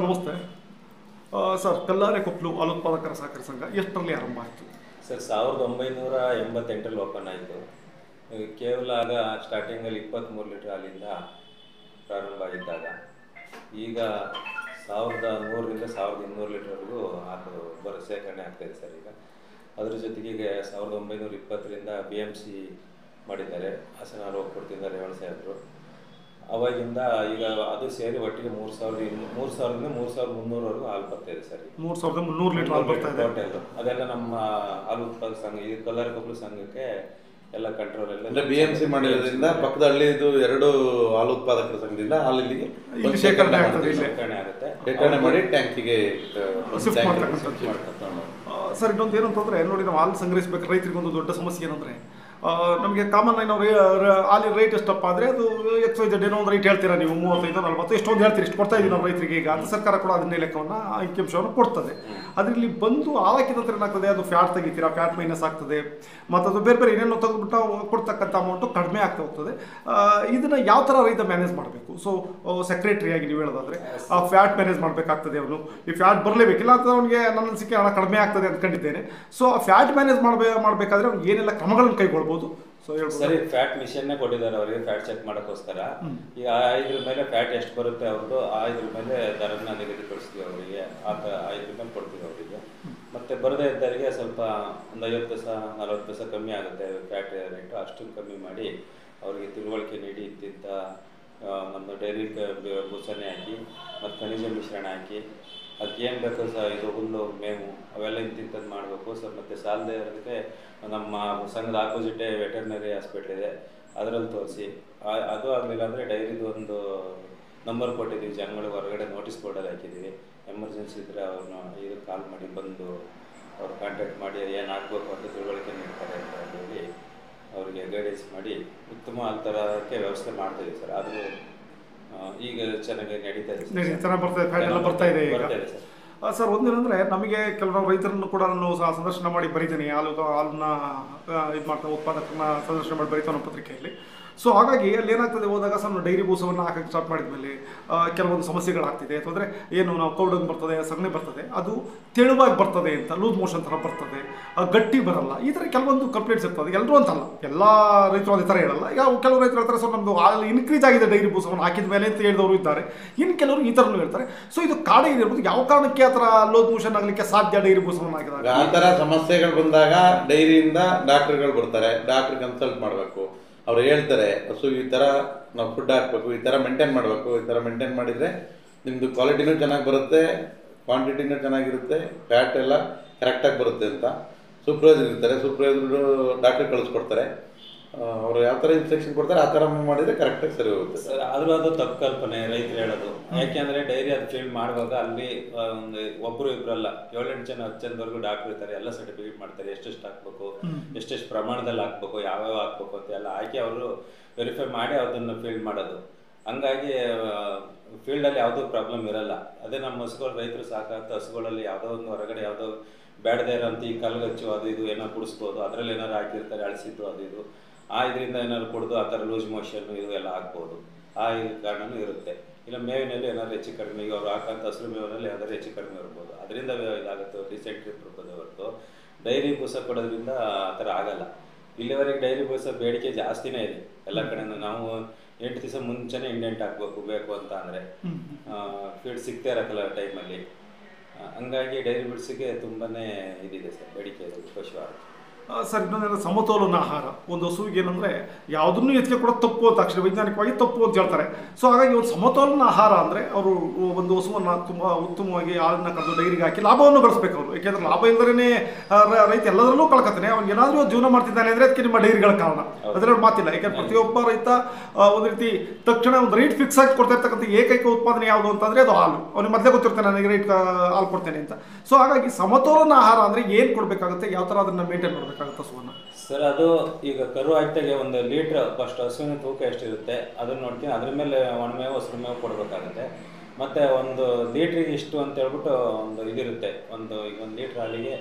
ನಮಸ್ತೆ ಸರ್. ಕಲ್ಲಾರೆ ಕೊಪ್ಪಲು ಹಾಲುತ್ಪಾದಕರ ಸಹಕಾರ ಸಂಘ ಎಷ್ಟರಲ್ಲಿ ಆರಂಭ ಆಯಿತು ಸರ್? 1988ರಲ್ಲಿ ಓಪನ್ ಆಯಿತು. ಕೇವಲ ಆಗ ಸ್ಟಾರ್ಟಿಂಗಲ್ಲಿ 23 ಲೀಟ್ರ್ ಹಾಲಿಂದ ಪ್ರಾರಂಭ ಆಗಿದ್ದಾಗ ಈಗ 1100ರಿಂದ 1200 ಲೀಟ್ರ್ವರೆಗೂ ಹಾಲು ಶೇಖರಣೆ ಆಗ್ತಾಯಿದೆ ಸರ್. ಈಗ ಅದ್ರ ಜೊತೆಗೆ 1920ರಿಂದ BMC ಮಾಡಿದ್ದಾರೆ. ಹಾಸನ ಹಾಲು ಒಕ್ಕೂಟದಿಂದ ರೇವಣ ಸಾಹೇಬರು. ಅವಾಗಿಂದ ಈಗ ಅದು ಸೇರಿ ಒಟ್ಟಿಗೆ 3000ರಿಂದ 3300ವರೆಗೂ ಹಾಲು ಬರ್ತಾಯಿದೆ ಸರ್. 3300 ಲೀಟರ್ ಹಾಲು ಬರ್ತಾ ಇದೆ ಟೋಟಲ್. ಅದೆಲ್ಲ ನಮ್ಮ ಹಾಲು ಉತ್ಪಾದಕ ಸಂಘ, ಈ ಕಲ್ಲಾರೆ ಕೊಪ್ಪಲು ಸಂಘಕ್ಕೆ ಎಲ್ಲ ಕಂಟ್ರೋಲ್ ಎಲ್ಲ BMC ಮಾಡಿರೋದ್ರಿಂದ ಪಕ್ಕದ ಹಳ್ಳಿದು 2 ಹಾಲು ಉತ್ಪಾದಕರ ಸಂಘದಿಂದ ಹಾಲು ಇಲ್ಲಿಗೆ ಶೇಖರಣೆ ಆಗುತ್ತೆ. ಶೇಖರಣೆ ಮಾಡಿ ಟ್ಯಾಂಕಿಗೆ ಸರ್. ಇನ್ನೊಂದು ಏನಂತಂದ್ರೆ ನೋಡಿ, ನಾವು ಹಾಲು ಸಂಗ್ರಹಿಸಬೇಕು ರೈತರಿಗೆ ಒಂದು ದೊಡ್ಡ ಸಮಸ್ಯೆ ಏನಂದ್ರೆ, ನಮಗೆ ಕಾಮನ್ ಆಗಿ ನಾವು ಹಾಲಿನ ರೇಟ್ ಎಷ್ಟಪ್ಪ ಅಂದರೆ ಅದು XYZ ಏನೋ ಒಂದು ರೇಟ್ ಹೇಳ್ತೀರಾ ನೀವು, 35-40 ಎಷ್ಟೊಂದು ಹೇಳ್ತೀರಿ, ಇಷ್ಟು ಕೊಡ್ತಾ ಇದ್ದೀವಿ ನಾವು ರೈತರಿಗೆ. ಈಗ ಅದು ಸರ್ಕಾರ ಕೂಡ ಅದನ್ನೇ ಲೆಕ್ಕವನ್ನು ಅಂಕಿಅಂಶವನ್ನು ಕೊಡ್ತದೆ. ಅದರಲ್ಲಿ ಬಂದು ಹಾಲಾಕಿದ ನಂತರ ಏನಾಗ್ತದೆ, ಅದು ಫ್ಯಾಟ್ ತೆಗಿತೀರಾ, ಫ್ಯಾಟ್ ಮೈನಸ್ ಆಗ್ತದೆ, ಮತ್ತು ಅದು ಬೇರೆ ಬೇರೆ ಏನೇನೋ ತೆಗೆದುಬಿಟ್ಟು ಕೊಡ್ತಕ್ಕಂಥ ಅಮೌಂಟು ಕಡಿಮೆ ಆಗ್ತಾ ಹೋಗ್ತದೆ. ಇದನ್ನು ಯಾವ ಥರ ರೈತ ಮ್ಯಾನೇಜ್ ಮಾಡಬೇಕು? ಸೊ ಸೆಕ್ರೆಟ್ರಿಯಾಗಿ ನೀವು ಹೇಳೋದಾದರೆ ಆ ಫ್ಯಾಟ್ ಮ್ಯಾನೇಜ್ ಮಾಡಬೇಕಾಗ್ತದೆ. ಅವನು ಈ ಫ್ಯಾಟ್ ಬರಲೇಬೇಕಿಲ್ಲ ಅಂತ ಅವನಿಗೆ ನನ್ನ ಅನಿಸಿಕೆ ಹಣ ಕಡಿಮೆ ಆಗ್ತದೆ ಅಂದ್ಕೊಂಡಿದ್ದೇನೆ. ಸೊ ಆ ಫ್ಯಾಟ್ ಮ್ಯಾನೇಜ್ ಮಾಡಬೇಕಾದ್ರೆ ಅವ್ನು ಏನೆಲ್ಲ ಕ್ರಮಗಳನ್ನು ಕೈಗೊಳ್ಬೋದು? ಸರಿ, ಫ್ಯಾಟ್ ಮಿಷನ್ನೇ ಕೊಟ್ಟಿದ್ದಾರೆ ಅವರಿಗೆ ಫ್ಯಾಟ್ ಚೆಕ್ ಮಾಡೋಕ್ಕೋಸ್ಕರ. ಈಗ ಇದ್ರ ಮೇಲೆ ಫ್ಯಾಟ್ ಎಷ್ಟು ಬರುತ್ತೆ ಅವ್ರದ್ದು, ಇದ್ರ ಮೇಲೆ ದರನ್ನ ನಿಗದಿಪಡಿಸ್ತೀವಿ ಅವರಿಗೆ. ಇದ್ರ ಮೇಲೆ ಕೊಡ್ತೀವಿ ಅವರಿಗೆ. ಮತ್ತೆ ಬರದೇ ಇದ್ದವರಿಗೆ ಸ್ವಲ್ಪ ಒಂದು 50 ಪೈಸೆ 40 ಪೈಸೆ ಕಮ್ಮಿ ಆಗುತ್ತೆ ಫ್ಯಾಟ್ ರೇಟು. ಅಷ್ಟನ್ನು ಕಮ್ಮಿ ಮಾಡಿ ಅವರಿಗೆ ತಿಳುವಳಿಕೆ ನೀಡಿ ಇದ್ದಿದ್ದ ನಮ್ಮ ಡೈರಿ ಬೂಸನೆ ಹಾಕಿ ಮತ್ತು ಖನಿಜ ಮಿಶ್ರಣ ಹಾಕಿ ಅದಕ್ಕೆ ಏನು ಬೇಕು ಸರ್, ಇದು ಹುಲ್ಲು ಮೇವು ಅವೆಲ್ಲ ಇಂತಿಂಥದ್ದು ಮಾಡಬೇಕು ಸರ್. ಮತ್ತು ಸಾಲದೇ ಇರೋದಕ್ಕೆ ನಮ್ಮ ಸಂಘದ ಆಪೋಸಿಟೇ ವೆಟರ್ನರಿ ಹಾಸ್ಪಿಟ್ಲ್ ಇದೆ, ಅದರಲ್ಲಿ ತೋರಿಸಿ. ಅದು ಆಗಲಿಲ್ಲ ಅಂದರೆ ಡೈರಿದು ಒಂದು ನಂಬರ್ ಕೊಟ್ಟಿದ್ದೀವಿ, ಜನಗಳಿಗೆ ಹೊರಗಡೆ ನೋಟಿಸ್ ಬೋರ್ಡಲ್ಲಿ ಹಾಕಿದ್ದೀವಿ. ಎಮರ್ಜೆನ್ಸಿ ಇದ್ದರೆ ಅವ್ರನ್ನ ಇದು ಕಾಲ್ ಮಾಡಿ ಬಂದು ಅವ್ರು ಕಾಂಟ್ಯಾಕ್ಟ್ ಮಾಡಿ ಏನು ಆಗಬೇಕು ಅಂತ ತಿಳುವಳಿಕೆ ನೀಡ್ತಾರೆ ಅಂತ ಹೇಳಿ ಅವರಿಗೆ ಗೈಡೆನ್ಸ್ ಮಾಡಿ ಉತ್ತಮ ಥರಕ್ಕೆ ವ್ಯವಸ್ಥೆ ಮಾಡ್ತಾಯಿದ್ದೀವಿ ಸರ್. ಅದು ಈಗ ಚೆನ್ನಾಗಿ ನಡೀತಾ ಇದೆ, ಚೆನ್ನಾಗಿ ಬರ್ತಾ ಇದೆ ಸರ್. ಸರ್, ಒಂದೇನಂದರೆ ನಮಗೆ ಕೆಲವು ರೈತರನ್ನು ಕೂಡ ನಾನು ಸಂದರ್ಶನ ಮಾಡಿ ಬರೀತೀನಿ, ಹಾಲನ್ನ ಇದು ಮಾಡ್ತಾ ಉತ್ಪಾದಕರನ್ನ ಸಂದರ್ಶನ ಮಾಡಿ ಬರೀತಾನೆ ಪತ್ರಿಕೆಯಲ್ಲಿ. ಸೊ ಹಾಗಾಗಿ ಅಲ್ಲಿ ಏನಾಗ್ತದೆ, ಹೋದಾಗ ಸಣ್ಣ ಡೈರಿ ಬೂಸವನ್ನು ಹಾಕಕ್ಕೆ ಸ್ಟಾರ್ಟ್ ಮಾಡಿದ್ಮೇಲೆ ಕೆಲವೊಂದು ಸಮಸ್ಯೆಗಳಾಗ್ತಿದೆ. ಅಂತಂದರೆ ಏನು, ನಾವು ಕೌಡಂಗ್ ಬರ್ತದೆ, ಸಗಣಿ ಬರ್ತದೆ, ಅದು ತೆಳುವಾಗಿ ಬರ್ತದೆ ಅಂತ, ಲೂಸ್ ಮೋಷನ್ ಥರ ಬರ್ತದೆ, ಗಟ್ಟಿ ಬರಲ್ಲ, ಈ ಥರ ಕೆಲವೊಂದು ಕಂಪ್ಲೇಂಟ್ಸ್ ಇರ್ತದೆ. ಎಲ್ಲರೂ ಅಂತಲ್ಲ, ಎಲ್ಲ ರೈತರು ಅದೇ ಥರ ಹೇಳಲ್ಲ. ಈಗ ಕೆಲವು ರೈತರು ಹೇಳ್ತಾರೆ, ಸರ್ ನಮ್ಮದು ಹಾಲು ಇನ್ಕ್ರೀಸ್ ಆಗಿದೆ ಡೈರಿ ಬೂಸವನ್ನು ಹಾಕಿದ ಮೇಲೆ ಅಂತ ಹೇಳಿದವರು ಇದ್ದಾರೆ. ಇನ್ನು ಕೆಲವರು ಈ ಥರನೂ ಹೇಳ್ತಾರೆ. ಸೊ ಇದು ಕಾರಣ ಇರ್ಬೋದು, ಯಾವ ಕಾರಣಕ್ಕೆ ಆ ಥರ ಲೂಸ್ ಮೋಷನ್ ಆಗಲಿಕ್ಕೆ ಸಾಧ್ಯ ಡೈರಿ ಬೂಸವನ್ನು ಹಾಕಿದಾಗ? ಆ ಥರ ಸಮಸ್ಯೆಗಳು ಬಂದಾಗ ಡೈರಿಯಿಂದ ಡಾಕ್ಟರ್ಗಳು ಬರ್ತಾರೆ, ಡಾಕ್ಟರ್ ಕನ್ಸಲ್ಟ್ ಮಾಡಬೇಕು. ಅವ್ರು ಹೇಳ್ತಾರೆ, ಹಸು ಈ ಥರ ನಾವು ಫುಡ್ ಹಾಕಬೇಕು, ಈ ಥರ ಮೇಂಟೈನ್ ಮಾಡಬೇಕು, ಈ ಥರ ಮೇಂಟೈನ್ ಮಾಡಿದರೆ ನಿಮ್ಮದು ಕ್ವಾಲಿಟಿನೂ ಚೆನ್ನಾಗಿ ಬರುತ್ತೆ, ಕ್ವಾಂಟಿಟಿನೂ ಚೆನ್ನಾಗಿರುತ್ತೆ, ಫ್ಯಾಟ್ ಎಲ್ಲ ಕರೆಕ್ಟಾಗಿ ಬರುತ್ತೆ ಅಂತ ಸೂಪರ್ವೈಸರ್ ಇರ್ತಾರೆ. ಸೂಪರ್ವೈಸರು ಡಾಕ್ಟರ್ ಕಳಿಸ್ಕೊಡ್ತಾರೆ. ಅವರು ಯಾವ ಥರ ಇನ್ಸ್ಟ್ರಕ್ಷನ್ ಕೊಡ್ತಾರೆ ಆ ಥರ ಮಾಡಿದರೆ ಕರೆಕ್ಟಾಗಿ ಸರಿ ಹೋಗುತ್ತೆ ಸರ್. ಆದರೂ ಅದು ತಪ್ಪು ಕಲ್ಪನೆ ರೈತರು ಹೇಳೋದು. ಯಾಕೆಂದರೆ ಡೈರಿ ಅದು ಫೀಲ್ಡ್ ಮಾಡುವಾಗ ಅಲ್ಲಿ ಒಂದು ಒಬ್ಬರು ಇಬ್ಬರಲ್ಲ, 7-8 ಜನ 10 ಜನದವರೆಗೂ ಡಾಕ್ಟರ್ ಇರ್ತಾರೆ. ಎಲ್ಲ ಸರ್ಟಿಫಿಕೇಟ್ ಮಾಡ್ತಾರೆ, ಎಷ್ಟೆಷ್ಟು ಹಾಕ್ಬೇಕು, ಎಷ್ಟೆಷ್ಟು ಪ್ರಮಾಣದಲ್ಲಿ ಹಾಕ್ಬೇಕು, ಯಾವ್ಯಾವ ಹಾಕ್ಬೇಕು ಅಂತ ಎಲ್ಲ ಹಾಕಿ ಅವರು ವೆರಿಫೈ ಮಾಡಿ ಅದನ್ನು ಫೀಲ್ಡ್ ಮಾಡೋದು. ಹಂಗಾಗಿ ಫೀಲ್ಡಲ್ಲಿ ಯಾವುದೂ ಪ್ರಾಬ್ಲಮ್ ಇರಲ್ಲ. ಅದೇ ನಮ್ಮ ಹಸುಗಳು, ರೈತರು ಸಾಕಂತ ಹಸುಗಳಲ್ಲಿ ಯಾವುದೋ ಒಂದು ಹೊರಗಡೆ ಯಾವುದೋ ಬೇಡದೇ ಇರೋಂಥ ಈ ಕಲ್ಗಚ್ಚು ಅದು ಇದು ಏನೋ ಕುಡಿಸ್ಬೋದು, ಅದರಲ್ಲಿ ಏನಾರು ಹಾಕಿರ್ತಾರೆ ಅಳಿಸಿದ್ದು ಅದು ಇದು, ಇದರಿಂದ ಏನಾದ್ರು ಕುಡಿದು ಆ ಥರ ಲೂಸ್ ಮೋಷನ್ನು ಇದು ಎಲ್ಲ ಆಗ್ಬೋದು. ಈ ಕಾರಣನೂ ಇರುತ್ತೆ. ಇಲ್ಲ ಮೇವಿನಲ್ಲಿ ಏನಾದ್ರು ಹೆಚ್ಚು ಕಡಿಮೆ, ಈಗ ಅವ್ರು ಹಾಕೋಂಥ ಹಸಿರು ಮೇವಿನಲ್ಲಿ ಏನಾದರೂ ಹೆಚ್ಚು ಕಡಿಮೆ ಇರ್ಬೋದು, ಅದರಿಂದ ಇದಾಗುತ್ತೆ, ಡಿಸೆಂಟ್ರಿ ಬರ್ಬೋದು ಹೊರತು ಡೈರಿ ಬೂಸ ಕೊಡೋದ್ರಿಂದ ಆ ಥರ ಆಗಲ್ಲ. ಇಲ್ಲಿವರೆಗೆ ಡೈರಿ ಬೂಸ ಬೇಡಿಕೆ ಜಾಸ್ತಿನೇ ಇದೆ ಎಲ್ಲ ಕಡೆಯಿಂದ. ನಾವು 8 ದಿವಸ ಮುಂಚೆನೇ ಇಂಡೆಂಟ್ ಹಾಕಬೇಕು ಬೇಕು ಅಂತ ಅಂದರೆ ಫೀಡ್ ಸಿಗ್ತಾ ಇರೋಕ್ಕಲ್ಲ ಟೈಮಲ್ಲಿ. ಹಂಗಾಗಿ ಡೈರಿ ಬಿಡ್ಸಿಗೆ ತುಂಬಾ ಇದಿದೆ ಸರ್, ಬೇಡಿಕೆ ಇದೆ ಪಶು ಆಹಾರ. ಸರ್, ಇನ್ನೊಂದೇನು, ಸಮತೋಲನ ಆಹಾರ ಒಂದು ಹಸುವಿಗೆ ಏನಂದರೆ ಯಾವುದನ್ನು ಹೆಚ್ಚಿಗೆ ಕೂಡ ತಪ್ಪು ಅಂತ, ಅಕ್ಷರ ವೈಜ್ಞಾನಿಕವಾಗಿ ತಪ್ಪು ಅಂತ ಹೇಳ್ತಾರೆ. ಸೊ ಹಾಗಾಗಿ ಒಂದು ಸಮತೋಲನ ಆಹಾರ ಅಂದರೆ ಅವರು ಒಂದು ಹಸುವನ್ನು ತುಂಬ ಉತ್ತಮವಾಗಿ ಹಾಲನ್ನು ಕರೆದು ಡೈರಿಗೆ ಹಾಕಿ ಲಾಭವನ್ನು ಗಳಿಸ್ಬೇಕು ಅವರು. ಏಕೆಂದರೆ ಲಾಭ ಇಲ್ಲದೇ ರೈತ ಎಲ್ಲದರಲ್ಲೂ ಕಳ್ಕೊತಾನೆ. ಅವ್ನಿಗೆ ಏನಾದರೂ ಜೀವನ ಮಾಡ್ತಿದ್ದಾನೆ ಅಂದರೆ ಅದಕ್ಕೆ ನಿಮ್ಮ ಡೈರಿಗಳ ಕಾರಣ, ಅದರಲ್ಲಿ ಮಾತಿಲ್ಲ. ಯಾಕೆಂದರೆ ಪ್ರತಿಯೊಬ್ಬ ರೈತ ಒಂದು ರೀತಿ ತಕ್ಷಣ ಒಂದು ರೇಟ್ ಫಿಕ್ಸ್ ಆಗಿ ಕೊಡ್ತಾ ಇರ್ತಕ್ಕಂಥ ಏಕೈಕ ಉತ್ಪಾದನೆ ಯಾವುದು ಅಂತಂದರೆ ಅದು ಹಾಲು. ಅವ್ನಿಗೆ ಮೊದಲೇ ಗೊತ್ತಿರ್ತಾನೆ ನನಗೆ ರೇಟ್ ಹಾಲು ಕೊಡ್ತೇನೆ ಅಂತ. ಸೊ ಹಾಗಾಗಿ ಸಮತೋಲನ ಆಹಾರ ಅಂದರೆ ಏನು ಕೊಡಬೇಕಾಗುತ್ತೆ, ಯಾವ ಥರ ಅದನ್ನು ಮೇಂಟೈನ್ ಮಾಡಬೇಕಾಗುತ್ತೆ ಹಸುವನ್ನು? ಸರ್, ಅದು ಈಗ ಕರು ಹಾಕ್ತಾಗೆ 1 ಲೀಟ್ರ್ ಫಸ್ಟ್ ಹಸುವಿನ ತೂಕ ಎಷ್ಟಿರುತ್ತೆ ಅದನ್ನು ನೋಡ್ತೀನಿ. ಅದ್ರ ಮೇಲೆ ಒಣಮೇವು ಹಸಿರು ಮೇವು ಕೊಡಬೇಕಾಗುತ್ತೆ. ಮತ್ತು 1 ಲೀಟ್ರಿಗೆ ಇಷ್ಟು ಅಂತ ಹೇಳ್ಬಿಟ್ಟು ಒಂದು ಇದಿರುತ್ತೆ. ಈಗ 1 ಲೀಟ್ರ್ ಹಾಲಿಗೆ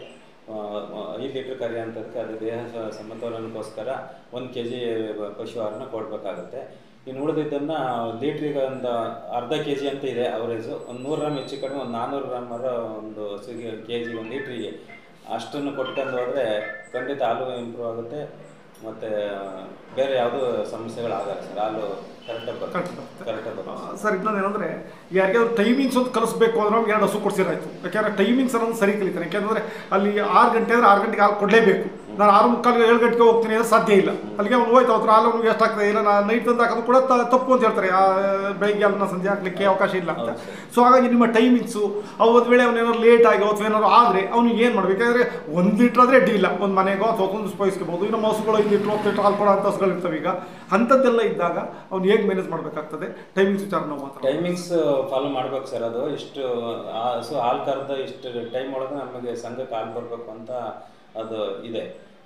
5 ಲೀಟ್ರ್ ಕರಿ ಅಂತದಕ್ಕೆ ಅದು ದೇಹ ಸಮತೋಲನಕ್ಕೋಸ್ಕರ 1 kg ಪಶು ಆಹಾರನ ಕೊಡಬೇಕಾಗುತ್ತೆ. ಇನ್ನು ಉಳಿದಿದ್ದನ್ನು ಲೀಟ್ರಿಗೆ ಒಂದು ಅರ್ಧ ಕೆ ಜಿ ಅಂತ ಇದೆ ಅವರೇಜು, ಒಂದು 100 ಗ್ರಾಮ್ ಹೆಚ್ಚು ಕಡಿಮೆ ಒಂದು 400 ಗ್ರಾಮ್ ಒಂದು ಹಸುಗೆ ಕೆ ಜಿ 1 ಲೀಟ್ರಿಗೆ ಅಷ್ಟನ್ನು ಕೊಟ್ಕೊಂಡು ಹೋದರೆ ಖಂಡಿತ ಹಾಲು ಇಂಪ್ರೂವ್ ಆಗುತ್ತೆ, ಮತ್ತು ಬೇರೆ ಯಾವುದೂ ಸಮಸ್ಯೆಗಳಾಗಲ್ಲ ಸರ್. ಹಾಲು ಕರೆಕ್ಟಾಗಿ ಬರುತ್ತೆ. ಸರ್ ಇನ್ನೊಂದೇನೆಂದರೆ ಯಾರಿಗಾದ್ರು ಟೈಮಿಂಗ್ಸ್ ಒಂದು ಕಲಿಸ್ಬೇಕು ಅಂದ್ರೆ ನಾವು 2 ಹಸು ಕೊಡ್ಸಿರಾಯ್ತು. ಯಾಕೆಂದರೆ ಟೈಮಿಂಗ್ಸ್ ಅನ್ನೋದು ಸರಿ ಕಲಿತಾನೆ. ಯಾಕೆಂದರೆ ಅಲ್ಲಿ 6 ಗಂಟೆ ಅಂದರೆ 6 ಗಂಟೆಗೆ ಹಾಲು ಕೊಡಲೇಬೇಕು. ನಾನು 6:45 7 ಗಂಟೆಗೆ ಹೋಗ್ತೀನಿ ಅಂದರೆ ಸಾಧ್ಯ ಇಲ್ಲ. ಅಲ್ಲಿಗೆ ಅವ್ನು ಹೋಯ್ತು ಅವ್ರ ಹಾಲು ಅವ್ನಿಗೆ ಎಷ್ಟಾಗ್ತದೆ, ಇಲ್ಲ ನಾನು ನೈಟ್ ತಂದು ಹಾಕೋದು ಕೂಡ ತಪ್ಪು ಅಂತ ಹೇಳ್ತಾರೆ. ಬೆಳಗ್ಗೆ ಅನ್ನ ಸಂಜೆ ಹಾಕಲಿಕ್ಕೆ ಅವಕಾಶ ಇಲ್ಲ ಅಂತ. ಸೊ ಹಾಗಾಗಿ ನಿಮ್ಮ ಟೈಮಿಂಗ್ಸು ಅವತ್ತು ವೇಳೆ ಅವನೇನಾದ್ರು ಲೇಟ್ ಆಗಿ ಅಥವಾ ಏನಾದ್ರು ಆದರೆ ಅವ್ನಿಗೆ ಏನು ಮಾಡಬೇಕು? ಯಾಕಂದರೆ 1 ಲೀಟ್ರ್ ಆದರೆ ಅಡ್ಡಿ ಇಲ್ಲ, ಒಂದು ಮನೆಗೋ ಅಥವಾ ಒಂದು ಸ್ಪೈಸ್ಗೆಬೋದು. ಇನ್ನು ಹಸುಗಳು 5 ಲೀಟ್ರ್ 10 ಲೀಟ್ರ್ ಹಾಲು ಕೊಡೋ ಅಂಥ ಹಸುಗಳು ಇರ್ತವೆ. ಈಗ ಅಂಥದ್ದೆಲ್ಲ ಇದ್ದಾಗ ಅವ್ನು ಹೇಗೆ ಮ್ಯಾನೇಜ್ ಮಾಡಬೇಕಾಗ್ತದೆ? ಟೈಮಿಂಗ್ಸ್ ವಿಚಾರ ನಾವು ಮಾತ್ರ ಟೈಮಿಂಗ್ಸ್ ಫಾಲೋ ಮಾಡ್ಬೇಕು ಸರ್. ಅದು ಇಷ್ಟು ಹಸು ಹಾಲು ಕರೆದ ಇಷ್ಟು ಟೈಮ್ ಒಳಗೆ ನಮಗೆ ಸಂಘಕ್ಕೆ ಹಾಲು ಬರಬೇಕು ಅಂತ ಅದು ಇದೆ.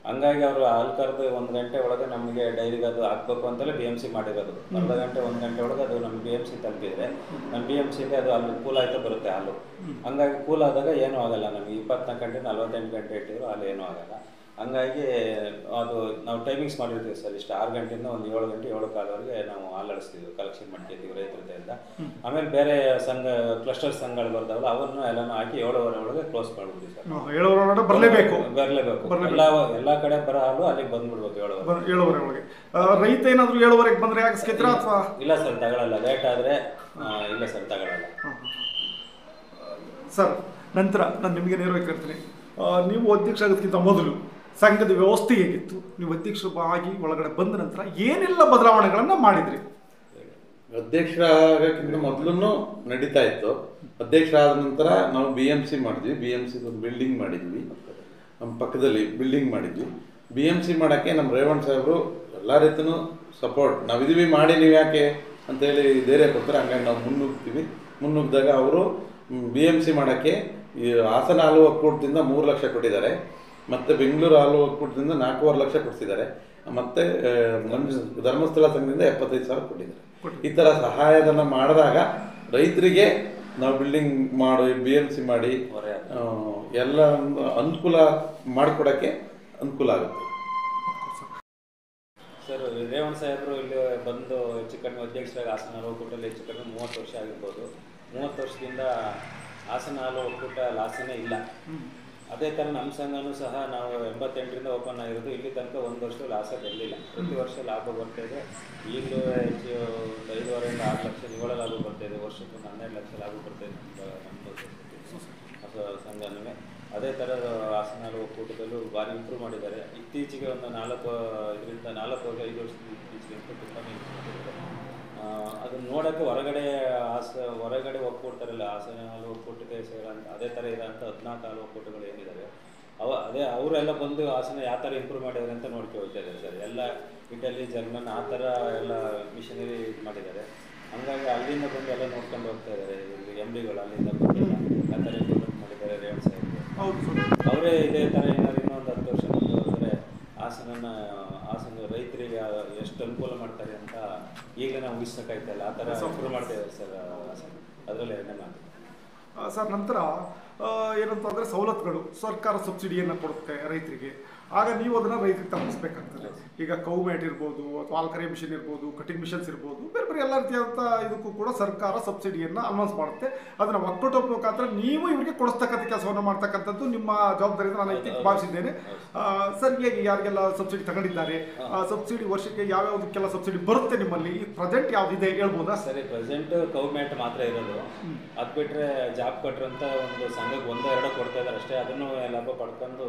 ಹಂಗಾಗಿ ಅವರು ಹಾಲು ಕರೆದು 1 ಗಂಟೆ ಒಳಗೆ ನಮಗೆ ಡೈರಿಗೆ ಅದು ಹಾಕ್ಬೇಕು ಅಂತಲೇ BMC ಮಾಡಿರೋದು. ಅರ್ಧ ಗಂಟೆ 1 ಗಂಟೆ ಒಳಗೆ ಅದು ನಮ್ಗೆ BMC ತಲುಪಿದ್ರೆ ನಮ್ಮ BMCಗೆ ಅದು ಅಲ್ಲಿ ಕೂಲ್ ಆಯ್ತಾ ಬರುತ್ತೆ ಹಾಲು. ಹಂಗಾಗಿ ಕೂಲ್ ಆದಾಗ ಏನೂ ಆಗಲ್ಲ. ನಮಗೆ 24 ಗಂಟೆ 48 ಗಂಟೆ ಇಟ್ಟಿದ್ರು ಹಾಲು ಏನೂ ಆಗಲ್ಲ. ಹಂಗಾಗಿ ಅದು ನಾವು ಟೈಮಿಂಗ್ಸ್ ಮಾಡಿರ್ತೀವಿ ಸರ್. ಇಷ್ಟು 6 ಗಂಟೆಯಿಂದ ಒಂದು 7 ಗಂಟೆ 7 ಕಾಲವರೆಗೆ ನಾವು ಹಾಲು ಅಳಿಸ್ತೀವಿ, ಕಲೆಕ್ಷನ್ ಮಾಡ್ತಿದ್ದೀವಿ ರೈತರಿಂದ. ಆಮೇಲೆ ಬೇರೆ ಸಂಘ ಕ್ಲಸ್ಟರ್ ಸಂಘಗಳು ಬರ್ತಾವಲ್ಲ ಅವನ್ನ ಎಲ್ಲಾನು ಹಾಕಿ 7:15 ಒಳಗೆ ಕ್ಲೋಸ್ ಮಾಡ್ಬಿಡ್ತೀವಿ ಸರ್. 7:15 ಬರಲೇಬೇಕು. ಎಲ್ಲ ಕಡೆ ಬರೋ ಹಾಲು ಅಲ್ಲಿಗೆ ಬಂದ್ಬಿಡ್ಬೇಕು 7:15 ಒಳಗೆ. ರೈತ ಏನಾದ್ರು 7:15 ಬಂದ್ರೆ ಹಾಕಿಸ್ಕೊತೀರಾ ಅಥವಾ? ಇಲ್ಲ ಸರ್, ತಗೊಳ್ಳಲ್ಲ. ಲೇಟ್ ಆದರೆ ಇಲ್ಲ ಸರ್, ತಗೊಳ್ಳಲ್ಲ ಸರ್. ನಂತರ ನಾನು ನಿಮಗೆ ನೇರವಾಗಿ ಕೇಳ್ತೀನಿ, ನೀವು ಅಧ್ಯಕ್ಷ ಆಗೋದಕ್ಕಿಂತ ಮೊದಲು ಸಂಘದ ವ್ಯವಸ್ಥೆ ಹೇಗಿತ್ತು? ನೀವು ಅಧ್ಯಕ್ಷರಾಗಿ ಒಳಗಡೆ ಬಂದ ನಂತರ ಏನೆಲ್ಲ ಬದಲಾವಣೆಗಳನ್ನು ಮಾಡಿದ್ರಿ? ಅಧ್ಯಕ್ಷರಾಗಕ್ಕಿಂತ ಮೊದಲು ನಡೀತಾ ಇತ್ತು. ಅಧ್ಯಕ್ಷರಾದ ನಂತರ ನಾವು BMC ಮಾಡಿದ್ವಿ. BMC ಒಂದು ಬಿಲ್ಡಿಂಗ್ ಮಾಡಿದ್ವಿ, ನಮ್ಮ ಪಕ್ಕದಲ್ಲಿ ಬಿಲ್ಡಿಂಗ್ ಮಾಡಿದ್ವಿ. BMC ಮಾಡೋಕ್ಕೆ ನಮ್ಮ ರೇವಣ್ಣ ಸಾಹೇಬರು ಎಲ್ಲ ರೀತಿಯೂ ಸಪೋರ್ಟ್, ನಾವಿದೀವಿ ಮಾಡಿ ನೀವು ಯಾಕೆ ಅಂತೇಳಿ ಧೈರ್ಯ ಕೊಡ್ತಾರೆ. ಹಂಗಾಗಿ ನಾವು ಮುನ್ನುಗ್ಗಿದಾಗ ಅವರು BMC ಮಾಡೋಕ್ಕೆ ಈ ಹಾಸನ ಹಾಲು ಒಕ್ಕೂಟದಿಂದ 3 ಲಕ್ಷ ಕೊಟ್ಟಿದ್ದಾರೆ, ಮತ್ತು ಬೆಂಗಳೂರು ಹಾಲು ಒಕ್ಕೂಟದಿಂದ 4.5 ಲಕ್ಷ ಕೊಡಿಸಿದ್ದಾರೆ, ಮತ್ತು ಧರ್ಮಸ್ಥಳ ಸಂಘದಿಂದ 75,000 ಕೊಟ್ಟಿದ್ದಾರೆ. ಈ ಥರ ಸಹಾಯಧನ ಮಾಡಿದಾಗ ರೈತರಿಗೆ ನಾವು ಬಿಲ್ಡಿಂಗ್ ಮಾಡಿ BMC ಮಾಡಿ ಎಲ್ಲ ಅನುಕೂಲ ಮಾಡಿಕೊಡೋಕ್ಕೆ ಅನುಕೂಲ ಆಗುತ್ತೆ ಸರ್. ರೇವಣ್ಣ ಸಾಹೇಬರು ಇಲ್ಲಿ ಬಂದು ಹೆಚ್ಚು ಕಡಿಮೆ ಅಧ್ಯಕ್ಷರಾಗಿ ಹಾಸನ ಹಾಲು ಒಕ್ಕೂಟದಲ್ಲಿ ಹೆಚ್ಚು ಕಡಿಮೆ 30 ವರ್ಷ ಆಗಿರ್ಬೋದು. 30 ವರ್ಷದಿಂದ ಹಾಸನ ಹಾಲು ಒಕ್ಕೂಟ ಲಾಸನೇ ಇಲ್ಲ. ಅದೇ ಥರ ನಮ್ಮ ಸಂಘನೂ ಸಹ ನಾವು 88ರಿಂದ ಓಪನ್ ಆಗಿರೋದು, ಇಲ್ಲಿ ತನಕ 1 ವರ್ಷ ಲಾಸ ಬರಲಿಲ್ಲ. ಪ್ರತಿ ವರ್ಷ ಲಾಭ ಬರ್ತಾಯಿದೆ. ಈಗಲೂ ಹೆಚ್ಚು ಒಂದು 5.5ರಿಂದ 6 ಲಕ್ಷ ನಿವ್ವಳ ಲಾಭ ಬರ್ತಾಯಿದೆ. ವರ್ಷಕ್ಕೆ 12 ಲಕ್ಷ ಲಾಭ ಬರ್ತಾಯಿದೆ ನಮ್ಮ ಸಂಘನೂ. ಅದೇ ಥರ ಹಾಸನ ಹಾಲು ಒಕ್ಕೂಟದಲ್ಲೂ ಭಾರಿ ಇಂಪ್ರೂವ್ ಮಾಡಿದ್ದಾರೆ. ಇತ್ತೀಚೆಗೆ ಒಂದು 4-5 ವರ್ಷದಿಂದ ಇತ್ತೀಚೆಗೆ ತುಂಬಾ ಇಂಪ್ರೂವ್ ಮಾಡಿದ್ದಾರೆ. ಅದನ್ನು ನೋಡೋಕ್ಕೆ ಹೊರಗಡೆ ಒಕ್ಕೂಡ್ತಾರಲ್ಲ, ಹಾಸನ ಹಾಲು ಒಕ್ಕೂಟಕ್ಕೆ ಸೇರೋಂಥ ಅದೇ ಥರ ಇರೋಂಥ 14 ಹಾಲು ಒಕ್ಕೂಟಗಳು ಏನಿದ್ದಾವೆ ಅವರೆಲ್ಲ ಬಂದು ಹಾಸನ ಯಾವ ಥರ ಇಂಪ್ರೂವ್ ಮಾಡಿದ್ದಾರೆ ಅಂತ ನೋಡ್ಕೊಂಡು ಹೋಗ್ತಾ ಇದ್ದಾರೆ ಸರ್. ಎಲ್ಲ ಇಟಲಿ, ಜರ್ಮನ್ ಆ ಥರ ಎಲ್ಲ ಮಿಷನರಿ ಇದು ಮಾಡಿದ್ದಾರೆ. ಹಂಗಾಗಿ ಅಲ್ಲಿಂದ ಬಂದು ಎಲ್ಲ ನೋಡ್ಕೊಂಡು ಹೋಗ್ತಾ ಇದ್ದಾರೆ. ಇಲ್ಲಿ MDಗಳು ಅಲ್ಲಿಂದ ಬಂದು ಆ ಥರ ಇಂಪ್ರೂವ್ಮೆಂಟ್ ಮಾಡಿದ್ದಾರೆ ರೇವಣ್ಣ ಸಾಹೇಬರು. ಅವರೇ ಇದೇ ಥರ ಏನಾದ್ರು ಇನ್ನೊಂದು 10 ವರ್ಷ ಮುಂದೆ ಹೋದರೆ ಹಾಸನ ರೈತರಿಗೆ ಎಷ್ಟು ಅನುಕೂಲ ಮಾಡ್ತಾರೆ ಅಂತ ಈಗಲೇ ನಾವು ಊಹಿಸೋಕ್ಕಾಯ್ತಲ್ಲ. ಆ ಥರ ಇಂಪ್ರೂವ್ ಮಾಡ್ತಾ ಇದ್ದಾರೆ ಸರ್ ಹಾಸನ. ಅದರಲ್ಲಿ 2ನೇ ಮಾತು ಸರ್. ನಂತರ ಏನಂತಂದರೆ ಸವಲತ್ತುಗಳು, ಸರ್ಕಾರ ಸಬ್ಸಿಡಿಯನ್ನು ಕೊಡುತ್ತೆ ರೈತರಿಗೆ. ಆಗ ನೀವು ಅದನ್ನು ರೈತರಿಗೆ ತಲುಪಿಸ್ಬೇಕಾಗ್ತದೆ. ಈಗ ಕೌ ಮ್ಯಾಟ್ ಇರ್ಬೋದು, ಅಥವಾ ಹಾಲು ಕರೆ ಮಿಷನ್ ಇರ್ಬೋದು, ಕಟಿಂಗ್ ಮಿಷನ್ಸ್ ಇರ್ಬೋದು, ಬೇರೆ ಎಲ್ಲ ರೀತಿಯಾದಂಥ ಇದಕ್ಕೂ ಕೂಡ ಸರ್ಕಾರ ಸಬ್ಸಿಡಿಯನ್ನು ಅನೌನ್ಸ್ ಮಾಡುತ್ತೆ. ಅದನ್ನು ಒಕ್ಕೂಟ ಮುಖಾಂತರ ನೀವು ಇವರಿಗೆ ಕೊಡಿಸ್ತಕ್ಕಂಥ ಕೆಲಸವನ್ನು ಮಾಡ್ತಕ್ಕಂಥದ್ದು ನಿಮ್ಮ ಜವಾಬ್ದಾರಿ ಅಂತ ನಾನು ಭಾವಿಸಿದ್ದೇನೆ. ಸರ್, ಹೇಗೆ ಯಾರಿಗೆಲ್ಲ ಸಬ್ಸಿಡಿ ತಗೊಂಡಿದ್ದಾರೆ, ಸಬ್ಸಿಡಿ ವರ್ಷಕ್ಕೆ ಯಾವ್ಯಾವುದಕ್ಕೆಲ್ಲ ಸಬ್ಸಿಡಿ ಬರುತ್ತೆ ನಿಮ್ಮಲ್ಲಿ? ಪ್ರೆಸೆಂಟ್ ಯಾವುದಿದೆ ಹೇಳ್ಬೋದಾ? ಸರಿ, ಪ್ರೆಸೆಂಟ್ ಕೌ ಮ್ಯಾಟ್ ಮಾತ್ರ ಇರೋದು. ಅದು ಬಿಟ್ಟರೆ ಜಾಬ್ ಕಟ್ರ್ ಅಂತ ಒಂದು ಸಂಘಕ್ಕೆ 1-2 ಕೊಡ್ತಾ ಇದ್ದಾರೆ ಅಷ್ಟೇ. ಅದನ್ನು ಲಾಭ ಪಡ್ಕೊಂಡು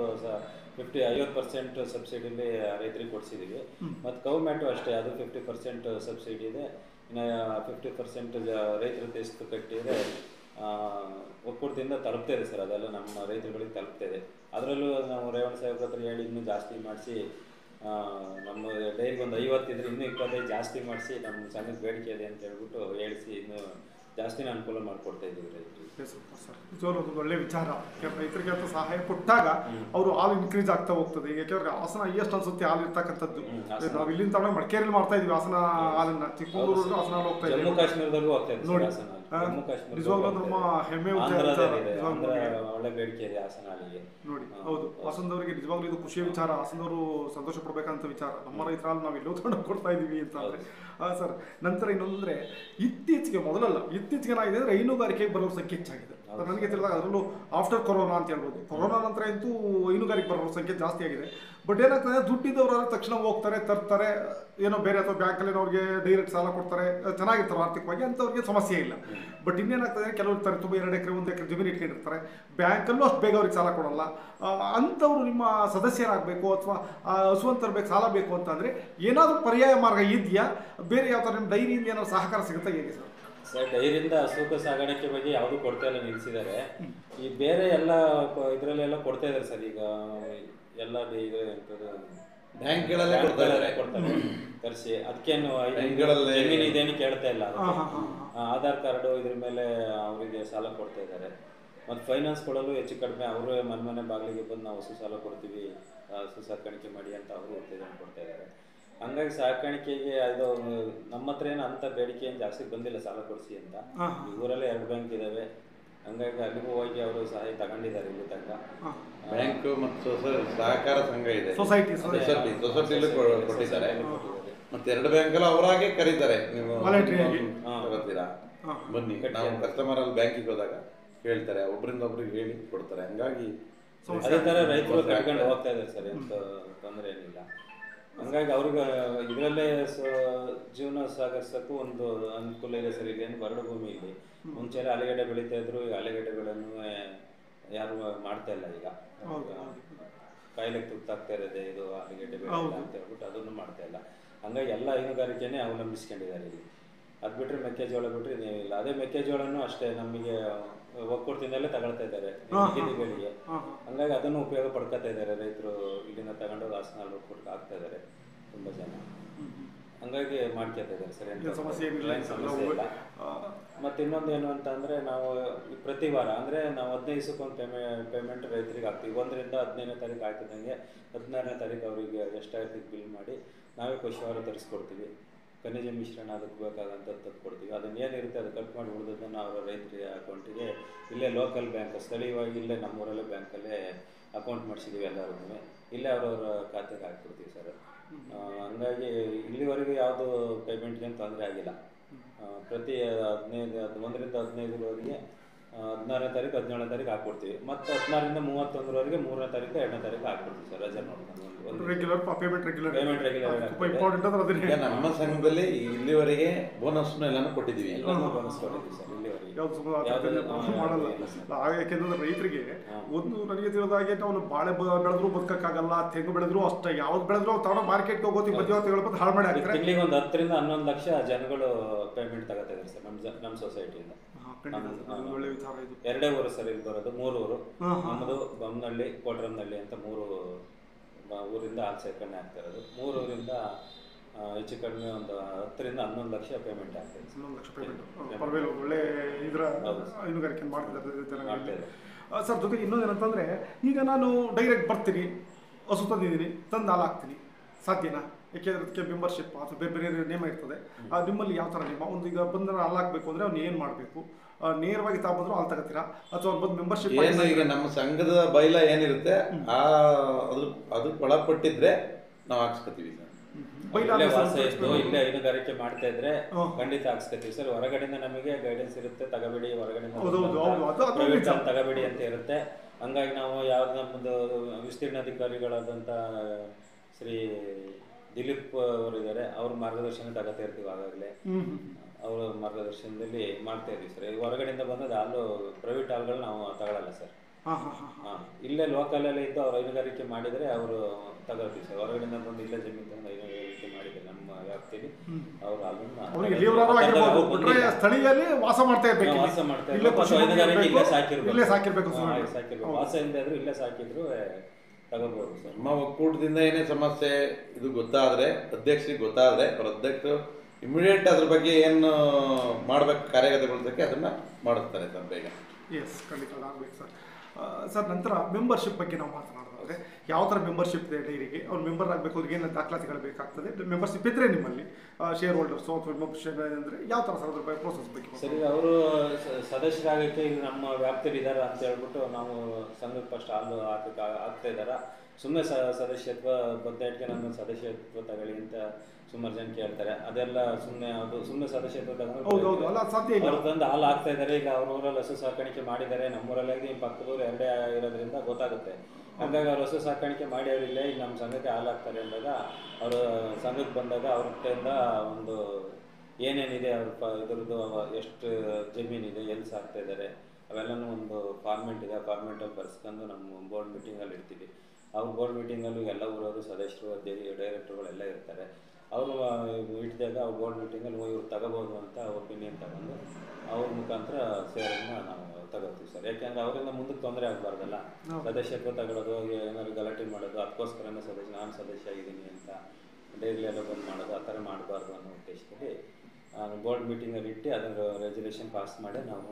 50% ಸಬ್ಸಿಡಿಲಿ ರೈತರಿಗೆ ಕೊಡಿಸಿದ್ದೀವಿ. ಮತ್ತು ಕೌ ಮ್ಯಾಟು ಅಷ್ಟೇ, ಅದು 50% ಸಬ್ಸಿಡಿ ಇದೆ. ಇನ್ನು 50% ರೈತರ ದೇಶಕ್ಕೆ ಕಟ್ಟಿದರೆ ಒಕ್ಕೂಟದಿಂದ ತಲುಪ್ತಾ ಇದೆ ಸರ್. ಅದೆಲ್ಲ ನಮ್ಮ ರೈತರುಗಳಿಗೆ ತಲುಪ್ತಾ ಇದೆ. ಅದರಲ್ಲೂ ನಾವು ರೇವಣ್ಣ ಸಾಹೇಬ್ರ ಹತ್ರ ಹೇಳಿ ಇನ್ನೂ ಜಾಸ್ತಿ ಮಾಡಿಸಿ, ನಮ್ಮ ಡೈರಿಗೆ ಒಂದು 50 ಇದ್ರೆ ಇನ್ನೂ 25 ಜಾಸ್ತಿ ಮಾಡಿಸಿ ನಮ್ಮ ಸಂಘಕ್ಕೆ ಬೇಡಿಕೆ ಇದೆ ಅಂತ ಹೇಳ್ಬಿಟ್ಟು ಹೇಳಿಸಿ ಇನ್ನೂ ಜಾಸ್ತಿನೇ ಅನುಕೂಲ ಮಾಡಿಕೊಡ್ತಾ ಇದ್ದೀವಿ ರೈತರಿಗೆ. ಸರ್, ನಿಜವಾಗ್ಲೂ ಒಂದು ಒಳ್ಳೆ ವಿಚಾರ. ರೈತರಿಗೆ ಅಂತ ಸಹಾಯ ಕೊಟ್ಟಾಗ ಅವರು ಹಾಲು ಇನ್ಕ್ರೀಸ್ ಆಗ್ತಾ ಹೋಗ್ತದೆ. ಯಾಕೆಂದ್ರೆ ಹಾಸನ ಹೈಯೆಸ್ಟ್ ಅನ್ಸುತ್ತೆ ಹಾಲು ಇರ್ತಕ್ಕಂಥದ್ದು. ನಾವು ಇಲ್ಲಿಂದ ತಗೊಂಡು ಮಡಿಕೇರಿಯಲ್ಲಿ ಮಾಡ್ತಾ ಇದೀವಿ ಹಾಸನ ಹಾಲನ್ನ, ಚಿಕ್ಕಮಗಳೂರು ಹಾಸನ ಹಾಲು ಹೋಗ್ತಾ ಇದ್ದೀವಿ, ಜಮ್ಮು ಕಾಶ್ಮೀರದಲ್ಲೂ ಹೋಗ್ತಾ ಇದ್ದೀವಿ ನೋಡಿ. ಜಮ್ಮು ಕಾಶ್ಮೀರ ನಿಜವಾಗ್ಲೂ ನಮ್ಮ ಹೆಮ್ಮೆ ವಿಚಾರ. ಒಳ್ಳೆ ಬೇಡಿಕೆ ಇದೆ ಹಾಸನ ಹಾಲಿಗೆ ನೋಡಿ. ಹೌದು, ಹಾಸನದವರಿಗೆ ನಿಜವಾಗ್ಲೂ ಇದು ಖುಷಿಯ ವಿಚಾರ. ಹಾಸನದವರು ಸಂತೋಷ ಪಡಬೇಕಂತ ವಿಚಾರ. ನಮ್ಮ ರೈತರಲ್ಲಿ ನಾವು ಎಲ್ಲೋ ತಗೊಂಡು ಕೊಡ್ತಾ ಇದೀವಿ ಅಂತ ಅಂದ್ರೆ ಸರ್. ನಂತರ ಇನ್ನೊಂದ್ರೆ ಇತ್ತೀಚೆಗೆ ಏನಾಗಿದೆ ಅಂದ್ರೆ ಹೈನುಗಾರಿಕೆಗೆ ಬರೋರ ಸಂಖ್ಯೆ ಹೆಚ್ಚಾಗಿದೆ. ನನಗೆ ತಿಳಿದಾಗ ಅದರಲ್ಲೂ ಆಫ್ಟರ್ ಕೊರೋನಾ ಅಂತ ಹೇಳ್ಬೋದು. ಕೊರೋನಾ ನಂತರ ಅಂತೂ ಹೈನುಗಾರಿಕೆ ಬರೋರ ಸಂಖ್ಯೆ ಜಾಸ್ತಿ ಆಗಿದೆ. ಬಟ್ ಏನಾಗ್ತದೆ, ದುಡ್ಡಿದ್ದವರು ತಕ್ಷಣ ಹೋಗ್ತಾರೆ, ತರ್ತಾರೆ, ಏನೋ ಬೇರೆ ಅಥವಾ ಬ್ಯಾಂಕಲ್ಲಿ ಅವ್ರಿಗೆ ಡೈರೆಕ್ಟ್ ಸಾಲ ಕೊಡ್ತಾರೆ, ಚೆನ್ನಾಗಿರ್ತಾರೆ ಆರ್ಥಿಕವಾಗಿ, ಅಂಥವ್ರಿಗೆ ಸಮಸ್ಯೆ ಇಲ್ಲ. ಬಟ್ ಇನ್ನೇನಾಗ್ತದೆ, ಕೆಲವರು ಇರ್ತಾರೆ ತುಂಬ 2 ಎಕರೆ 1 ಎಕರೆ ಜಮೀನು ಇಟ್ಕೊಂಡಿರ್ತಾರೆ, ಬ್ಯಾಂಕಲ್ಲೂ ಅಷ್ಟು ಬೇಗ ಅವ್ರಿಗೆ ಸಾಲ ಕೊಡಲ್ಲ. ಅಂಥವ್ರು ನಿಮ್ಮ ಸದಸ್ಯರಾಗಬೇಕು ಅಥವಾ ಹಸುವನ್ನು ತರಬೇಕು, ಸಾಲ ಬೇಕು ಅಂತಂದರೆ ಏನಾದರೂ ಪರ್ಯಾಯ ಮಾರ್ಗ ಇದೆಯಾ? ಬೇರೆ ಯಾವ ಥರ ನಿಮ್ಮ ಡೈರಿಯಿಂದ ಏನಾದ್ರು ಸಹಕಾರ ಸಿಗುತ್ತಾ, ಹೇಗೆ ಸರ್? ಸರ್, ಡೈರಿಯಿಂದ ಹಸು ಸಾಗಾಣಿಕೆ ಬಗ್ಗೆ ಯಾವುದು ಕೊಡ್ತಾ ಇಲ್ಲ, ನಿಲ್ಲಿಸಿದ್ದಾರೆ. ಈ ಬೇರೆ ಎಲ್ಲ ಇದರಲ್ಲೆಲ್ಲ ಕೊಡ್ತಾ ಇದ್ದಾರೆ ಸರ್. ಈಗ ಎಲ್ಲ ಬ್ಯಾಂಕ್ಗಳಲ್ಲೇ ಕೊಡ್ತಾರೆ ತರಿಸಿ. ಅದಕ್ಕೇನು ಜಮೀನು ಇದೇನು ಕೇಳ್ತಾ ಇಲ್ಲ. ಆಧಾರ್ ಕಾರ್ಡು ಇದ್ರ ಮೇಲೆ ಅವರಿಗೆ ಸಾಲ ಕೊಡ್ತಾ ಇದ್ದಾರೆ. ಮತ್ತು ಫೈನಾನ್ಸ್ ಕೊಡಲು ಹೆಚ್ಚು ಕಡಿಮೆ ಅವರು ಮನೆ ಬಾಗಿಲಿಗೆ ಬಂದು ನಾವು ಹಸು ಸಾಲ ಕೊಡ್ತೀವಿ, ಹಸು ಸಾಕಾಣಿಕೆ ಮಾಡಿ ಅಂತ ಅವರು ಉತ್ತೇಜನ ಕೊಡ್ತಾ ಇದ್ದಾರೆ. ಹಂಗಾಗಿ ಸಾಕಾಣಿಕೆಗೆ ಅದು ನಮ್ಮ ಹತ್ರ ಏನು ಅಂತ ಬೇಡಿಕೆ ಏನು ಜಾಸ್ತಿ ಬಂದಿಲ್ಲ ಸಾಲ ಕೊಡಿಸಿ ಅಂತ. ಊರಲ್ಲೇ 2 ಬ್ಯಾಂಕ್ ಇದಾವೆ. ಹಂಗಾಗಿ ಅಲ್ಲಿಗೂ ಹೋಗಿ ಅವರು ಸಹಾಯ ತಗೊಂಡಿದ್ದಾರೆ ಇಲ್ಲಿ ತನಕ. ಬ್ಯಾಂಕ್ ಮತ್ತು ಸಹಕಾರ ಸಂಘ ಇದೆ, ಸೊಸೈಟಿಲೂ ಕೊಟ್ಟಿದ್ದಾರೆ. ಮತ್ತೆ 2 ಬ್ಯಾಂಕಲ್ಲಿ ಅವರಾಗೆ ಕರೀತಾರೆ, ನೀವು ತಗೋತೀರಾ ಬನ್ನಿ. ನಾವು ಕಸ್ಟಮರ್ ಅಲ್ಲಿ ಬ್ಯಾಂಕಿಗೆ ಹೋದಾಗ ಹೇಳ್ತಾರೆ, ಒಬ್ಬರಿಂದ ಒಬ್ರಿಗೆ ಹೇಳಿ ಕೊಡ್ತಾರೆ. ಹಂಗಾಗಿ ಅದೇ ತರ ರೈತರು ಕಟ್ಕೊಂಡು ಹೋಗ್ತಾ ಇದ್ದಾರೆ ಸರ್, ಎಂತ ತೊಂದರೆ ಏನಿಲ್ಲ. ಹಂಗಾಗಿ ಅವ್ರಿಗೆ ಇದರಲ್ಲೇ ಜೀವನ ಸಾಗಿಸೋಕ್ಕೂ ಒಂದು ಅನುಕೂಲ ಇದೆ ಸರ್. ಇಲ್ಲೇನು ಬರಡು ಭೂಮಿ ಇಲ್ಲಿ. ಮುಂಚೆ ಆಲೂಗಡ್ಡೆ ಬೆಳೀತಾ ಇದ್ರು, ಈಗ ಆಲೂಗಡ್ಡೆಗಳನ್ನು ಯಾರು ಮಾಡ್ತಾ ಇಲ್ಲ. ಈಗ ಕಾಯಿಲೆಗೆ ತುತ್ತಾಗ್ತಾ ಇರೋದೆ ಇದು ಆಲೂಗಡ್ಡೆ ಬೆಳೆ ಅಂತ ಹೇಳ್ಬಿಟ್ಟು ಅದನ್ನು ಮಾಡ್ತಾ ಇಲ್ಲ. ಹಂಗಾಗಿ ಎಲ್ಲ ಹೈನುಗಾರಿಕೆನೇ ಅವಲಂಬಿಸ್ಕೊಂಡಿದ್ದಾರೆ ಇಲ್ಲಿ. ಅದು ಬಿಟ್ಟರೆ ಮೆಕ್ಕೆಜೋಳ ಬಿಟ್ಟರೆ ಇನ್ನೇನಿಲ್ಲ. ಅದೇ ಮೆಕ್ಕೆಜೋಳನೂ ಅಷ್ಟೇ ನಮಗೆ ಒಕ್ಕೂಟದಿಂದಲೇ ತಗೊಳ್ತಾ ಇದ್ದಾರೆ ಗಿಡಗಳಿಗೆ. ಹಂಗಾಗಿ ಅದನ್ನು ಉಪಯೋಗ ಪಡ್ಕೊತಾ ಇದ್ದಾರೆ ರೈತರು. ಇಲ್ಲಿಂದ ತಗೊಂಡೋಗಿ ಹಾಸನ ಒಕ್ಕೂಟಕ್ಕೆ ಆಗ್ತಾ ಇದ್ದಾರೆ ತುಂಬ ಜನ. ಹಂಗಾಗಿ ಮಾಡ್ಕೊತಾ ಇದ್ದಾರೆ ಸರ್, ಸಮಸ್ಯೆ ಇಲ್ಲ. ಮತ್ತು ಇನ್ನೊಂದು ಏನು ಅಂತ ಅಂದರೆ, ನಾವು ಪ್ರತಿ ವಾರ ಅಂದರೆ ನಾವು 15 ದಿವಸಕ್ಕೊಂದು ಪೇಮೆಂಟ್ ರೈತರಿಗೆ ಹಾಕ್ತೀವಿ. 1 ರಿಂದ 15ನೇ ತಾರೀಕು ಆಗ್ತಿದ್ದಂಗೆ 16ನೇ ತಾರೀಕು ಅವರಿಗೆ ಎಷ್ಟಾಗ್ತದೆ ಬಿಲ್ ಮಾಡಿ ನಾವೇ ಖುಷಿವಾರ ತರಿಸ್ಕೊಡ್ತೀವಿ. ಖನಿಜ ಮಿಶ್ರಣ ಅದಕ್ಕೆ ಬೇಕಾದಂಥದ್ದು ತಂದು ಕೊಡ್ತೀವಿ. ಅದನ್ನು ಏನಿರುತ್ತೆ ಅದು ಕಟ್ ಮಾಡಿ ಉಳಿದದನ್ನು ಅವರ ರೈತರ ಅಕೌಂಟಿಗೆ ಇಲ್ಲೇ ಲೋಕಲ್ ಬ್ಯಾಂಕ್ ಸ್ಥಳೀಯವಾಗಿ ಇಲ್ಲೇ ನಮ್ಮೂರಲ್ಲೇ ಬ್ಯಾಂಕಲ್ಲೇ ಅಕೌಂಟ್ ಮಾಡಿಸಿದ್ದೀವಿ. ಎಲ್ಲರೂ ಇಲ್ಲೇ ಅವ್ರವ್ರ ಖಾತೆಗೆ ಹಾಕ್ಬಿಡ್ತೀವಿ ಸರ್. ಹಂಗಾಗಿ ಇಲ್ಲಿವರೆಗೂ ಯಾವುದು ಪೇಮೆಂಟ್ಗೇನು ತೊಂದರೆ ಆಗಿಲ್ಲ. ಪ್ರತಿ 1 ರಿಂದ 15ರವರೆಗೆ 16ನೇ ತಾರೀಕು 17ನೇ ತಾರೀಕು ಹಾಕ್ಕೊಡ್ತೀವಿ. ಮತ್ತು 16ರಿಂದ 31ರವರೆಗೆ 3ನೇ ತಾರೀಕು 2ನೇ ತಾರೀಕು ಹಾಕ್ಕೊಡ್ತೀವಿ ಸರ್. ರಜೆ ನೋಡ್ಕೊಂಡು ಪೇಮೆಂಟ್ ರೆಗ್ಯುಲರ್. ನಮ್ಮ ಸಂಘದಲ್ಲಿ ಇಲ್ಲಿವರೆಗೆ ಬೋನಸ್ ಎಲ್ಲಾನು ಕೊಟ್ಟಿದ್ದೀವಿ. ಬೋನಸ್ ಕೊಟ್ಟಿದ್ದೀವಿ ಸರ್ ಇಲ್ಲಿವರೆಗೆ. ಮಾಡಲ್ಲ. ಯಾಕೆಂದ್ರೆ ರೈತರಿಗೆ ಒಂದು ನನಗೆ ತಿಳಿದಾಗೆ ನಾವು ಬಾಳೆ ಬೆಳೆದ್ರು ಬದುಕಕ್ಕಾಗಲ್ಲ, ತೆಂಗು ಬೆಳೆದ್ರು ಅಷ್ಟೇ, ಯಾವ್ದು ಬೆಳೆದ್ರು ತಗೊಂಡು ಮಾರ್ಕೆಟ್ಗೆ ಹೋಗೋತಿ ಮಧ್ಯವರ್ತಿಗಳು ಹಾಳು ಮಾಡಿ ಹಾಕ್ತಾರೆ. ತಿಂಗಳಿಗೆ ಒಂದು 10 ರಿಂದ 11 ಲಕ್ಷ ಜನಗಳು ಪೇಮೆಂಟ್ ತಗೋತಾ ಇದ್ದಾರೆ ಸರ್ ನಮ್ಮ ಸೊಸೈಟಿಯಿಂದ. ಒಳ್ಳೆ ವಿಚಾರ ಇದು. 2 ಊರು ಸರ್ ಇಲ್ಲಿ ಬರೋದು, 3 ಊರು. ನಮ್ಮದು ಬೊಮ್ಮನಹಳ್ಳಿ, ಕೋಟರನಹಳ್ಳಿ ಅಂತ 3 ಊರಿಂದ ಹಾಲು ಸೇರ್ಕರಣೆ ಆಗ್ತಾ ಇರೋದು. 3 ಊರಿಂದ ಹೆಚ್ಚು ಕಡಿಮೆ ಒಂದು 10 ರಿಂದ 11 ಲಕ್ಷ ಪೇಮೆಂಟ್ ಆಗ್ತದೆ. 11 ಲಕ್ಷ ಪೇಮೆಂಟ್ ಒಳ್ಳೆ ಇದರ ಹೈನುಗಾರಿಕೆ ಮಾಡ್ತಿದ್ದಾರೆ ಸರ್. ಜೊತೆಗೆ ಇನ್ನೊಂದೇನಂತಂದರೆ, ಈಗ ನಾನು ಡೈರೆಕ್ಟ್ ಬರ್ತೀನಿ, ಹಸು ತಂದಿದ್ದೀನಿ, ತಂದು ಹಾಲು ಹಾಕ್ತೀನಿ, ಸಾಧ್ಯನಾ? ಯಾಕೆಂದರೆ ಅದಕ್ಕೆ ಮೆಂಬರ್ಶಿಪ್ ಅಥವಾ ಬೇರೆ ಬೇರೆ ನೇಮ ಇರ್ತದೆ. ನಿಮ್ಮಲ್ಲಿ ಯಾವ ಥರ ನೇಮ? ಒಂದು ಈಗ ಬಂದರೆ ಹಾಲು ಹಾಕಬೇಕು ಅಂದರೆ ಅವ್ನು ಏನು ಮಾಡಬೇಕು? ನೇರವಾಗಿ ತಾಬಂದ್ರು ಹಾಲು ತಗೋತೀರಾ ಅಥವಾ ಬಂದು ಮೆಂಬರ್ಶಿಪ್? ಈಗ ನಮ್ಮ ಸಂಘದ ಬೈಲ ಏನಿರುತ್ತೆ ಅದು ಒಳಪಟ್ಟಿದ್ರೆ ನಾವು ಹಾಕ್ಸ್ಕೊತೀವಿ ಸರ್. ಇಲ್ಲೇ ಹೈನುಗಾರಿಕೆ ಮಾಡ್ತಾ ಇದ್ರೆ ಖಂಡಿತ ಹಾಕ್ಸ್ಕೊತೀವಿ ಸರ್. ಹೊರಗಡೆಯಿಂದ ನಮಗೆ ಗೈಡೆನ್ಸ್ ಇರುತ್ತೆ, ತಗೋಬೇಡಿ ಹೊರಗಡೆಯಿಂದ ತಗೋಬೇಡಿ ಅಂತ ಇರುತ್ತೆ. ಹಂಗಾಗಿ ನಾವು ಯಾವ್ದು ನಮ್ಮದು ವಿಸ್ತೀರ್ಣಾಧಿಕಾರಿಗಳಾದಂಥ ಶ್ರೀ ದಿಲೀಪ್ ಅವರು ಇದ್ದಾರೆ, ಅವ್ರ ಮಾರ್ಗದರ್ಶನ ತಗೋತಾ ಇರ್ತೀವಿ. ಆಗಾಗಲೇ ಅವರ ಮಾರ್ಗದರ್ಶನದಲ್ಲಿ ಮಾಡ್ತಾ ಇದ್ದೀವಿ ಸರ್. ಹೊರಗಡೆಯಿಂದ ಬಂದದ್ದು ಹಾಲು ಪ್ರೈವೇಟ್ ಹಾಲುಗಳು ನಾವು ತಗೊಳ್ಳಲ್ಲ ಸರ್. ಇಲ್ಲೇ ಲೋಕಲಲ್ಲೇ ಇದ್ದು ಅವ್ರು ಹೈನುಗಾರಿಕೆ ಮಾಡಿದರೆ ಅವರು ತಗೋತೀವಿ ಸರ್. ಹೊರಗಡೆಯಿಂದ ಬಂದು ಇಲ್ಲೇ ಜಮೀನು ತಂದು ಹೈನುಗಾರಿಕೆ ಮಾಡಿದರೆ ನಮ್ಮ ವ್ಯಾಪ್ತಿಯಲ್ಲಿ ಅವ್ರ ಹಾಲನ್ನು ಸ್ಥಳೀಯಲ್ಲಿ ವಾಸ ಮಾಡ್ತಾ ಇರ್ಬೇಕು. ಹೈನುಗಾರಿಕೆ ಇಲ್ಲೇ ಸಾಕಿರ್ಬೇಕು. ವಾಸ ಇಲ್ಲದೆ ಆದ್ರೂ ಇಲ್ಲೇ ಸಾಕಿದ್ರು ತಗೋಬಹುದು ಸರ್. ನಮ್ಮ ಒಕ್ಕೂಟದಿಂದ ಏನೇ ಸಮಸ್ಯೆ ಇದು ಗೊತ್ತಾದ್ರೆ ಅಧ್ಯಕ್ಷರಿಗೆ ಗೊತ್ತಾದ್ರೆ ಅವ್ರ ಅಧ್ಯಕ್ಷರು ಇಮಿಡಿಯೇಟ್ ಅದ್ರ ಬಗ್ಗೆ ಏನು ಮಾಡ್ಬೇಕು ಕಾರ್ಯಗತಗೊಳಿಸೋಕ್ಕೆ ಅದನ್ನ ಮಾಡುತ್ತಾರೆ ಸರ್ ಬೇಗ. ಎಸ್, ಖಂಡಿತ ಆಗ್ಬೇಕು ಸರ್. ಸರ್ ನಂತರ ಮೆಂಬರ್ಶಿಪ್ ಬಗ್ಗೆ ನಾವು ಮಾತನಾಡೋದಾದರೆ ಯಾವ ಥರ ಮೆಂಬರ್ಶಿಪ್ ಇದೆ ಡೈರಿಗೆ ಅವ್ರು ಮೆಂಬರ್ ಆಗಬೇಕು ಅವ್ರಿಗೆ ಏನೆಲ್ಲ ದಾಖಲಾತಿಗಳು ಬೇಕಾಗ್ತದೆ ಮೆಂಬರ್ಶಿಪ್ ಇದ್ದರೆ ನಿಮ್ಮಲ್ಲಿ ಶೇರ್ ಹೋಲ್ಡರ್ಸು ಅಥವಾ ಮೆಂಬರ್ಶಿಪ್ ಅಂದರೆ ಯಾವ ಥರ ಸರ್ ಅದ್ರ ಪ್ರೋಸೆಸ್ ಬಗ್ಗೆ? ಸರಿ, ಅವರು ಸದಸ್ಯರಾಗಕ್ಕೆ ಈಗ ನಮ್ಮ ವ್ಯಾಪ್ತಿಯಲ್ಲಿ ಇದ್ದಾರೆ ಅಂತ ಹೇಳ್ಬಿಟ್ಟು ನಾವು ಸಂಘಕ್ಕೆ ಫಸ್ಟ್ ಹಾಲು ಆಗ್ತಾ ಇದ್ದಾರೆ. ಸುಮ್ಮನೆ ಸದಸ್ಯತ್ವ ಬದಲಾಯಿಕೆ ನನ್ನ ಸದಸ್ಯತ್ವ ತಗೊಳ್ಳಿ ಅಂತ ಸುಮಾರು ಜನ ಕೇಳ್ತಾರೆ. ಅದೆಲ್ಲ ಸುಮ್ಮನೆ ಅದು ಸುಮ್ಮನೆ ಸದಸ್ಯತ್ವ ತಗೊಂಡು ತಂದು ಹಾಲು ಆಗ್ತಾ ಇದ್ದಾರೆ. ಈಗ ಅವ್ರ ಊರಲ್ಲಿ ಹಸು ಸಾಕಾಣಿಕೆ ಮಾಡಿದ್ದಾರೆ, ನಮ್ಮೂರಲ್ಲಿ ಪಕ್ಕದೂರು ಎರಡೇ ಇರೋದ್ರಿಂದ ಗೊತ್ತಾಗುತ್ತೆ. ಹಾಗಾಗಿ ಅವ್ರು ಹಸು ಸಾಕಾಣಿಕೆ ಮಾಡಿ ಅವರಿಲ್ಲ ಈಗ ನಮ್ಮ ಸಂಘಕ್ಕೆ ಹಾಲು ಹಾಕ್ತಾರೆ ಅಂದಾಗ ಅವರು ಸಂಘಕ್ಕೆ ಬಂದಾಗ ಅವ್ರ ಕಡೆಯಿಂದ ಒಂದು ಏನೇನಿದೆ ಅವ್ರ ಇದ್ರದ್ದು ಎಷ್ಟು ಜಮೀನಿದೆ, ಎಲ್ಲಿ ಸಾಕ್ತಾ ಇದ್ದಾರೆ ಅವೆಲ್ಲನೂ ಒಂದು ಫಾರ್ಮೆಟ್ ಇದೆ. ಫಾರ್ಮೆಟಲ್ಲಿ ಬರ್ಸ್ಕೊಂಡು ನಮ್ಮ ಬೋರ್ಡ್ ಮೀಟಿಂಗಲ್ಲಿ ಇರ್ತೀವಿ. ಅವ್ರ ಬೋರ್ಡ್ ಮೀಟಿಂಗಲ್ಲೂ ಎಲ್ಲ ಊರವರು ಸದಸ್ಯರು ಡೈರೆಕ್ಟರ್ಗಳೆಲ್ಲ ಇರ್ತಾರೆ. ಅವರು ಇಟ್ಟಿದಾಗ ಅವ್ರ ಬೋರ್ಡ್ ಮೀಟಿಂಗಲ್ಲಿ ಇವ್ರು ತಗೋಬೋದು ಅಂತ ಒಪಿನಿಯನ್ ತಗೊಂಡು ಅವ್ರ ಮುಖಾಂತರ ಸೇರನ್ನು ನಾವು ತಗೋತೀವಿ ಸರ್. ಯಾಕೆಂದರೆ ಅವರಿಂದ ಮುಂದಕ್ಕೆ ತೊಂದರೆ ಆಗಬಾರ್ದಲ್ಲ. ಸದಸ್ಯತ್ವ ತಗೊಳ್ಳೋದು, ಏನಾದ್ರು ಗಲಾಟೆ ಮಾಡೋದು, ಅದಕ್ಕೋಸ್ಕರನೇ ನಾನು ಸದಸ್ಯ ಆಗಿದ್ದೀನಿ ಅಂತ ಡೈರಿಲೆಲ್ಲ ಬಂದು ಮಾಡೋದು ಆ ಥರ ಮಾಡಬಾರ್ದು ಅನ್ನೋ ಉದ್ದೇಶದಲ್ಲಿ ಬೋರ್ಡ್ ಮೀಟಿಂಗಲ್ಲಿ ಇಟ್ಟು ಅದರ ರೆಸಲ್ಯೂಷನ್ ಪಾಸ್ ಮಾಡಿ ನಾವು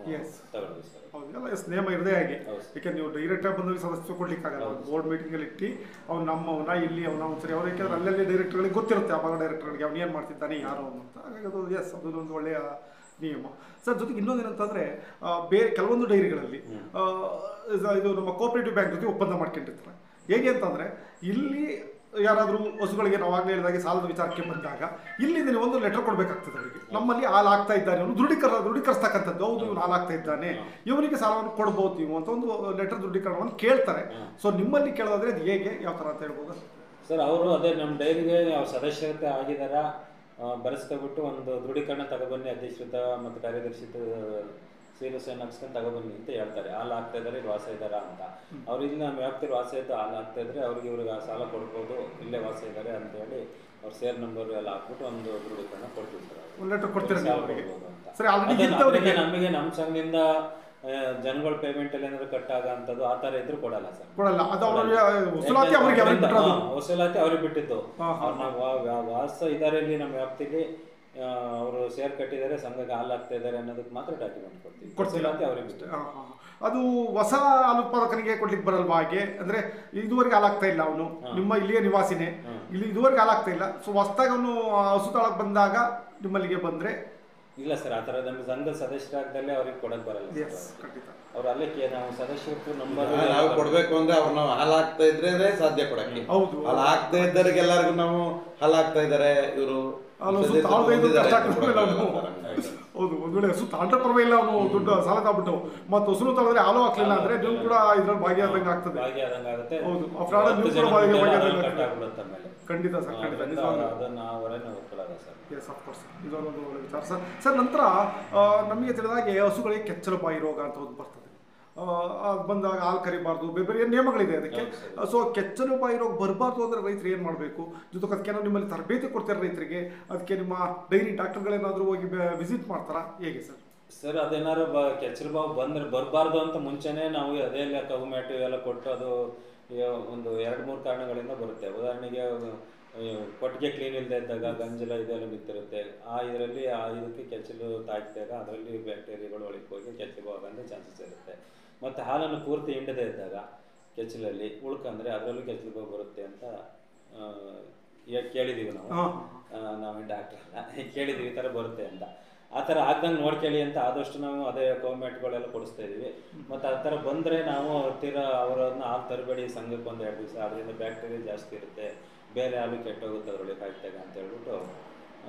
ತಗೊಳ್ತೀವಿ ಸರ್. ಹೌದಲ್ಲ, ನೇಮ ಇರದೇ ಹಾಗೆ. ಯಾಕೆ ನೀವು ಡೈರೆಕ್ಟಾಗಿ ಬಂದವರಿಗೆ ಸದಸ್ಯ ಕೊಡ್ಲಿಕ್ಕಾಗಲ್ಲ. ಬೋರ್ಡ್ ಮೀಟಿಂಗಲ್ಲಿ ಇಟ್ಟು ಅವ್ನು ನಮ್ಮವನ ಇಲ್ಲಿ ಅವನ ಸರಿ ಅವ್ರು, ಯಾಕೆಂದ್ರೆ ಅಲ್ಲಲ್ಲಿ ಡೈರೆಕ್ಟರ್ಗಳಿಗೆ ಗೊತ್ತಿರುತ್ತೆ ಅವಾಗ ಡೈರೆಕ್ಟರ್ಗಳಿಗೆ ಅವ್ನು ಏನು ಮಾಡ್ತಿದ್ದಾನೆ ಯಾರು ಅಂತ. ಹಾಗಾಗಿ ಅದು ಅದು ಒಂದು ಒಳ್ಳೆಯ ನಿಯಮ ಸರ್. ಜೊತೆಗೆ ಇನ್ನೊಂದೇನಂತಂದರೆ ಬೇರೆ ಕೆಲವೊಂದು ಡೈರಿಗಳಲ್ಲಿ ಇದು ನಮ್ಮ ಕೋಆಪರೇಟಿವ್ ಬ್ಯಾಂಕ್ ಜೊತೆ ಒಪ್ಪಂದ ಮಾಡ್ಕೊಂಡಿರ್ತಾರೆ. ಹೇಗೆ ಅಂತಂದರೆ ಇಲ್ಲಿ ಯಾರಾದರೂ ಹಸುಗಳಿಗೆ ನಾವಾಗಲೇ ಹೇಳಿದಾಗೆ ಸಾಲದ ವಿಚಾರಕ್ಕೆ ಬಂದಾಗ ಇಲ್ಲಿಂದ ನೀವು ಒಂದು ಲೆಟರ್ ಕೊಡಬೇಕಾಗ್ತದೆ ಅವರಿಗೆ. ನಮ್ಮಲ್ಲಿ ಹಾಲು ಆಗ್ತಾ ಇದ್ದಾನೆ ಅವನು ದೃಢೀಕರಿಸ್ತಕ್ಕಂಥದ್ದು. ಹೌದು ಇವನು ಹಾಲು ಆಗ್ತಾ ಇದ್ದಾನೆ, ಇವನಿಗೆ ಸಾಲವನ್ನು ಕೊಡ್ಬೋದು ನೀವು ಅಂತ ಒಂದು ಲೆಟರ್ ದೃಢೀಕರಣವನ್ನು ಕೇಳ್ತಾರೆ. ಸೊ ನಿಮ್ಮಲ್ಲಿ ಕೇಳೋದಾದ್ರೆ ಅದು ಹೇಗೆ ಯಾವ ಥರ ಅಂತ ಹೇಳ್ಬೋದು ಸರ್? ಅವರು ಅದೇ ನಮ್ಮ ಡೈರಿಗೆ ಅವ್ರ ಸದಸ್ಯತೆ ಆಗಿದಾರ ಬರೆಸ್ಕೊಬಿಟ್ಟು ಒಂದು ದೃಢೀಕರಣ ತಗೊಬನ್ನಿ, ಅಧ್ಯಕ್ಷತ ಮತ್ತು ಕಾರ್ಯದರ್ಶಿತ ಸೀಲು ಸೈನ್ ಹಾಕ್ಸ್ಕೊಂಡು ತಗೊಬನ್ನಿ ಅಂತ ಹೇಳ್ತಾರೆ. ಹಾಲು ಆಗ್ತಾ ಇದ್ದಾರೆ, ವಾಸ ಇದ್ದಾರಾ ಅಂತ. ಅವ್ರು ಇಲ್ಲಿ ನಮ್ಮ ವ್ಯಾಪ್ತಿಯಲ್ಲಿ ವಾಸ ಇದ್ದು ಹಾಲು ಆಗ್ತಾ ಇದ್ರೆ ಅವ್ರಿಗೆ ಇವ್ರಿಗೆ ಸಾಲ ಕೊಡ್ಬೋದು, ಇಲ್ಲೇ ವಾಸ ಇದ್ದಾರೆ ಅಂತ ಹೇಳಿ ಅವ್ರ ಸೇರ್ ನಂಬರ್ ಎಲ್ಲ ಹಾಕ್ಬಿಟ್ಟು ಒಂದು ದೃಢೀಕರಣ ಕೊಡ್ತೀವಿ ಸರ್. ಲೆಟರ್ ಕೊಡ್ತೀವಿ ಅಂತ. ನಮಗೆ ನಮ್ಮ ಸಂಘದಿಂದ ಜನಗಳ ಪೇಮೆಂಟ್ ಅಲ್ಲಿ ಏನಾದ್ರು ಕಟ್ ಆಗಂತದ್ದು ಆ ತರ ಇದ್ರು ಕೊಡಲ್ಲ ಸರ್. ವಸೂಲಾತಿ ಅವ್ರಿಗೆ ಬಿಟ್ಟಿದ್ದು. ವಾಸ ಇದಾರೆ ಇಲ್ಲಿ ನಮ್ಮ ವ್ಯಾಪ್ತಿಲಿ, ಅವರು ಶೇರ್ ಕಟ್ಟಿದ್ದಾರೆ, ಸಂಘಕ್ಕೆ ಹಾಲು ಆಗ್ತಾ ಇದ್ದಾರೆ ಅನ್ನೋದಕ್ಕೆ ಮಾತ್ರ ಡಾಕ್ಯುಮೆಂಟ್ ಕೊಡ್ತೀವಿ. ಅವ್ರಿಗೆ ಬಿಟ್ಟು ಅದು ಹೊಸ ಹಾಲು ಉತ್ಪಾದಕನಿಗೆ ಕೊಡ್ಲಿಕ್ಕೆ ಬರಲ್ವಾ? ಹಾಗೆ ಅಂದ್ರೆ ಇದುವರೆಗೆ ಹಾಲಾಗ್ತಾ ಇಲ್ಲ, ಅವನು ನಿಮ್ಮ ಇಲ್ಲಿಯ ನಿವಾಸಿನೇ, ಇಲ್ಲಿ ಇದುವರೆಗೆ ಹಾಲಾಗ್ತಾ ಇಲ್ಲ. ಸೊ ಹೊಸದಾಗಿ ಅವನು ಹಸು ತಾಳಕ್ಕೆ ಬಂದಾಗ ನಿಮ್ಮಲ್ಲಿಗೆ ಬಂದ್ರೆ ಇಲ್ಲ ಸರ್, ಆ ಥರ ನಮ್ಮ ಸಂಘದ ಸದಸ್ಯರಾಗದಲ್ಲೇ ಅವ್ರಿಗೆ ಕೊಡಕ್ಕೆ ಬರಲ್ಲ. ಅವ್ರು ಅಲ್ಲೇ ನಾವು ಸದಸ್ಯತ್ವ ನಂಬರ್ ನಾವು ಕೊಡ್ಬೇಕು ಅಂದ್ರೆ ಅವ್ರು ನಾವು ಹಾಲು ಹಾಕ್ತಾ ಇದ್ರೆ ಸಾಧ್ಯ ಕೊಡಕ್ಕೆ. ಹಾಲು ಹಾಕ್ತಾ ಇದ್ದವ್ರಿಗೆ ಎಲ್ಲರಿಗೂ ನಾವು ಹಾಲು ಹಾಕ್ತಾ ಇದ್ದಾರೆ ಇವರು ಹೌದು, ಒಂದ್ ವೇಳೆ ಹಸು ತಾಂಡ್ರೆ ಪರವಾಗಿಲ್ಲ, ಅವನು ದುಡ್ಡು ಸಾಲ ತಗೊಂಡ್ಬಿಟ್ಟು ಮತ್ತೆ ಹಸುನು ತಗೊಂಡ್ರೆ ಹಾಲು ಹಾಕ್ಲಿಲ್ಲ ಅಂದ್ರೆ ನೀವು ಕೂಡ ಇದ್ರಲ್ಲಿ ಭಾಗಿಯಾದಂಗೆ ಆಗ್ತದೆ. ಹೌದು, ಆ ಫ್ರಾಡ್ ನೀವು ಕೂಡ ಖಂಡಿತ ಸರ್, ಖಂಡಿತ ಇದೊಂದು ಒಳ್ಳೆ ವಿಚಾರ ಸರ್. ಸರ್ ನಂತರ ನಮಗೆ ತಿಳಿದಾಗೆ ಹಸುಗಳಿಗೆ ಕೆಚ್ಚಲು ಬಾಯಿ ರೋಗ ಅಂತ ಒಂದು ಬರ್ತದೆ. ಬಂದಾಗ ಹಾಲು ಕರಿಬಾರ್ದು, ಬೇರೆ ಬೇರೆ ನಿಯಮಗಳಿದೆ ಅದಕ್ಕೆ. ಸೊ ಕೆಚ್ಚಲು ಬಾಯಿ ರೋಗ ಬರಬಾರ್ದು ಅಂದರೆ ರೈತರು ಏನು ಮಾಡಬೇಕು? ಜೊತೆಗೆ ಅದಕ್ಕೆ ನಿಮ್ಮಲ್ಲಿ ತರಬೇತಿ ಕೊಡ್ತಾರೆ ರೈತರಿಗೆ? ಅದಕ್ಕೆ ನಿಮ್ಮ ಡೈರಿ ಡಾಕ್ಟರ್ಗಳೇನಾದರೂ ಹೋಗಿ ವಿಸಿಟ್ ಮಾಡ್ತಾರಾ ಹೇಗೆ ಸರ್? ಸರ್ ಅದೇನಾದ್ರು ಕೆಚ್ಚಲು ಬಾವು ಬರಬಾರ್ದು ಅಂತ ಮುಂಚೆನೇ ನಾವು ಅದೆಲ್ಲ ಕವುಮ್ಯಾಟು ಎಲ್ಲ ಕೊಟ್ಟು ಅದು ಒಂದು 2-3 ಕಾರಣಗಳಿಂದ ಬರುತ್ತೆ. ಉದಾಹರಣೆಗೆ ಕೊಟ್ಟಿಗೆ ಕ್ಲೀನ್ ಇಲ್ಲದೆ ಇದ್ದಾಗ ಗಂಜಲ ಇದೆಲ್ಲ ಬಿತ್ತಿರುತ್ತೆ. ಇದರಲ್ಲಿ ಇದಕ್ಕೆ ಕೆಚ್ಚಲು ತಾಕಿದಾಗ ಅದರಲ್ಲಿ ಬ್ಯಾಕ್ಟೀರಿಯಾಗಳು ಒಳಗೆ ಹೋಗಿ ಕೆಚ್ಚಲು ಆಗಂತ ಚಾನ್ಸಸ್ ಇರುತ್ತೆ. ಮತ್ತು ಹಾಲನ್ನು ಪೂರ್ತಿ ಹಿಂಡದೇ ಇದ್ದಾಗ ಕೆಚ್ಚಲಲ್ಲಿ ಉಳ್ಕಂದ್ರೆ ಅದರಲ್ಲೂ ಕೆಚ್ಚಲು ಬಾವು ಬರುತ್ತೆ ಅಂತ ಕೇಳಿದ್ದೀವಿ ನಾವು ಡಾಕ್ಟರ್ ಕೇಳಿದ್ದೀವಿ ಈ ಥರ ಬರುತ್ತೆ ಅಂತ. ಆ ಥರ ಆಗ್ದಂಗೆ ನೋಡ್ಕೊಳ್ಳಿ ಅಂತ ಆದಷ್ಟು ನಾವು ಅದೇ ಕೌಮೆಟ್ಗಳೆಲ್ಲ ಕೊಡಿಸ್ತಾ ಇದ್ದೀವಿ. ಮತ್ತು ಆ ಥರ ಬಂದರೆ ನಾವು ಅವರನ್ನ ಹಾಲು ತರಬೇಡಿ ಸಂಘಕ್ಕೆ ಒಂದು 2 ದಿವಸ, ಅದರಿಂದ ಬ್ಯಾಕ್ಟೀರಿಯಾ ಜಾಸ್ತಿ ಇರುತ್ತೆ, ಬೇರೆ ಹಾಲು ಕೆಟ್ಟೋಗುತ್ತೆ ಅದರೊಳಗೆ ಹಾಕಿದಾಗ ಅಂತ ಹೇಳ್ಬಿಟ್ಟು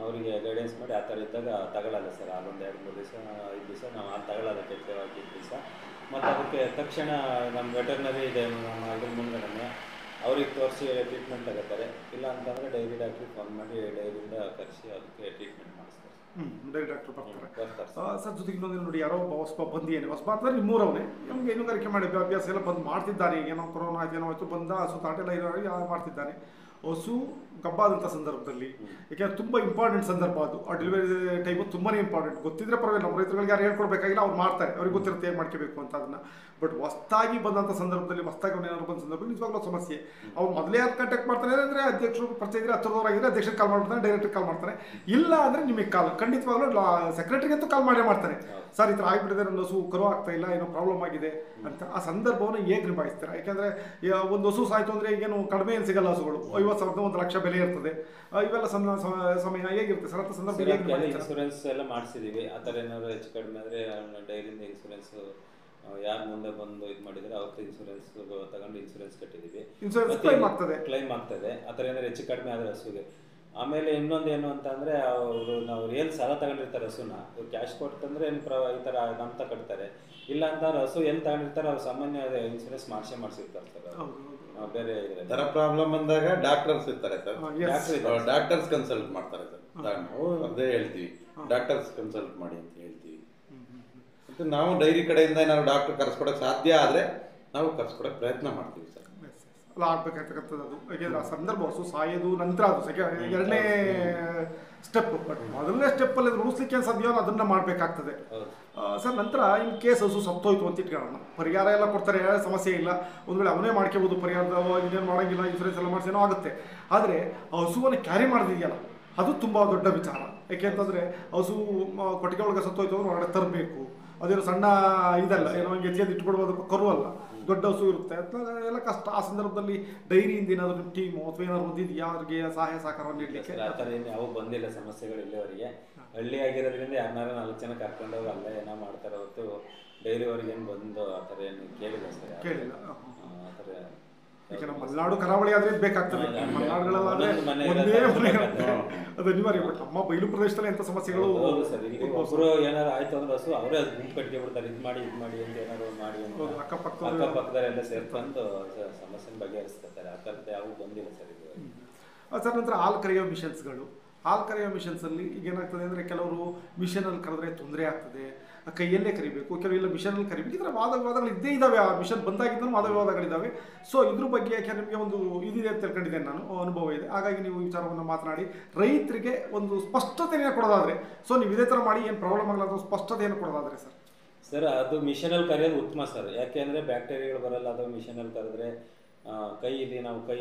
ಅವರಿಗೆ ಗೈಡೆನ್ಸ್ ಮಾಡಿ ಆ ಥರ ಇದ್ದಾಗ ತಗೊಳ್ಳಲ್ಲ ಸರ್. ಹಾಲೊಂದು 2-3 ದಿವಸ 5 ದಿವಸ ನಾವು ಹಾಲು ತಗೊಳ್ಳೋದ ಕೆಟ್ಟವಾಗಿ ದಿವಸ. ಮತ್ತು ಅದಕ್ಕೆ ತಕ್ಷಣ ನಮ್ಮ ವೆಟರ್ನರಿ ಇದೆ ನಮ್ಮ ಅದ್ರ ಮುಂದೆ ಅವ್ರಿಗೆ ತೋರಿಸಿ ಟ್ರೀಟ್ಮೆಂಟ್ ತಗೋತಾರೆ. ಇಲ್ಲ ಅಂತಂದರೆ ಡೈರಿ ಡಾಕ್ಟ್ರಿಗೆ ಫೋನ್ ಮಾಡಿ ಡೈರಿಯಿಂದ ಕರೆಸಿ ಅದಕ್ಕೆ ಟ್ರೀಟ್ಮೆಂಟ್ ಮಾಡಿಸ್ತಾರೆ. ಡೈರಿ ಡಾಕ್ಟರ್ ಬರ್ತಾರೆ ಸರ್. ಜೊತೆಗೆ ಇನ್ನೊಂದು ನೋಡಿ, ಯಾರೋ ಹೊಸಬ ಬಂದಿಯೇನೆ, ಹೊಸಬ ಅಂತಂದ್ರೆ ನಿಮ್ಮೂರವನೇ, ನಮಗೆ ಹೈನುಗಾರಿಕೆ ಮಾಡಿ ಅಭ್ಯಾಸ ಎಲ್ಲ ಬಂದು ಮಾಡ್ತಿದ್ದಾನೆ. ಏನೋ ಕೊರೋನಾ ಆಯ್ತು ಆಯಿತು ಬಂದ ಹಸು ತಾಟೆಲ್ಲ ಮಾಡ್ತಿದ್ದಾನೆ. ಹಸು ಗಬ್ಬಾದಂಥ ಸಂದರ್ಭದಲ್ಲಿ, ಯಾಕೆಂದ್ರೆ ತುಂಬ ಇಂಪಾರ್ಟೆಂಟ್ ಸಂದರ್ಭ ಅದು. ಆ ಡೆಲಿವರಿ ಟೈಮು ತುಂಬಾ ಇಂಪಾರ್ಟೆಂಟ್. ಗೊತ್ತಿದ್ರೆ ಪರವಾಗಿಲ್ಲ, ನಮ್ಮ ರೈತರುಗಳಿಗೆ ಯಾರು ಹೇಳ್ಕೊಡ್ಬೇಕಾಗಿಲ್ಲ, ಅವ್ರು ಮಾಡ್ತಾರೆ, ಅವ್ರಿಗೆ ಗೊತ್ತಿರುತ್ತೆ ಹೇಗೆ ಮಾಡ್ಕೋಬೇಕು ಅಂತ ಅದನ್ನು. ಬಟ್ ಹೊಸ್ದಾಗಿ ಬಂದಂಥ ಸಂದರ್ಭದಲ್ಲಿ, ಹೊಸ್ದಾಗಿ ಅವ್ನು ಏನಾದ್ರು ಬಂದ ಸಂದರ್ಭದಲ್ಲಿ ನಿಜವಾಗ್ಲೂ ಸಮಸ್ಯೆ. ಅವ್ನು ಮೊದಲೇ ಯಾರು ಕಾಂಟ್ಯಾಕ್ಟ್ ಮಾಡ್ತಾನೆ ಅಂದರೆ ಅಧ್ಯಕ್ಷರು ಪರಿಚಯ ಇದ್ರೆ, ಹತ್ತಿರದವರಾಗಿದ್ರೆ ಅಧ್ಯಕ್ಷರಿಗೆ ಕಾಲ್ ಮಾಡ್ತಾನೆ, ಡೈರೆಕ್ಟ್ರಿಗೆ ಕಾಲ್ ಮಾಡ್ತಾನೆ. ಇಲ್ಲ ಅಂದರೆ ನಿಮಗೆ ಕಾಲ್ ಖಂಡಿತವಾಗ್ಲೂ ಸೆಕ್ರೆಟರಿಗಂತೂ ಕಾಲ್ ಮಾಡೇ ಮಾಡ್ತಾರೆ. ಸರ್ ಈ ಥರ ಆಗಿಬಿಟ್ಟಿದೆ, ನನ್ನ ಹಸು ಕರು ಆಗ್ತಾ ಇಲ್ಲ, ಏನೋ ಪ್ರಾಬ್ಲಮ್ ಆಗಿದೆ ಅಂತ, ಆ ಸಂದರ್ಭವನ್ನು ಹೇಗೆ ನಿಭಾಯಿಸ್ತೀರಾ? ಯಾಕೆಂದರೆ ಒಂದು ಹಸು ಸಾಯ್ತು ಅಂದರೆ ಈಗೇನು ಕಡಿಮೆ ಏನು ಸಿಗಲ್ಲ, ಹಸುಗಳು 50,000 1 ಲಕ್ಷ ಬೆಲೆ ಇರ್ತದೆ, ಇವೆಲ್ಲ ಸಮಯ ಹೇಗಿರುತ್ತೆ ಸರ್? ಅಂತ ಸಂದರ್ಭ ಹೇಗೆ ಇನ್ಸೂರೆನ್ಸ್ ಎಲ್ಲ ಮಾಡಿಸಿದೀವಿ. ಆ ಥರ ಏನಾದ್ರು ಹೆಚ್ಚು ಕಡಿಮೆ ಆದರೆ ಡೈರಿಯಿಂದ ಇನ್ಸೂರೆನ್ಸ್ ಯಾರು ಮುಂದೆ ಬಂದು ಇದು ಮಾಡಿದರೆ ಅವ್ರದ್ದು ಇನ್ಸೂರೆನ್ಸ್ ತಗೊಂಡು ಇನ್ಸೂರೆನ್ಸ್ ಕಟ್ಟಿದ್ದೀವಿ, ಕ್ಲೈಮ್ ಆಗ್ತದೆ. ಆ ಥರ ಏನಾದ್ರು ಹೆಚ್ಚು ಕಡಿಮೆ ಆದರೆ ಹಸುಗೆ. ಆಮೇಲೆ ಇನ್ನೊಂದು ಏನು ಅಂತ ಅಂದರೆ ನಾವು ಏನು ಸಾಲ ತಗೊಂಡಿರ್ತಾರೆ ಹಸುನ, ಕ್ಯಾಶ್ ಕೊಟ್ಟಂದ್ರೆ ಏನು ಈ ಥರ ನಮ್ಮ ಕಟ್ತಾರೆ. ಇಲ್ಲ ಅಂತ ಹಸು ಏನು ತಗೊಂಡಿರ್ತಾರೆ ಅವ್ರು ಸಾಮಾನ್ಯ ಇನ್ಸೂರೆನ್ಸ್ ಮಾಡಿಸಿರ್ತಾರೆ ಸರ್. ಬೇರೆ ಥರ ಪ್ರಾಬ್ಲಮ್ ಬಂದಾಗ ಡಾಕ್ಟರ್ಸ್ ಇರ್ತಾರೆ ಸರ್, ಡಾಕ್ಟರ್ಸ್ ಕನ್ಸಲ್ಟ್ ಮಾಡ್ತಾರೆ ಸರ್. ನಾವು ಅದೇ ಹೇಳ್ತೀವಿ, ಡಾಕ್ಟರ್ಸ್ ಕನ್ಸಲ್ಟ್ ಮಾಡಿ ಅಂತ ಹೇಳ್ತೀವಿ. ಮತ್ತು ನಾವು ಡೈರಿ ಕಡೆಯಿಂದ ಏನಾದ್ರು ಡಾಕ್ಟರ್ ಕರೆಸ್ಕೊಡಕ್ಕೆ ಸಾಧ್ಯ ಆದರೆ ನಾವು ಕರೆಸ್ಕೊಡಕ್ಕೆ ಪ್ರಯತ್ನ ಮಾಡ್ತೀವಿ ಸರ್. ಅಲ್ಲ, ಆಗ್ಬೇಕಾಗ್ತಕ್ಕಂಥದ್ದು ಅದು. ಯಾಕೆಂದರೆ ಆ ಸಂದರ್ಭ ಹಸು ಸಾಯೋದು ನಂತರ ಅದು ಎರಡನೇ ಸ್ಟೆಪ್. ಬಟ್ ಮೊದಲನೇ ಸ್ಟೆಪ್ಪಲ್ಲಿ ಅದು ಉಳಿಸ್ಲಿಕ್ಕೆ ಏನು ಸಾಧ್ಯವೋ ಅದನ್ನು ಮಾಡಬೇಕಾಗ್ತದೆ ಸರ್. ನಂತರ ಇನ್ ಕೇಸ್ ಹಸು ಸತ್ತೋಯ್ತು ಅಂತ ಇಟ್ಕೊಳ್ಳೋಣ, ಪರಿಹಾರ ಎಲ್ಲ ಕೊಡ್ತಾರೆ, ಸಮಸ್ಯೆ ಇಲ್ಲ, ಒಂದು ವೇಳೆ ಅವನೇ ಮಾಡ್ಕೋಬೋದು, ಪರಿಹಾರದ ಇನ್ನೇನು ಮಾಡೋಂಗಿಲ್ಲ, ಇನ್ಸೂರೆನ್ಸ್ ಎಲ್ಲ ಮಾಡಿಸಿ ಏನೋ ಆಗುತ್ತೆ. ಆದರೆ ಆ ಹಸುವನ್ನು ಕ್ಯಾರಿ ಮಾಡೋದಿದೆಯಲ್ಲ, ಅದು ತುಂಬ ದೊಡ್ಡ ವಿಚಾರ. ಯಾಕೆ ಅಂತಂದರೆ ಹಸು ಕೊಟ್ಟಿಗೆ ಒಳಗೆ ಸತ್ತೋಯ್ತು ಅಂದ್ರೆ ಹೊರಗಡೆ ತರಬೇಕು, ಅದೇನು ಸಣ್ಣ ಇದಲ್ಲ, ಏನೋ ಹಂಗೆ ಎತ್ತಿಗೆ ಇಟ್ಕೊಡ್ಬೋದು, ಕರು ಅಲ್ಲ, ದೊಡ್ಡ ಹಸು ಇರುತ್ತೆ, ಎಲ್ಲ ಕಷ್ಟ. ಆ ಸಂದರ್ಭದಲ್ಲಿ ಡೈರಿಯಿಂದ ಏನಾದರೂ ಟೀಮು ಅಥವಾ ಏನಾದ್ರು ಬಂದಿದೆಯಾ ಅವ್ರಿಗೆ ಸಹಾಯ ಸಹಕಾರವನ್ನು ನೀಡಲಿಕ್ಕೆ? ಆ ಥರ ಏನು ಯಾವ ಬಂದಿಲ್ಲ ಸಮಸ್ಯೆಗಳು ಇಲ್ಲಿವರೆಗೆ. ಹಳ್ಳಿ ಆಗಿರೋದ್ರಿಂದ ಯಾರನ್ನಾರು 4 ಜನ ಕರ್ಕೊಂಡೋಗಿ ಅಲ್ಲೇ ಏನೋ ಮಾಡ್ತಾರೆ ಹೊತ್ತು ಡೈರಿವರೆಗೆ ಏನು ಬಂದು ಆ ಥರ ಏನು ಕೇಳಿಲ್ಲ ಸರ್, ಕೇಳಿಲ್ಲ. ಆ ಥರ ಈಗ ನಮ್ಮ ಮಲೆನಾಡು ಕರಾವಳಿ ಆದ್ರೆ ಬೇಕಾಗ್ತದೆ, ಮಲೆನಾಡುಗಳಲ್ಲಾದ್ರೆ ಒಂದೇ ಮನೆ ಅದು ಅನಿವಾರ್ಯ. ಬಟ್ ನಮ್ಮ ಬಯಲು ಪ್ರದೇಶದಲ್ಲಿ ಎಂಥ ಸಮಸ್ಯೆಗಳು ಒಬ್ಬರು ಏನಾದ್ರು ಆಯ್ತು ಅಂದ್ರೆ ಹಸು ಅವರೇ ಗುಂಪು ಕಟ್ಟಿ ಬಿಡ್ತಾರೆ, ಇದು ಮಾಡಿ ಅಂತ ಏನಾದ್ರು ಮಾಡಿ ಅಕ್ಕಪಕ್ಕದವರೆಲ್ಲ ಸೇರ್ಕೊಂಡು ಸಮಸ್ಯೆ ಬಗೆಹರಿಸ್ತಾರೆ. ಆ ಥರದ್ದು ಯಾವ ಬಂದಿಲ್ಲ ಸರ್ ಇದು. ಸರ್ ನಂತರ ಹಾಲು ಕರೆಯೋ ಮಿಷನ್ಸಲ್ಲಿ ಈಗ ಏನಾಗ್ತದೆ ಅಂದರೆ ಕೆಲವರು ಮಿಷನಲ್ಲಿ ಕರೆದ್ರೆ ತೊಂದರೆ ಆಗ್ತದೆ, ಕೈಯಲ್ಲೇ ಕರಿಬೇಕು, ಕೆಲವೆಲ್ಲ ಮಿಷನಲ್ಲಿ ಕರಿಬೇಕು. ಈ ಥರ ವಾದಗಳು ಇದ್ದೇ ಇದ್ದಾವೆ, ಆ ಮಿಷನ್ ಬಂದಾಗಿದ್ದರೂ ವಾದಗಳಿದ್ದಾವೆ. ಸೊ ಇದ್ರ ಬಗ್ಗೆ ಯಾಕೆ ನಿಮಗೆ ಒಂದು ಇದಿದೆ ಅಂತ ತಿಳ್ಕೊಂಡಿದ್ದೇನೆ ನಾನು, ಅನುಭವ ಇದೆ. ಹಾಗಾಗಿ ನೀವು ವಿಚಾರವನ್ನು ಮಾತನಾಡಿ ರೈತರಿಗೆ ಒಂದು ಸ್ಪಷ್ಟತೆಯನ್ನು ಕೊಡೋದಾದರೆ, ಸೊ ನೀವು ಇದೇ ಥರ ಮಾಡಿ ಏನು ಪ್ರಾಬ್ಲಮ್ ಆಗಲ್ಲ ಅದು ಸ್ಪಷ್ಟತೆಯನ್ನು ಕೊಡೋದಾದರೆ ಸರ್ ಅದು ಮಿಷನಲ್ಲಿ ಕರೆಯೋದು ಉತ್ತಮ ಸರ್. ಯಾಕೆ ಅಂದರೆ ಬ್ಯಾಕ್ಟೀರಿಯಾಗಳು ಬರಲ್ಲ, ಅದು ಮಿಷನಲ್ಲಿ ಕರೆದ್ರೆ ಕೈಯಲ್ಲಿ ನಾವು ಕೈ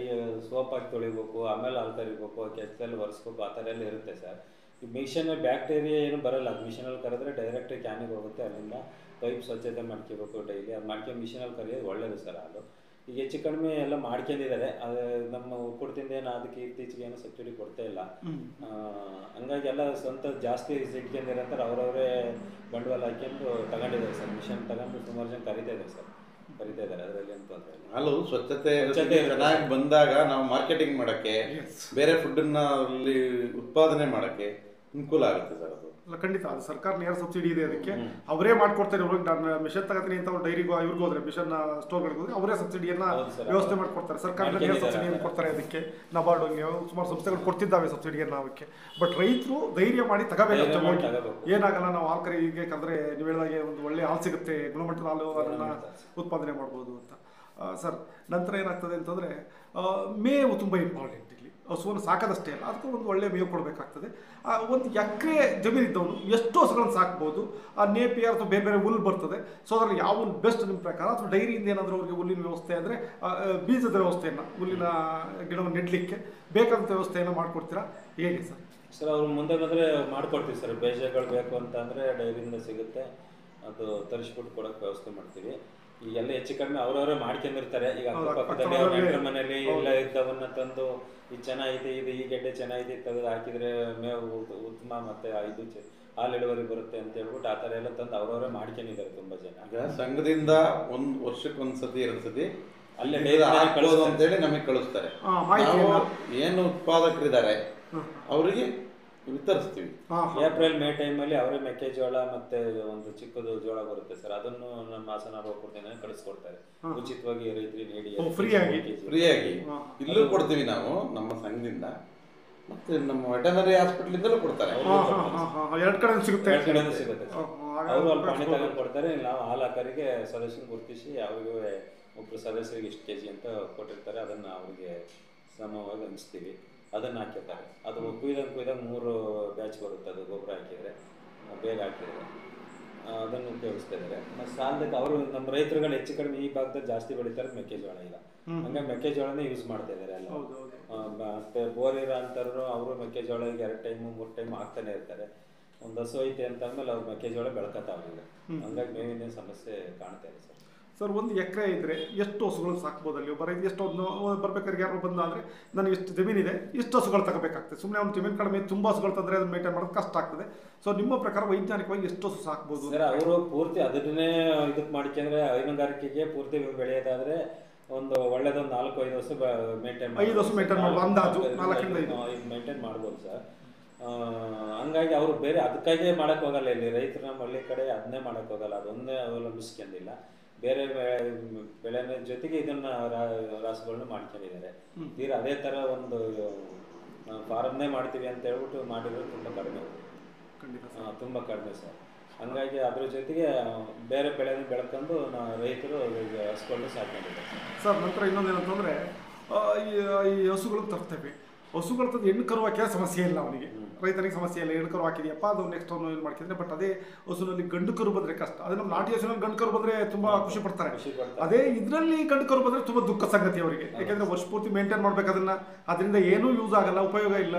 ಸೋಪ್ ಹಾಕಿ ತೊಳಿಬೇಕು, ಆಮೇಲೆ ಹಾಲು ಕರಿಬೇಕು, ಕೆಚ್ಚಲ್ಲಿ ಒರೆಸ್ಬೇಕು, ಆ ಥರ ಎಲ್ಲ ಇರುತ್ತೆ ಸರ್. ಈ ಮಿಷನಲ್ಲಿ ಬ್ಯಾಕ್ಟೀರಿಯಾ ಏನು ಬರಲ್ಲ, ಅದು ಮಿಷನಲ್ಲಿ ಕರೆದ್ರೆ ಡೈರೆಕ್ಟ್ ಕ್ಯಾನಿಗೆ ಹೋಗುತ್ತೆ, ಅಲ್ಲಿಂದ ಪೈಪ್ ಸ್ವಚ್ಛತೆ ಮಾಡ್ಕೋಬೇಕು ಡೈಲಿ. ಅದು ಮಾಡ್ಕೊಂಡು ಮಿಷನಲ್ಲಿ ಕರೆಯೋದು ಒಳ್ಳೇದು ಸರ್. ಹಾಲು ಈಗ ಹೆಚ್ಚು ಕಡಿಮೆ ಎಲ್ಲ ಮಾಡ್ಕೊಂಡಿದ್ದಾರೆ. ಅದು ನಮ್ಮ ಒಕ್ಕೂಟದಿಂದ ಏನು ಅದಕ್ಕೆ ಇತ್ತೀಚೆಗೆ ಏನೋ ಸಬ್ಸಿಡಿ ಕೊಡ್ತಾ ಇಲ್ಲ. ಹಂಗಾಗಿ ಎಲ್ಲ ಸ್ವಂತ ಜಾಸ್ತಿ ಇಟ್ಕೊಂಡಿರಂತಾರೆ, ಅವರವರೇ ಬಂಡವಾಳ ಹಾಕ್ಕೊಂಡು ತಗೊಂಡಿದ್ದಾರೆ ಸರ್. ಮಿಷನ್ ತಗೊಂಡು ಸುಮಾರು ಜನ ಕರಿತಾ ಇದ್ದಾರೆ ಸರ್, ಅದರಲ್ಲಿ ಅಂತ ಹಾಲು ಸ್ವಚ್ಛತೆ ಚೆನ್ನಾಗಿ ಬಂದಾಗ ನಾವು ಮಾರ್ಕೆಟಿಂಗ್ ಮಾಡಕ್ಕೆ, ಬೇರೆ ಫುಡ್ಡನ್ನ ಅಲ್ಲಿ ಉತ್ಪಾದನೆ ಮಾಡಕ್ಕೆ ಅನುಕೂಲ ಆಗುತ್ತೆ ಸರ್. ಅದು ಅಲ್ಲ ಖಂಡಿತ, ಅದು ಸರ್ಕಾರ ನೇರ ಸಬ್ಸಿಡಿ ಇದೆ, ಅದಕ್ಕೆ ಅವರೇ ಮಾಡ್ಕೊಡ್ತಾರೆ. ಇವ್ರಿಗೆ ನಾನು ಮಿಷನ್ ತಗೋತೀನಿ ಅಂತ ಅವ್ರು ಡೈರಿಗೂ ಇವ್ರಿಗೂ ಹೋದ್ರೆ, ಮಿಷನ್ ಸ್ಟೋರ್ಗಳಿಗೆ ಹೋದ್ರೆ ಅವರೇ ಸಬ್ಸಿಡಿಯನ್ನು ವ್ಯವಸ್ಥೆ ಮಾಡಿಕೊಡ್ತಾರೆ. ಸರ್ಕಾರದ ನೇರ ಸಬ್ಸಿಡಿಯನ್ನು ಕೊಡ್ತಾರೆ. ಅದಕ್ಕೆ ನಬಾರ್ಡ್ ಸುಮಾರು ಸಂಸ್ಥೆಗಳು ಕೊಡ್ತಿದ್ದಾವೆ ಸಬ್ಸಿಡಿಯನ್ನು ಅವಕ್ಕೆ. ಬಟ್ ರೈತರು ಧೈರ್ಯ ಮಾಡಿ ತಗೋಬೇಕು, ಏನಾಗಲ್ಲ, ನಾವು ಹಾಲು ಕರೆಗೆ ಕರೆದ್ರೆ ನೀವು ಹೇಳಿದಾಗೆ ಒಂದು ಒಳ್ಳೆ ಹಾಲು ಸಿಗುತ್ತೆ, ಗುಣಮಟ್ಟದ ಹಾಲು, ಅದನ್ನು ಉತ್ಪಾದನೆ ಮಾಡ್ಬೋದು ಅಂತ ಸರ್. ನಂತರ ಏನಾಗ್ತದೆ ಅಂತಂದರೆ ಮೇವು ತುಂಬ ಇಂಪಾರ್ಟೆಂಟ್. ಇಲ್ಲಿ ಹಸುವನ್ನು ಸಾಕೋದಷ್ಟೇ ಅಲ್ಲ, ಅದಕ್ಕೂ ಒಂದು ಒಳ್ಳೆ ಮೇವು ಕೊಡಬೇಕಾಗ್ತದೆ. ಒಂದು ಎಕರೆ ಜಮೀನಿದ್ದವನು ಎಷ್ಟು ಹಸುಗಳನ್ನು ಸಾಕ್ಬೋದು, ಆ ನೇಪಿಯರ್ ಅಥವಾ ಬೇರೆ ಬೇರೆ ಹುಲ್ಲು ಬರ್ತದೆ. ಸೊ ಅದರಲ್ಲಿ ಯಾವ ಹುಲ್ಲು ಬೆಸ್ಟ್ ನಿಮ್ಮ ಪ್ರಕಾರ, ಅಥವಾ ಡೈರಿಯಿಂದ ಏನಾದರೂ ಅವ್ರಿಗೆ ಹುಲ್ಲಿನ ವ್ಯವಸ್ಥೆ ಅಂದರೆ ಬೀಜದ ವ್ಯವಸ್ಥೆಯನ್ನು, ಹುಲ್ಲಿನ ಗಿಡವನ್ನು ನೆಡಲಿಕ್ಕೆ ಬೇಕಾದಂಥ ವ್ಯವಸ್ಥೆಯನ್ನು ಮಾಡಿಕೊಡ್ತೀರಾ, ಹೇಗೆ ಸರ್? ಸರ್ ಅವ್ರು ಮುಂದೆ ಬಂದರೆ ಮಾಡ್ಕೊಡ್ತೀವಿ ಸರ್. ಬೇಜಗಳು ಬೇಕು ಅಂತ ಅಂದರೆ ಡೈರಿಯಿಂದ ಸಿಗುತ್ತೆ, ಅದು ತರಿಸ್ಬಿಟ್ಟು ಕೊಡೋಕ್ಕೆ ವ್ಯವಸ್ಥೆ ಮಾಡ್ತೀವಿ. ಈಗೆಲ್ಲ ಹೆಚ್ಚು ಕಡಿಮೆ ಅವರವರೇ ಮಾಡ್ಕೊಂಡಿರ್ತಾರೆ. ಈಗ ಅಕ್ಕಪಕ್ಕದಲ್ಲಿ ಅವ್ರ ನೆಂಟರ ಮನೇಲಿ ಎಲ್ಲ ಇದ್ದವನ್ನ ತಂದು ಇದು ಚೆನ್ನಾಗಿದೆ, ಇದು ಈ ಗೆಡ್ಡೆ ಚೆನ್ನಾಗಿದೆ ತೆಗೆದು ಹಾಕಿದ್ರೆ ಮೇವು ಉತ್ತಮ, ಮತ್ತೆ ಇದು ಹಾಲು ಇಳುವರಿ ಬರುತ್ತೆ ಅಂತ ಹೇಳ್ಬಿಟ್ಟು ಆ ಥರ ಎಲ್ಲ ತಂದು ಅವರವರೇ ಮಾಡ್ಕೊಂಡಿದ್ದಾರೆ ತುಂಬ ಜನ. ಈಗ ಸಂಘದಿಂದ ಒಂದು ವರ್ಷಕ್ಕೆ 1 ಸತಿ 2 ಸತಿ ಅಲ್ಲೇ ಹಾಕ್ಬೋದು ಅಂತೇಳಿ ನಮಗೆ ಕಳಿಸ್ತಾರೆ. ಏನು ಉತ್ಪಾದಕರಿದ್ದಾರೆ ಅವರಿಗೆ ವಿತರಿಸ್ತೀವಿ. ಏಪ್ರಿಲ್ ಮೇ ಟೈಮಲ್ಲಿ ಅವರೇ ಮೆಕ್ಕೆಜೋಳ ಮತ್ತೆ ಒಂದು ಚಿಕ್ಕದು ಜೋಳ ಬರುತ್ತೆ ಸರ್, ಅದನ್ನು ನಮ್ಮ ಹಾಸನ ಒಕ್ಕೂಟದಿಂದ ಕಳಿಸ್ಕೊಡ್ತಾರೆ ಉಚಿತವಾಗಿ ರೈತರಿಗೆ ನೀಡಿ, ಫ್ರೀಯಾಗಿ ಇಲ್ಲೂ ಕೊಡ್ತೀವಿ ನಾವು ನಮ್ಮ ಸಂಘದಿಂದ. ಮತ್ತೆ ನಮ್ಮ ವೆಟರ್ನರಿ ಹಾಸ್ಪಿಟಲ್ ಕೊಡ್ತಾರೆ, 2 ಕಡೆ ಸಿಗುತ್ತೆ. ಅವರು ಅಲ್ಲಿ ಪಾಣಿ ತಗೊಂಡು ಕೊಡ್ತಾರೆ. ನಾವು ಹಾಲು ಹಾಕರಿಗೆ ಸದಸ್ಯನ ಗುರುತಿಸಿ ಅವ್ರಿಗೆ ಒಬ್ಬರು ಸದಸ್ಯರಿಗೆ ಇಷ್ಟು ಕೆಜಿ ಅಂತ ಕೊಟ್ಟಿರ್ತಾರೆ, ಅದನ್ನು ಅವ್ರಿಗೆ ಸಮವಾಗಿ ಹಂಚ್ತೀವಿ, ಅದನ್ನು ಹಾಕಿರ್ತಾರೆ. ಅದು ಕುಯ್ದಾಗ 3 ಬ್ಯಾಚ್ ಬರುತ್ತೆ. ಅದು ಗೊಬ್ಬರ ಹಾಕಿದರೆ ಬೇಗ ಹಾಕಿದರೆ ಅದನ್ನು ಉಪಯೋಗಿಸ್ತಾ ಇದ್ದಾರೆ. ಮತ್ತು ಸಾಲದಕ್ಕೆ ಅವರು ನಮ್ಮ ರೈತರುಗಳು ಹೆಚ್ಚು ಕಡಿಮೆ ಈ ಭಾಗದಲ್ಲಿ ಜಾಸ್ತಿ ಬೆಳೀತಾರೆ ಮೆಕ್ಕೆಜೋಳ. ಈಗ ಹಂಗಾಗಿ ಮೆಕ್ಕೆಜೋಳನೇ ಯೂಸ್ ಮಾಡ್ತಾ ಇದ್ದಾರೆ ಎಲ್ಲ. ಮತ್ತು ಬೋರಿರೋ ಅಂತಾರು ಅವರು ಮೆಕ್ಕೆಜೋಳ ಈಗ 2 ಟೈಮು 3 ಟೈಮು ಹಾಕ್ತಾನೆ ಇರ್ತಾರೆ. ಒಂದು ಹಸು ಐತೆ ಅಂತ ಅಂದ್ಮೇಲೆ ಅವ್ರು ಮೆಕ್ಕೆಜೋಳ ಬೆಳ್ಕೊತಾವ್ರಿಲ್ಲ, ಹಂಗಾಗಿ ಮೇವಿನ ಸಮಸ್ಯೆ ಕಾಣ್ತಾ ಇದೆ ಸರ್. ಸರ್, ಒಂದು ಎಕರೆ ಇದ್ದರೆ ಎಷ್ಟು ಹಸುಗಳು ಸಾಕ್ಬೋದು ಅಲ್ಲಿ? ಒಬ್ಬ ರೈತ ಎಷ್ಟೊಂದು ಬರ್ಬೇಕಾದ್ರೆ ಯಾರು ಬಂದ ಅಂದರೆ ನನಗೆ ಎಷ್ಟು ಜಮೀನಿದೆ, ಇಷ್ಟು ಹಸುಗಳು ತಗೋಬೇಕಾಗ್ತದೆ. ಸುಮ್ಮನೆ ಒಂದು ಜಮೀನು ಕಡಿಮೆ ತುಂಬ ಹಸುಗಳು ತಂದರೆ ಅದನ್ನು ಮೇಂಟೈನ್ ಮಾಡೋದು ಕಷ್ಟ ಆಗ್ತದೆ. ಸೊ ನಿಮ್ಮ ಪ್ರಕಾರ ವೈಜ್ಞಾನಿಕವಾಗಿ ಎಷ್ಟು ಹಸು ಸಾಕ್ಬೋದು ಸರ್? ಅವರು ಪೂರ್ತಿ ಅದನ್ನೇ ಇದಕ್ಕೆ ಮಾಡ್ಕೊಂಡ್ರೆ ಹೈನುಗಾರಿಕೆಗೆ ಪೂರ್ತಿ ಬೆಳೆಯೋದಾದ್ರೆ ಒಂದು ಒಳ್ಳೇದೊಂದು 4-5 ವರ್ಷ ಮೇಂಟೈನ್ 5 ವರ್ಷ ಮೇಂಟೈನ್ ಮಾಡ್ಬೋದು, ಅಂದಾಜು 4ರಿಂದ 5 ಮೇಂಟೈನ್ ಮಾಡ್ಬೋದು ಸರ್. ಹಂಗಾಗಿ ಅವರು ಬೇರೆ ಅದಕ್ಕಾಗಿ ಮಾಡಕ್ ಹೋಗಲ್ಲ. ಇಲ್ಲಿ ರೈತರು ನಮ್ಮ ಹಳ್ಳಿ ಕಡೆ ಅದನ್ನೇ ಮಾಡಕ್ ಹೋಗಲ್ಲ, ಅದೊಂದೇ ಅವಲಂಬಿಸ್ಕೊಂಡಿಲ್ಲ. ಬೇರೆ ಬೆಳೆನ ಜೊತೆಗೆ ಇದನ್ನ ರಾಸುಗಳನ್ನ ಮಾಡ್ಕೊಂಡಿದ್ದಾರೆ. ತೀರಾ ಅದೇ ತರ ಒಂದು ಫಾರಮ್ನೇ ಮಾಡ್ತೀವಿ ಅಂತ ಹೇಳ್ಬಿಟ್ಟು ಮಾಡಿರೋದು ತುಂಬಾ ಕಡಿಮೆ, ತುಂಬಾ ಕಡಿಮೆ ಸರ್. ಹಂಗಾಗಿ ಅದ್ರ ಜೊತೆಗೆ ಬೇರೆ ಬೆಳೆನ ಬೆಳ್ಕೊಂಡು ರೈತರು ಹಸುಗಳನ್ನ ಸಾಕೊಂಡಿದ್ದಾರೆ ಸರ್. ನಂತರ ಇನ್ನೊಂದೇನಂತಂದ್ರೆ ಈ ಹಸುಗಳು ತರ್ತೇವೆ, ಹಸುಗಳ ತಂದು ಹೆಣ್ಣು ಕರು ಹಾಕಿದ್ರೆ ಸಮಸ್ಯೆ ಇಲ್ಲ ಅವನಿಗೆ, ರೈತನಿಗೆ ಸಮಸ್ಯೆ ಇಲ್ಲ. ಹೆಣ್ಣು ಕರು ಹಾಕಿದೆಯಪ್ಪ, ಅದು ನೆಕ್ಸ್ಟ್ ಅವನು ಏನು ಮಾಡ್ತಿದ್ರೆ. ಬಟ್ ಅದೇ ಹಸುನಲ್ಲಿ ಗಂಡು ಕರು ಬಂದರೆ ಕಷ್ಟ. ಅದೇ ನಮ್ಮ ನಾಟಿ ಹಸುನಲ್ಲಿ ಗಂಡು ಕರು ಬಂದರೆ ತುಂಬ ಖುಷಿ ಪಡ್ತಾರೆ. ಅದೇ ಇದರಲ್ಲಿ ಗಂಡು ಕರು ಬಂದರೆ ತುಂಬ ದುಃಖ ಸಂಗತಿ ಅವರಿಗೆ, ಯಾಕೆಂದರೆ ವರ್ಷ ಪೂರ್ತಿ ಮೇಂಟೈನ್ ಮಾಡ್ಬೇಕು ಅದನ್ನು, ಅದರಿಂದ ಏನೂ ಯೂಸ್ ಆಗಲ್ಲ, ಉಪಯೋಗ ಇಲ್ಲ.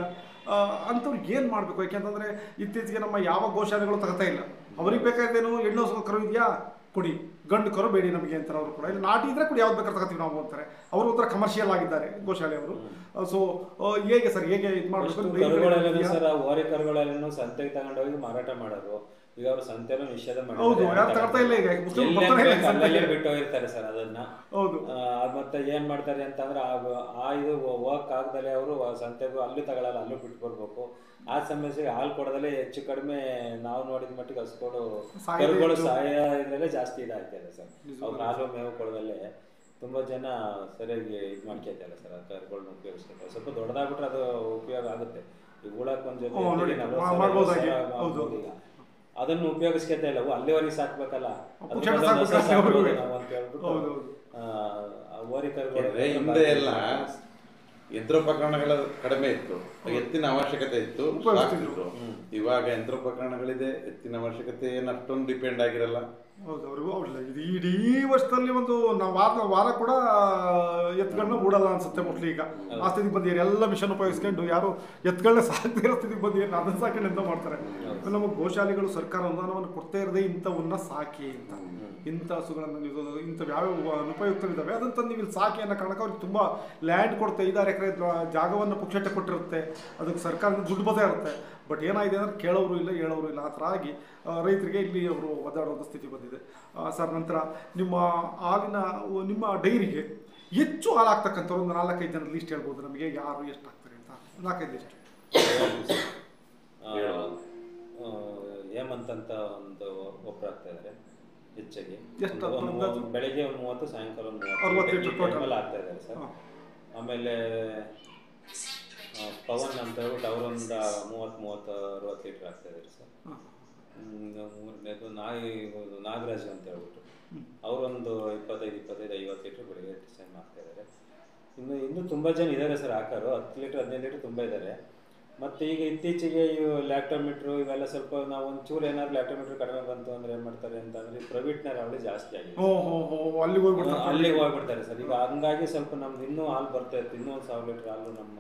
ಅಂಥವ್ರಿಗೆ ಏನು ಮಾಡಬೇಕು? ಯಾಕೆಂತಂದರೆ ಇತ್ತೀಚೆಗೆ ನಮ್ಮ ಯಾವ ಗೋಶಾಲೆಗಳು ತಗೋತಾ ಇಲ್ಲ. ಅವ್ರಿಗೆ ಬೇಕಾದೇನು ಹೆಣ್ಣು ಹಸು ಕರು ಇದೆಯಾ ಕೊಡಿ, ಗಂಡು ಕರು ಬೇಡಿ ನಮಗೆ ಅಂತಾರೆ ಅವರು ಕೂಡ. ಇಲ್ಲಿ ನಾಟಿ ಇದ್ರೆ ಕೂಡ ಯಾವ್ದು ಬೇಕಾದ್ರೆ ತಗೋತೀವಿ ನಾವು ಅಂತಾರೆ. ಅವರು ಒಂಥರ ಕಮರ್ಷಿಯಲ್ ಆಗಿದ್ದಾರೆ ಗೋಶಾಲೆಯವರು. ಸೊ ಹೇಗೆ ಸರ್, ಹೇಗೆ ಇದು ಮಾಡಬೇಕು ಸರ್? ಓರೆ ಕರುಗಳೆಲ್ಲ ಸಂತೆಗೆ ತಗೊಂಡೋಗಿ ಮಾರಾಟ ಮಾಡೋದು. ಈಗ ಅವರು ಸಂತೆನೂ ನಿಷೇಧ ಬಿಟ್ಟು ಹೋಗಿರ್ತಾರೆ ಸರ್ ಅದನ್ನ. ಮತ್ತೆ ಏನ್ ಮಾಡ್ತಾರೆ ಅಂತಂದ್ರೆ ಇದು ಹೋಗಕ್ ಆಗದಲ್ಲೇ ಅವರು ಸಂತೆಗೂ ಅಲ್ಲೂ ತಗೊಳಲ್ಲ, ಅಲ್ಲೂ ಬಿಟ್ಟು ಬರ್ಬೇಕು. ಆ ಸಮಸ್ಯೆಗೆ ಹಾಲು ಕೊಡೋದಲ್ಲೇ ಹೆಚ್ಚು ಕಡಿಮೆ ನಾವು ನೋಡಿದ ಮಟ್ಟಿಗೆ ಹಸುಗಳು ಕರುಗಳು ಸಾಯ ಇದ್ರಲ್ಲೇ ಜಾಸ್ತಿ ಇದಾಗ್ತದೆ ಸರ್. ಅವ್ರು ಹಾಲು ಮೇವು ಕೊಡೋದಲ್ಲೇ ತುಂಬಾ ಜನ ಸರಿಯಾಗಿ ಇದು ಮಾಡ್ಕೊಳ್ತಾರೆ ಸರ್. ಕರುಗಳನ್ನ ಉಪಯೋಗಿಸ್ತಾರೆ. ಸ್ವಲ್ಪ ದೊಡ್ಡದಾಗ್ಬಿಟ್ರೆ ಅದು ಉಪಯೋಗ ಆಗುತ್ತೆ. ಈಗ ಉಳಕ್ ಒಂದ್ ಜೊತೆ ಅದನ್ನು ಉಪಯೋಗಿಸ್ಕೊತಾ ಇಲ್ಲ, ಅಲ್ಲಿವರೆಗೆ ಸಾಕ್ಬೇಕಲ್ಲ ಅಂತ ಹೇಳ್ಬಿಟ್ಟು ಓರಿ ಕರುಗಳು. ಹಿಂದೆ ಎಲ್ಲ ಯಂತ್ರೋಪಕರಣಗಳ ಕಡಿಮೆ ಇತ್ತು, ಎತ್ತಿನ ಅವಶ್ಯಕತೆ ಇತ್ತು, ಸಾಕ್ತಿದ್ರು. ಇವಾಗ ಯಂತ್ರೋಪಕರಣಗಳಿದೆ, ಎತ್ತಿನ ಅವಶ್ಯಕತೆ ಏನು ಅಷ್ಟೊಂದು ಡಿಪೆಂಡ್ ಆಗಿರಲ್ಲ. ಹೌದು, ಅವ್ರಿಗೂ ಅವಲ್ಲ. ಇದು ಇಡೀ ವರ್ಷದಲ್ಲಿ ಒಂದು ನಾವು ವಾರ ಕೂಡ ಎತ್ತುಗಳನ್ನ ಬಿಡಲ್ಲ ಅನ್ಸುತ್ತೆ ಮೋಸ್ಟ್ಲಿ. ಈಗ ಆ ಸ್ಥಿತಿಗೆ ಬಂದಿದ್ದಾರೆ, ಎಲ್ಲ ಮಿಷನ್ ಉಪಯೋಗಿಸ್ಕೊಂಡು ಯಾರು ಎತ್ತುಗಳನ್ನ ಸಾಕ್ತಿರೋ ಸ್ಥಿತಿಗೆ ಬಂದಿದ್ದಾರೆ. ಅದನ್ನ ಸಾಕೊಂಡು ಎಂತ ಮಾಡ್ತಾರೆ. ನಮ್ಮ ಗೋಶಾಲೆಗಳು ಸರ್ಕಾರ ಅನುದಾನವನ್ನು ಕೊಡ್ತಾ ಇರದೆ ಇಂಥವನ್ನ ಸಾಕಿ ಅಂತ, ಇಂಥ ಹಸುಗಳನ್ನು ಇಂಥ ಯಾವ್ಯಾವ ಅನುಪಯುಕ್ತವಿದ್ದಾವೆ ಅದನ್ನು ತಂದು ನೀವು ಇಲ್ಲಿ ಸಾಕಿ ಅನ್ನೋ ಕಾರಣಕ್ಕೆ ಅವ್ರಿಗೆ ತುಂಬ ಲ್ಯಾಂಡ್ ಕೊಡುತ್ತೆ. 5-6 ಎಕರೆ ಜಾಗವನ್ನು ಪುಕ್ಷಟೆ ಕೊಟ್ಟಿರುತ್ತೆ, ಅದಕ್ಕೆ ಸರ್ಕಾರದಿಂದ ದುಡ್ಡು ಬದೇ ಇರುತ್ತೆ. ಬಟ್ ಏನಾಗಿದೆ ಅಂದರೆ ಕೇಳೋರು ಇಲ್ಲ, ಹೇಳೋರು ಇಲ್ಲ. ಆ ಥರ ಆಗಿ ರೈತರಿಗೆ ಇಲ್ಲಿ ಅವರು ಒದ್ದಾಡುವಂಥ ಸ್ಥಿತಿ ಬಂದಿದೆ ಸರ್. ನಂತರ ನಿಮ್ಮ ಡೈರಿಗೆ ಹೆಚ್ಚು ಹಾಲು ಆಗ್ತಕ್ಕಂಥವ್ರು ಒಂದು 4-5 ಜನ ಲೀಸ್ಟ್ ಹೇಳ್ಬೋದು ನಮಗೆ, ಯಾರು ಎಷ್ಟು ಆಗ್ತಾರೆ ಅಂತ? 4-5 ಲೀಸ್ಟ್. ಹೇಮಂತ್ ಅಂತ ಒಂದು ಒಬ್ಬರು ಆಗ್ತಾ ಇದ್ದಾರೆ ಹೆಚ್ಚಾಗಿ. ಬೆಳಗ್ಗೆ ಒಂದು 30, ಸಾಯಂಕಾಲ ಒಂದು 30 ಆಗ್ತಾ ಇದ್ದಾರೆ ಸರ್. ಆಮೇಲೆ ಪವನ್ ಅಂತ ಹೇಳ್ಬಿಟ್ಟು ಅವರೊಂದು 30-60 ಲೀಟರ್ ಆಗ್ತಾ ಇದ್ದಾರೆ ಸರ್. ಮೂರನೇದು ನಾಗರಾಜ್ ಅಂತ ಹೇಳ್ಬಿಟ್ಟು ಅವರೊಂದು 25-50 ಲೀಟರ್ ಬೆಳಿಗ್ಗೆ ಸೇಮ್ ಆಗ್ತಾ ಇದ್ದಾರೆ. ಇನ್ನು ತುಂಬ ಜನ ಇದ್ದಾರೆ ಸರ್ ಹಾಕೋರು. 10 ಲೀಟರ್ 15 ಲೀಟರ್ ತುಂಬ ಇದ್ದಾರೆ. ಮತ್ತು ಈಗ ಇತ್ತೀಚೆಗೆ ಇವು ಲ್ಯಾಕ್ಟೋಮೀಟ್ರು ಇವೆಲ್ಲ ಸ್ವಲ್ಪ ನಾವು ಒಂಚೂರು ಏನಾದ್ರು ಲ್ಯಾಕ್ಟೋಮೀಟ್ರ್ ಕಡಿಮೆ ಬಂತು ಅಂದರೆ ಏನು ಮಾಡ್ತಾರೆ ಅಂತಂದರೆ ಪ್ರೈವೇಟ್ನಾರ ಅವಳಿ ಜಾಸ್ತಿ ಆಗಿದೆ, ಅಲ್ಲಿಗೆ ಹೋಗ್ಬಿಡ್ತಾರೆ ಸರ್. ಈಗ ಹಂಗಾಗಿ ಸ್ವಲ್ಪ ನಮ್ದು ಇನ್ನೂ ಹಾಲು ಬರ್ತಾ ಇತ್ತು. ಇನ್ನೂ 1000 ಲೀಟರ್ ಹಾಲು ನಮ್ಮ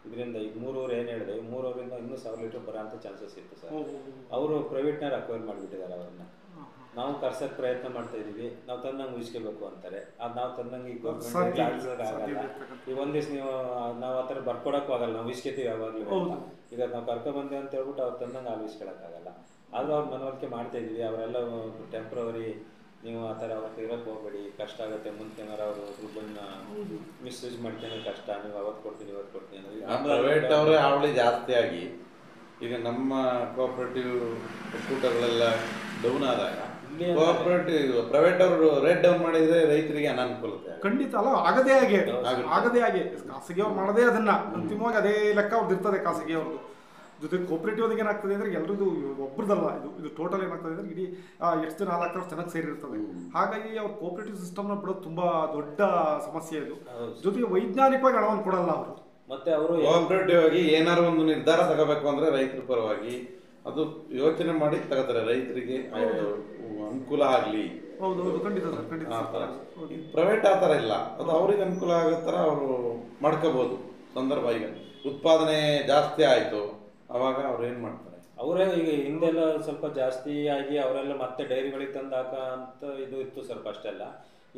ಇದರಿಂದ ಈಗ 3 ಊರು ಏನು ಹೇಳಿದೆ, 3 ಊರಿಂದ ಇನ್ನೂ 1000 ಲೀಟರ್ ಬರೋ ಅಂಥ ಚಾನ್ಸಸ್ ಇತ್ತು ಸರ್. ಅವರು ಪ್ರೈವೇಟ್ನಾರ ಅಕ್ವೈರ್ ಮಾಡಿಬಿಟ್ಟಿದ್ದಾರೆ ಅವರನ್ನ. ನಾವು ಕರ್ಸೋಕ್ಕೆ ಪ್ರಯತ್ನ ಮಾಡ್ತಾ ಇದೀವಿ, ನಾವು ತಂದಂಗೆ ಉಳಿಸ್ಕೋಬೇಕು ಅಂತಾರೆ. ಅದು ನಾವು ತಂದಂಗೆ ಈಗ ಗೌರ್ಮೆಂಟ್ ಆಗಲ್ಲ. ಈಗ ಒಂದ್ ದಿವ್ಸ ನಾವು ಆ ಥರ ಬರ್ಕೊಡಕ್ಕೂ ಆಗಲ್ಲ, ನಾವು ಉಳಿಸ್ಕೊತೀವಿ ಯಾವಾಗಲೂ. ಈಗ ನಾವು ಕರ್ಕೊಂಡ್ಬಂದೆ ಅಂತ ಹೇಳ್ಬಿಟ್ಟು ಅವ್ರು ತಂದಂಗೆ ಅಲ್ಲಿ ಉಳಿಸ್ಕೊಳಕ್ಕಾಗಲ್ಲ. ಆದ್ರೂ ಅವ್ರ ಮನವರಿಕೆ ಮಾಡ್ತಾ ಇದೀವಿ. ಅವರೆಲ್ಲ ಟೆಂಪ್ರವರಿ, ನೀವು ಆ ಥರ ಅವತ್ತು ಇರೋಕ್ಕೆ ಹೋಗ್ಬೇಡಿ, ಕಷ್ಟ ಆಗುತ್ತೆ, ಮುಂಚೆನಾರ ಅವರು ದುಡ್ಡನ್ನ ಮಿಸ್ಯೂಸ್ ಮಾಡ್ಕೊಂಡ್ರೆ ಕಷ್ಟ, ನೀವು ಅವತ್ತು ಕೊಡ್ತೀನಿ ಇವತ್ತು ಕೊಡ್ತೀನಿ. ಪ್ರೈವೇಟ್ ಅವರೇ ಅವಳಿ ಜಾಸ್ತಿ ಆಗಿ ಈಗ ನಮ್ಮ ಕೋಆಪರೇಟಿವ್ ಒಕ್ಕೂಟಗಳೆಲ್ಲ ಡೌನ್ ಆದಾಗ ಪ್ರೈವೇಟ್ ಅವರು ರೇಟ್ ಡೌನ್ ಮಾಡಿದ್ರೆ ರೈತರಿಗೆ ಅನಾನುಕೂಲತೆ. ಖಂಡಿತ ಅಲ್ಲ, ಆಗದೇ ಆಗಿ ಖಾಸಗಿಯವ್ರು ಮಾಡದೇ ಅದನ್ನ ಅಂತಿಮವಾಗಿ ಅದೇ ಲೆಕ್ಕ ಅವ್ರದ್ದು ಇರ್ತದೆ ಖಾಸಗಿಯವ್ರದ್ದು. ಜೊತೆ ಕೋಪರೇಟಿವ್ ಏನಾಗ್ತದೆ ಅಂದರೆ ಎಲ್ಲರದು ಒಬ್ರದಲ್ಲ, ಇದು ಟೋಟಲ್ ಏನಾಗ್ತದೆ ಅಂದರೆ ಇಡೀ ಎಷ್ಟು ಜನ ಹಾಲು ಹಾಕ್ತಾರೆ ಚೆನ್ನಾಗಿ ಸೇರಿರ್ತದೆ. ಹಾಗಾಗಿ ಅವ್ರು ಕೋಪರೇಟಿವ್ ಸಿಸ್ಟಮ್ನ ಬಿಡೋದು ತುಂಬಾ ದೊಡ್ಡ ಸಮಸ್ಯೆ ಇದು. ಜೊತೆಗೆ ವೈಜ್ಞಾನಿಕವಾಗಿ ಹಣವನ್ನು ಕೊಡಲ್ಲ ಅವರು. ಮತ್ತೆ ಅವರು ಕೋಆಪರೇಟಿವ್ ಆಗಿ ಏನಾದ್ರು ಒಂದು ನಿರ್ಧಾರ ತಗೋಬೇಕು ಅಂದ್ರೆ ರೈತರ ಪರವಾಗಿ ಅದು ಯೋಚನೆ ಮಾಡಿ ತಗೋತಾರೆ, ರೈತರಿಗೆ ಅನುಕೂಲ ಆಗ್ಲಿ. ಪ್ರೈವೇಟ್ ಆತರ ಇಲ್ಲ, ಅದು ಅವ್ರಿಗೆ ಅನುಕೂಲ ಆಗೋ ತರ ಅವರು ಮಾಡ್ಕೋಬಹುದು ಸಂದರ್ಭ. ಈಗ ಉತ್ಪಾದನೆ ಜಾಸ್ತಿ ಆಯ್ತು, ಅವಾಗ ಅವ್ರು ಏನ್ ಮಾಡ್ತಾರೆ, ಅವರೇ ಈಗ ಹಿಂದೆಲ್ಲ ಸ್ವಲ್ಪ ಜಾಸ್ತಿ ಆಗಿ ಅವರೆಲ್ಲ ಮತ್ತೆ ಡೈರಿಗಳಿಗೆ ತಂದು ಅಂತ ಇದು ಇತ್ತು ಸ್ವಲ್ಪ ಅಷ್ಟೆಲ್ಲ.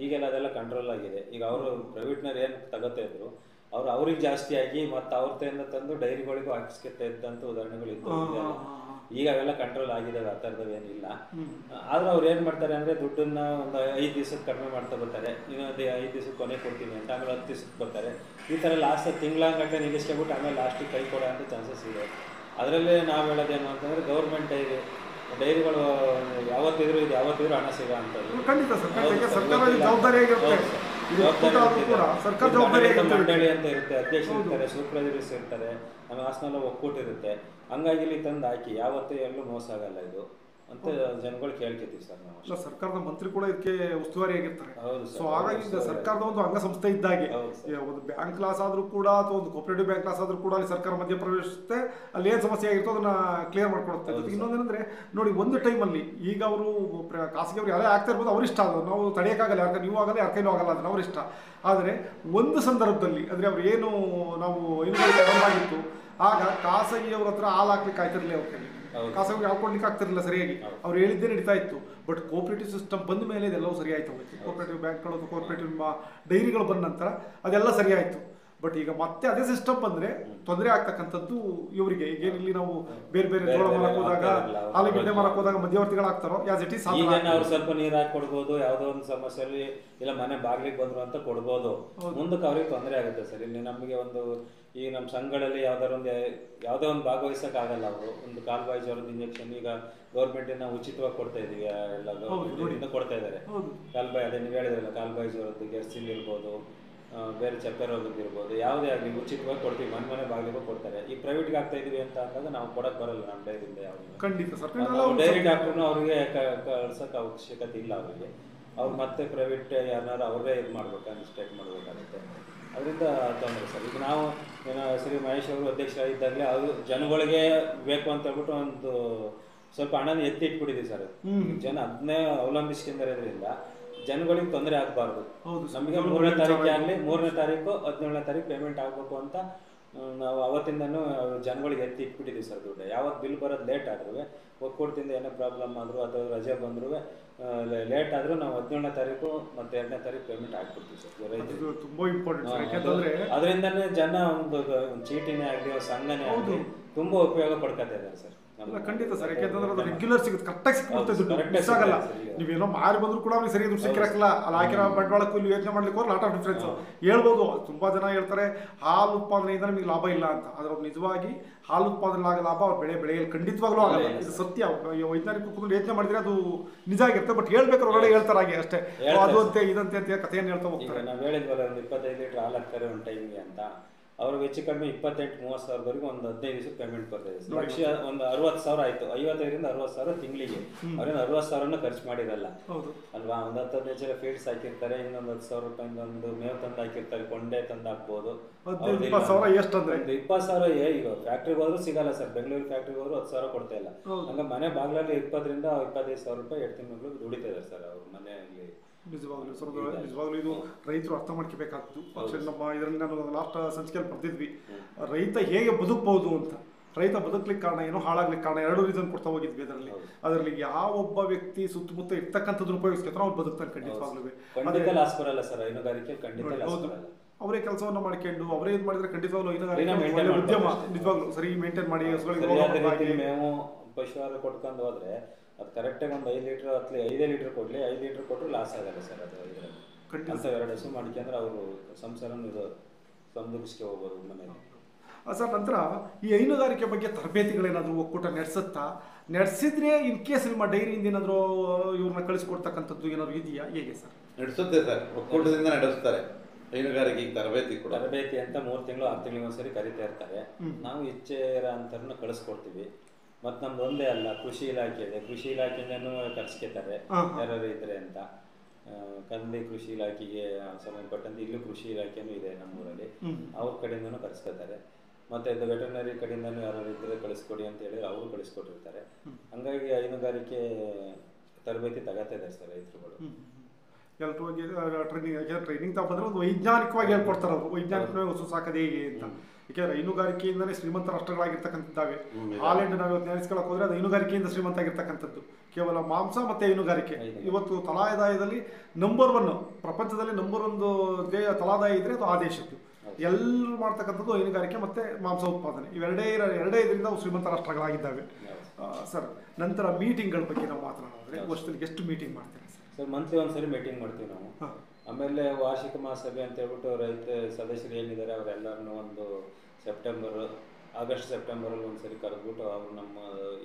ಈಗೆಲ್ಲ ಅದೆಲ್ಲ ಕಂಟ್ರೋಲ್ ಆಗಿದೆ. ಈಗ ಅವರು ಪ್ರೈವೇಟ್ನವ್ರು ಏನು ತಗೋತಾ ಇದ್ರು ಅವ್ರಿಗೆ ಜಾಸ್ತಿ ಆಗಿ ಮತ್ತೆ ಅವ್ರ ಕೈಯಿಂದ ತಂದು ಡೈರಿಗಳಿಗೂ ಹಾಕಿಸ್ಕೊತಾ ಇದ್ದಂತ ಉದಾಹರಣೆಗಳು ಇತ್ತು. ಈಗ ಅವೆಲ್ಲ ಕಂಟ್ರೋಲ್ ಆಗಿದ್ದಾವೆ, ಆ ಥರದವು ಏನಿಲ್ಲ. ಆದ್ರೆ ಅವ್ರು ಏನು ಮಾಡ್ತಾರೆ ಅಂದರೆ ದುಡ್ಡನ್ನ ಒಂದು 5 ದಿವಸಕ್ಕೆ ಕಡಿಮೆ ಮಾಡ್ತಾ ಬರ್ತಾರೆ, ಇನ್ನೊಂದು 5 ದಿವಸಕ್ಕೆ ಕೊನೆ ಕೊಡ್ತೀನಿ ಅಂತ, ಆಮೇಲೆ 10 ದಿವಸಕ್ಕೆ ಬರ್ತಾರೆ. ಈ ಥರ ಲಾಸ್ಟ್ ತಿಂಗಳಂಗಟ್ಟಲೆ ನಿಲ್ಲಿಸ್ಕೊಬಿಟ್ಟು ಆಮೇಲೆ ಲಾಸ್ಟಿಗೆ ಕೈ ಕೊಡೋ ಅಂತ ಚಾನ್ಸಸ್ ಇದೆ. ಅದರಲ್ಲೇ ನಾವು ಹೇಳೋದೇನು ಅಂತಂದರೆ ಗೌರ್ಮೆಂಟ್ ಡೈರಿಗಳು ಯಾವತ್ತಿದ್ರು ಹಣ ಸಿಗೋ ಅಂಥದ್ದು. ಖಂಡಿತ ಸರ್ಕಾರ ಜವಾಬ್ದಾರಿಯಾಗಿರುತ್ತೆ. ಮಂಡಳಿ ಅಂತ ಇರುತ್ತೆ, ಅಧ್ಯಕ್ಷರು ಇರ್ತಾರೆ, ಸೂಪರ್ವೈಸರ್ಸ್ ಇರ್ತಾರೆ, ನಮ್ಮ ಹಾಸನೆಲ್ಲ ಒಕ್ಕೂಟ ಇರುತ್ತೆ. ಹಂಗಾಗಿ ಇಲ್ಲಿ ತಂದು ಹಾಕಿ ಯಾವತ್ತೂ ಎಲ್ಲೂ ಮೋಸ ಆಗಲ್ಲ ಇದು ಅಂತ ಜನಗಳು ಕೇಳ್ಕೊತೀವಿ ಸರ್ ನಾವು. ಸರ್ಕಾರದ ಮಂತ್ರಿ ಕೂಡ ಇದಕ್ಕೆ ಉಸ್ತುವಾರಿ ಆಗಿರ್ತಾರೆ. ಸೊ ಹಾಗಾಗಿ ಸರ್ಕಾರದ ಒಂದು ಅಂಗಸಂಸ್ಥೆ ಇದ್ದಾಗೆ ಒಂದು ಬ್ಯಾಂಕ್ ಕ್ಲಾಸ್ ಆದ್ರೂ ಕೂಡ ಅಥವಾ ಒಂದು ಕೋಪರೇಟಿವ್ ಬ್ಯಾಂಕ್ ಕ್ಲಾಸ್ ಆದ್ರೂ ಕೂಡ ಅಲ್ಲಿ ಸರ್ಕಾರ ಮಧ್ಯ ಪ್ರವೇಶಿಸುತ್ತೆ, ಅಲ್ಲಿ ಏನ್ ಸಮಸ್ಯೆ ಆಗಿರ್ತೋ ಅದನ್ನ ಕ್ಲಿಯರ್ ಮಾಡ್ಕೊಡುತ್ತೆ. ಇನ್ನೊಂದೇನಂದ್ರೆ ನೋಡಿ, ಒಂದು ಟೈಮಲ್ಲಿ ಈಗ ಅವರು ಖಾಸಗಿ ಅವ್ರು ಯಾರೇ ಆಗ್ತಾ ಇರ್ಬೋದು, ಅವ್ರಿಷ್ಟ ಅದು ನಾವು ತಡೆಯೋಕ್ಕಾಗಲ್ಲ, ಯಾಕೆ ನೀವು ಆಗಲ್ಲ ಯಾರ ಕೈಲೂ ಆಗಲ್ಲ, ಅದನ್ನ ಅವ್ರಿಷ್ಟ. ಆದರೆ ಒಂದು ಸಂದರ್ಭದಲ್ಲಿ ಅಂದ್ರೆ ಅವ್ರು ಏನು ನಾವು ಆಗಿತ್ತು, ಆಗ ಖಾಸಗಿಯವ್ರ ಹತ್ರ ಹಾಲು ಹಾಕ್ಲಿಕ್ಕೆ ಆಯ್ತಿರಲಿಲ್ಲ, ಅವ್ರ ಕೈಲಿ ಖಾಸಗಿ ಹಾಕೊಡ್ಲಿಕ್ಕೆ ಆಗ್ತಿರಲಿಲ್ಲ ಸರಿಯಾಗಿ, ಅವ್ರು ಹೇಳಿದ್ದೇ ನಡೀತಾ ಇತ್ತು. ಬಟ್ ಕೋಪರೇಟಿವ್ ಸಿಸ್ಟಮ್ ಬಂದ ಮೇಲೆ ಇದೆಲ್ಲವೂ ಸರಿ ಆಯ್ತು. ಕೋಪರೇಟಿವ್ ಬ್ಯಾಂಕ್ಗಳು ಅಥವಾ ಕೋಪರೇಟಿವ್ ಡೈರಿಗಳು ಬಂದ ನಂತರ ಅದೆಲ್ಲ ಸರಿ ಆಯ್ತು. ಬಟ್ ಈಗ ಮತ್ತೆ ಅದೇ ಸಿಸ್ಟಮ್ ಬಂದ್ರೆ ತೊಂದರೆ ಆಗ್ತಕ್ಕಂಥದ್ದು ಇವರಿಗೆ. ಈಗೇನಿಲ್ಲಿ ನಾವು ಬೇರೆ ಬೇರೆ ಜೋಳ ಮಾರಕ್ ಹೋದಾಗ, ಆಲೂಗಡ್ಡೆ ಮಾರಕ್ ಹೋದಾಗ ಮಧ್ಯವರ್ತಿಗಳಾಗ್ತಾರೋ ಯಾಸ್ ಇಟ್ ಈಸ್ ಅವ್ರು ಸ್ವಲ್ಪ ನೀರ್ ಹಾಕಿ ಕೊಡ್ಬೋದು, ಯಾವ್ದೋ ಒಂದು ಸಮಸ್ಯೆಯಲ್ಲಿ ಇಲ್ಲ ಮನೆ ಬಾಗ್ಲಿಗೆ ಬಂದ್ರು ಅಂತ ಕೊಡ್ಬೋದು, ಮುಂದಕ್ಕೆ ಅವ್ರಿಗೆ ತೊಂದರೆ ಆಗುತ್ತೆ ಸರ್. ಇಲ್ಲಿ ನಮಗೆ ಒಂದು ಈ ನಮ್ಮ ಸಂಘಗಳಲ್ಲಿ ಯಾವ್ದೋ ಒಂದು ಭಾಗವಹಿಸಕ್ ಆಗಲ್ಲ. ಅವರು ಒಂದು ಕಾಲ್ಬಾಯಿ ಜ್ವರದ ಇಂಜೆಕ್ಷನ್ ಈಗ ಗೌರ್ಮೆಂಟ್ ಉಚಿತವಾಗಿ ಕೊಡ್ತಾ ಇದೀವಿ, ಎಲ್ಲ ಗೌರ್ಮೆಂಟ್ ಕೊಡ್ತಾ ಇದಾರೆ. ಕಾಲ್ಬಾಯಿ ಅದೇ ನೀವು ಹೇಳಿದ್ರಲ್ಲ, ಕಾಲ್ಬಾಯಿ ಜ್ವರದ್ದು ಗೆರ್ಸಿನ್ ಇರ್ಬೋದು, ಬೇರೆ ಚಪ್ಪೆ ರೋಗದಿರ್ಬೋದು, ಯಾವುದೇ ಆಗಲಿ ಉಚಿತವಾಗಿ ಕೊಡ್ತೀವಿ, ಮನೆ ಬಾಗಿಲಿಗೂ ಕೊಡ್ತಾರೆ. ಈ ಪ್ರೈವೇಟ್ಗೆ ಆಗ್ತಾ ಇದೀವಿ ಅಂತ ಅಂದಾಗ ನಾವು ಕೊಡಕ್ ಬರಲ್ಲ ನಮ್ಮ ಡೈರಿಯಿಂದ ಯಾವ್ದು. ಖಂಡಿತ ಸರ್, ಡೈರಿ ಡಾಕ್ಟರ್ನು ಅವ್ರಿಗೆ ಕಳ್ಸಕ್ ಅವಶ್ಯಕತೆ ಇಲ್ಲ ಅವರಿಗೆ. ಅವ್ರು ಮತ್ತೆ ಪ್ರೈವೇಟ್ ಯಾರನ್ನಾರು ಅವ್ರೇ ಇದು ಮಾಡ್ಬೇಕು, ಸ್ಟೇಟ್ ಮಾಡ್ಬೇಕಾಗುತ್ತೆ. ಅದರಿಂದ ತೊಂದರೆ ಸರ್. ಈಗ ನಾವು ಶ್ರೀ ಮಹೇಶ್ ಅವರು ಅಧ್ಯಕ್ಷರಾಗಿದ್ದಾಗಲೇ ಅದು ಜನಗಳಿಗೆ ಬೇಕು ಅಂತ ಹೇಳ್ಬಿಟ್ಟು ಒಂದು ಸ್ವಲ್ಪ ಹಣನ ಎತ್ತಿ ಇಟ್ಬಿಟ್ಟಿದ್ದೀವಿ ಸರ್. ಜನ ಅದನ್ನೇ ಅವಲಂಬಿಸ್ಕೊಂಡಿರೋದ್ರಿಂದ ಜನಗಳಿಗೆ ತೊಂದರೆ ಆಗಬಾರ್ದು. ನಮಗೆ 3ನೇ ತಾರೀಕು ಆಗಲಿ 3ನೇ ತಾರೀಕು 17ನೇ ತಾರೀಕು ಪೇಮೆಂಟ್ ಆಗಬೇಕು ಅಂತ ನಾವು ಅವತ್ತಿಂದನೂ ಜನಗಳಿಗೆ ಎತ್ತಿ ಇಟ್ಬಿಟ್ಟಿದ್ದೀವಿ ಸರ್. ದುಡ್ಡು ಯಾವತ್ತು ಬಿಲ್ ಬರೋದು ಲೇಟ್ ಆದ್ರೂ, ಒಕ್ಕೂಟದಿಂದ ಏನೋ ಪ್ರಾಬ್ಲಮ್ ಆದರೂ ಅಥವಾ ರಜೆ ಬಂದರೂ ಲೇಟ್ ಆದರೂ ನಾವು 17ನೇ ತಾರೀಕು ಮತ್ತು 2ನೇ ತಾರೀಕು ಪೇಮೆಂಟ್ ಹಾಕ್ಬಿಡ್ತೀವಿ ಸರ್. ರೈತರು ತುಂಬಾ ಇಂಪಾರ್ಟೆಂಟ್. ಅದರಿಂದನೇ ಜನ ಒಂದು ಚೀಟಿನೇ ಆಗಲಿ ಸಂಘನೇ ಆಗಲಿ ತುಂಬಾ ಉಪಯೋಗ ಪಡ್ಕೊತಾ ಇದ್ದಾರೆ ಸರ್. ಖಂಡಿತ ಸರ್, ಯಾಕೆಂತಂದ್ರೆ ಅದು ರೆಗ್ಯುಲರ್ ಸಿಗುತ್ತೆ, ಕರೆಕ್ಟಾಗಿ ಸಿಕ್ಬಿಡುತ್ತೆ, ದುಡ್ಡು ಮಿಸ್ ಆಗಲ್ಲ. ನೀವೇನೋ ಮಾರಿ ಬಂದ್ರು ಕೂಡ ಅವ್ರಿಗೆ ಸರಿ ದುಡ್ಡು ಸಿಕ್ಕಿರಲ್ಲ. ಅಲ್ಲಿ ಹಾಕಿರೋ ಬಂಡವಾಳಕ್ಕೂ ಇಲ್ಲಿ ಯೋಚನೆ ಮಾಡ್ಲಿಕ್ಕೆ ಲಾಟ್ ಆಫ್ ಡಿಫ್ರೆನ್ಸ್ ಹೇಳ್ಬೋದು. ತುಂಬಾ ಜನ ಹೇಳ್ತಾರೆ ಹಾಲು ಉತ್ಪಾದನೆಯಿಂದ ನಮಗೆ ಲಾಭ ಇಲ್ಲ ಅಂತ. ಆದ್ರೆ ಅವ್ರು ನಿಜವಾಗಿ ಹಾಲು ಉತ್ಪಾದನೆ ಆಗೋ ಲಾಭ ಅವ್ರು ಬೆಳೆಯಲ್ಲಿ ಖಂಡಿತವಾಗ್ಲೂ ಆಗಲ್ಲ. ಇದು ಸತ್ಯ. ವೈಜ್ಞಾನಿಕ ಕೂತ್ಕೊಂಡು ಯೋಚನೆ ಮಾಡಿದ್ರೆ ಅದು ನಿಜ ಆಗಿರುತ್ತೆ. ಬಟ್ ಹೇಳ್ಬೇಕಾದ್ರೆ ಹೊರಗಡೆ ಹೇಳ್ತಾರೆ ಹಾಗೆ ಅಷ್ಟೇ, ಅದು ಅಂತೆ ಇದಂತೆ ಅಂತ ಕಥೆಯನ್ನು ಹೇಳ್ತಾ ಹೋಗ್ತಾರೆ. ನಾವು ಹೇಳಿದ್ವಲ್ಲ ಒಂದು 25 ಲೀಟರ್ ಹಾಲು ಹಾಕ್ತಾರೆ ಒಂದು ಟೈಮ್ಗೆ ಅಂತ, ಅವ್ರಿಗೆ ಹೆಚ್ಚು ಕಡಿಮೆ 28-30 ಸಾವಿರದವರೆಗೂ ಒಂದು 15 ದಿವಸಕ್ಕೆ ಪೇಮೆಂಟ್ ಬರ್ತದೆ. ಲಕ್ಷ ಒಂದು 60,000 ಆಯ್ತು, 55ರಿಂದ 60,000 ತಿಂಗಳಿಗೆ. ಅವ್ರೇನು 60,000 ಖರ್ಚು ಮಾಡಿರಲ್ಲ ಅಲ್ವಾ. ಒಂದು 10-15 ಜನ ಫೀಡ್ಸ್ ಹಾಕಿರ್ತಾರೆ, ಇನ್ನೊಂದು 10,000 ರೂಪಾಯಿ ಒಂದು ಮೇವು ತಂದು ಹಾಕಿರ್ತಾರೆ, ಕೊಂಡೆ ತಂದು ಹಾಕ್ಬೋದು. 20,000 ಈಗ ಫ್ಯಾಕ್ಟ್ರಿಗೆ ಹೋದ್ರು ಸಿಗಲ್ಲ ಸರ್. ಬೆಂಗಳೂರು ಫ್ಯಾಕ್ಟ್ರಿಗೆ ಹೋದ್ರು 10,000 ಕೊಡ್ತಾ ಇಲ್ಲ. ಹಂಗ ಮನೆ ಬಾಗ್ಲಲ್ಲಿ 20ರಿಂದ 25,000 ರೂಪಾಯಿ 2 ತಿಂಗಳು ದುಡಿತಾ ಇದ್ದಾರೆ ಸರ್ ಅವ್ರ ಮನೆಯಲ್ಲಿ. ನಿಜವಾಗ್ಲೂ ಇದು ರೈತರು ಅರ್ಥ ಮಾಡ್ಕೋಬೇಕಾದ್ದು. ನಮ್ಮ ಇದರಲ್ಲಿ ನಾನು ಲಾಸ್ಟ್ ಸಂಚಿಕೆಯಲ್ಲಿ ಬರ್ತಿದ್ವಿ, ರೈತ ಹೇಗೆ ಬದುಕಬಹುದು ಅಂತ. ರೈತ ಬದುಕಲಿಕ್ಕೆ ಕಾರಣ ಏನು, ಹಾಳಾಗ್ಲಿಕ್ಕೆ ಕಾರಣ, 2 ರೀಸನ್ ಕೊಡ್ತಾ ಹೋಗಿದ್ವಿ ಅದರಲ್ಲಿ. ಯಾವೊಬ್ಬ ವ್ಯಕ್ತಿ ಸುತ್ತಮುತ್ತ ಇರ್ತಕ್ಕಂಥದ್ದು ಉಪಯೋಗಿಸ್ಕೊತಾರೋ ಅವ್ರು ಬದುಕ್ತಾರೆ ಖಂಡಿತವಾಗ್ಲೂ. ಅವರೇ ಕೆಲಸವನ್ನ ಮಾಡ್ಕೊಂಡು ಅವರೇ ಇದು ಮಾಡಿದ್ರೆ ಖಂಡಿತವಾಗ್ಲೂ ಹೈನುಗಾರಿಕೆ ಉದ್ಯಮ ನಿಜವಾಗ್ಲೂ ಸರಿ ಮೇಂಟೈನ್ ಮಾಡಿ ಮೇವು ಪಶುಹಾರ ಕೊಟ್ಕೊಂಡು ಹೋದ್ರೆ ಅದು ಕರೆಕ್ಟಾಗಿ ಒಂದು 5 ಲೀಟರ್ 5 ಲೀಟರ್ ಕೊಡ್ಲಿ, 5 ಲೀಟರ್ ಕೊಟ್ಟರು ಲಾಸ್ ಆಗಲ್ಲ ಸರ್. ಅದು ಅಂತ 2 ಹಸು ಮಾಡ್ಕೊಂಡ್ರೆ ಅವರು ಸಂಸಾರನ ಇದು ಸಂದುಗಿಸ್ಕೆ ಹೋಗ್ಬೋದು ಮನೆಯಲ್ಲಿ ಸರ್. ನಂತರ ಈ ಹೈನುಗಾರಿಕೆ ಬಗ್ಗೆ ತರಬೇತಿಗಳೇನಾದರೂ ಒಕ್ಕೂಟ ನಡೆಸಿದ್ರೆ ಇನ್ ಕೇಸ್ ನಿಮ್ಮ ಡೈರಿಯಿಂದ ಏನಾದರೂ ಇವ್ರನ್ನ ಕಳಿಸ್ಕೊಡ್ತಕ್ಕಂಥದ್ದು ಏನಾದ್ರು ಇದೆಯಾ, ಹೇಗೆ ಸರ್? ನಡೆಸುತ್ತೆ ಸರ್, ಒಕ್ಕೂಟದಿಂದ ನಡೆಸ್ತಾರೆ ಹೈನುಗಾರಿಕೆ ತರಬೇತಿ ಅಂತ 3 ತಿಂಗಳು 6 ತಿಂಗಳಿಗೆ ಒಂದ್ಸರಿ ಕರಿತಾ ಇರ್ತಾರೆ. ನಾವು ಇಚ್ಛೆರ ಅಂತರನ್ನ ಕಳಿಸ್ಕೊಡ್ತೀವಿ. ಮತ್ತು ನಮ್ದು ಒಂದೇ ಅಲ್ಲ, ಕೃಷಿ ಇಲಾಖೆ ಇದೆ, ಕೃಷಿ ಇಲಾಖೆಯಿಂದನೂ ಕರ್ಸ್ಕೊತಾರೆ ಯಾರು ಇದ್ರೆ ಅಂತ. ಕಂದಿ ಕೃಷಿ ಇಲಾಖೆಗೆ ಸಂಬಂಧಪಟ್ಟಂತೆ ಇಲ್ಲೂ ಕೃಷಿ ಇಲಾಖೆನೂ ಇದೆ ನಮ್ಮೂರಲ್ಲಿ, ಅವ್ರ ಕಡೆಯಿಂದನೂ ಕರ್ಸ್ಕೊತಾರೆ. ಮತ್ತೆ ಇದು ವೆಟರ್ನರಿ ಕಡೆಯಿಂದನೂ ಯಾರು ಇದ್ರೆ ಕಳಿಸ್ಕೊಡಿ ಅಂತ ಹೇಳಿದ್ರೆ ಅವರು ಕಳಿಸ್ಕೊಟ್ಟಿರ್ತಾರೆ. ಹಂಗಾಗಿ ಹೈನುಗಾರಿಕೆ ತರಬೇತಿ ತಗೋತಾ ಇದ್ದಾರೆ ಸರ್ ರೈತರುಗಳು. ಎಲ್ಲರೂ ಹೋಗಿ ಟ್ರೈನಿಂಗ್ ತಗೊಂಡ್ರೆ ಒಂದು ವೈಜ್ಞಾನಿಕವಾಗಿ ಹೇಳ್ಕೊಡ್ತಾರೆ ಅವರು, ವೈಜ್ಞಾನಿಕವಾಗಿ ಹಸು ಸಾಕೋದು ಹೇಗೆ ಅಂತ. ಏಕೆಂದರೆ ಹೈನುಗಾರಿಕೆಯಿಂದಲೇ ಶ್ರೀಮಂತ ರಾಷ್ಟ್ರಗಳಾಗಿರ್ತಕ್ಕಂಥದ್ದಾವೆ. ಹಾಲೆಂಡ್ ನಾವು ಇವತ್ತು ನೆನೆಸ್ಕೊಳ್ಳೋಕೆ ಹೋದರೆ ಅದು ಹೈನುಗಾರಿಕೆಯಿಂದ ಶ್ರೀಮಂತ ಆಗಿರ್ತಕ್ಕಂಥದ್ದು. ಕೇವಲ ಮಾಂಸ ಮತ್ತು ಹೈನುಗಾರಿಕೆ ಇವತ್ತು ತಲಾದಾಯದಲ್ಲಿ ನಂಬರ್ 1 ಪ್ರಪಂಚದಲ್ಲಿ ನಂಬರ್ 1 ತಲಾದಾಯ ಇದ್ದರೆ ಅದು ಆ ದೇಶದ್ದು. ಎಲ್ಲರೂ ಮಾಡ್ತಕ್ಕಂಥದ್ದು ಹೈನುಗಾರಿಕೆ ಮತ್ತು ಮಾಂಸ ಉತ್ಪಾದನೆ. ಎರಡೇ ಇದರಿಂದ ಅವು ಶ್ರೀಮಂತ ರಾಷ್ಟ್ರಗಳಾಗಿದ್ದಾವೆ. ಸರ್, ನಂತರ ಮೀಟಿಂಗ್ಗಳ ಬಗ್ಗೆ ನಾವು ಮಾತನಾಡಿದ್ರೆ ವರ್ಷದಲ್ಲಿ ಎಷ್ಟು ಮೀಟಿಂಗ್ ಮಾಡ್ತೀರಾ ಸರ್? ಮಂತ್ಲಿ ಒಂದ್ಸರಿ ಮೀಟಿಂಗ್ ಮಾಡ್ತೀವಿ ನಾವು. ಆಮೇಲೆ ವಾರ್ಷಿಕ ಮಹಾಸಭೆ ಅಂತ ಹೇಳ್ಬಿಟ್ಟು ರೈತ ಸದಸ್ಯರು ಏನಿದ್ದಾರೆ ಅವರೆಲ್ಲರನ್ನೂ ಒಂದು ಆಗಸ್ಟ್ ಸೆಪ್ಟೆಂಬರಲ್ಲಿ ಒಂದ್ಸರಿ ಕರೆದ್ಬಿಟ್ಟು ಅವ್ರು ನಮ್ಮ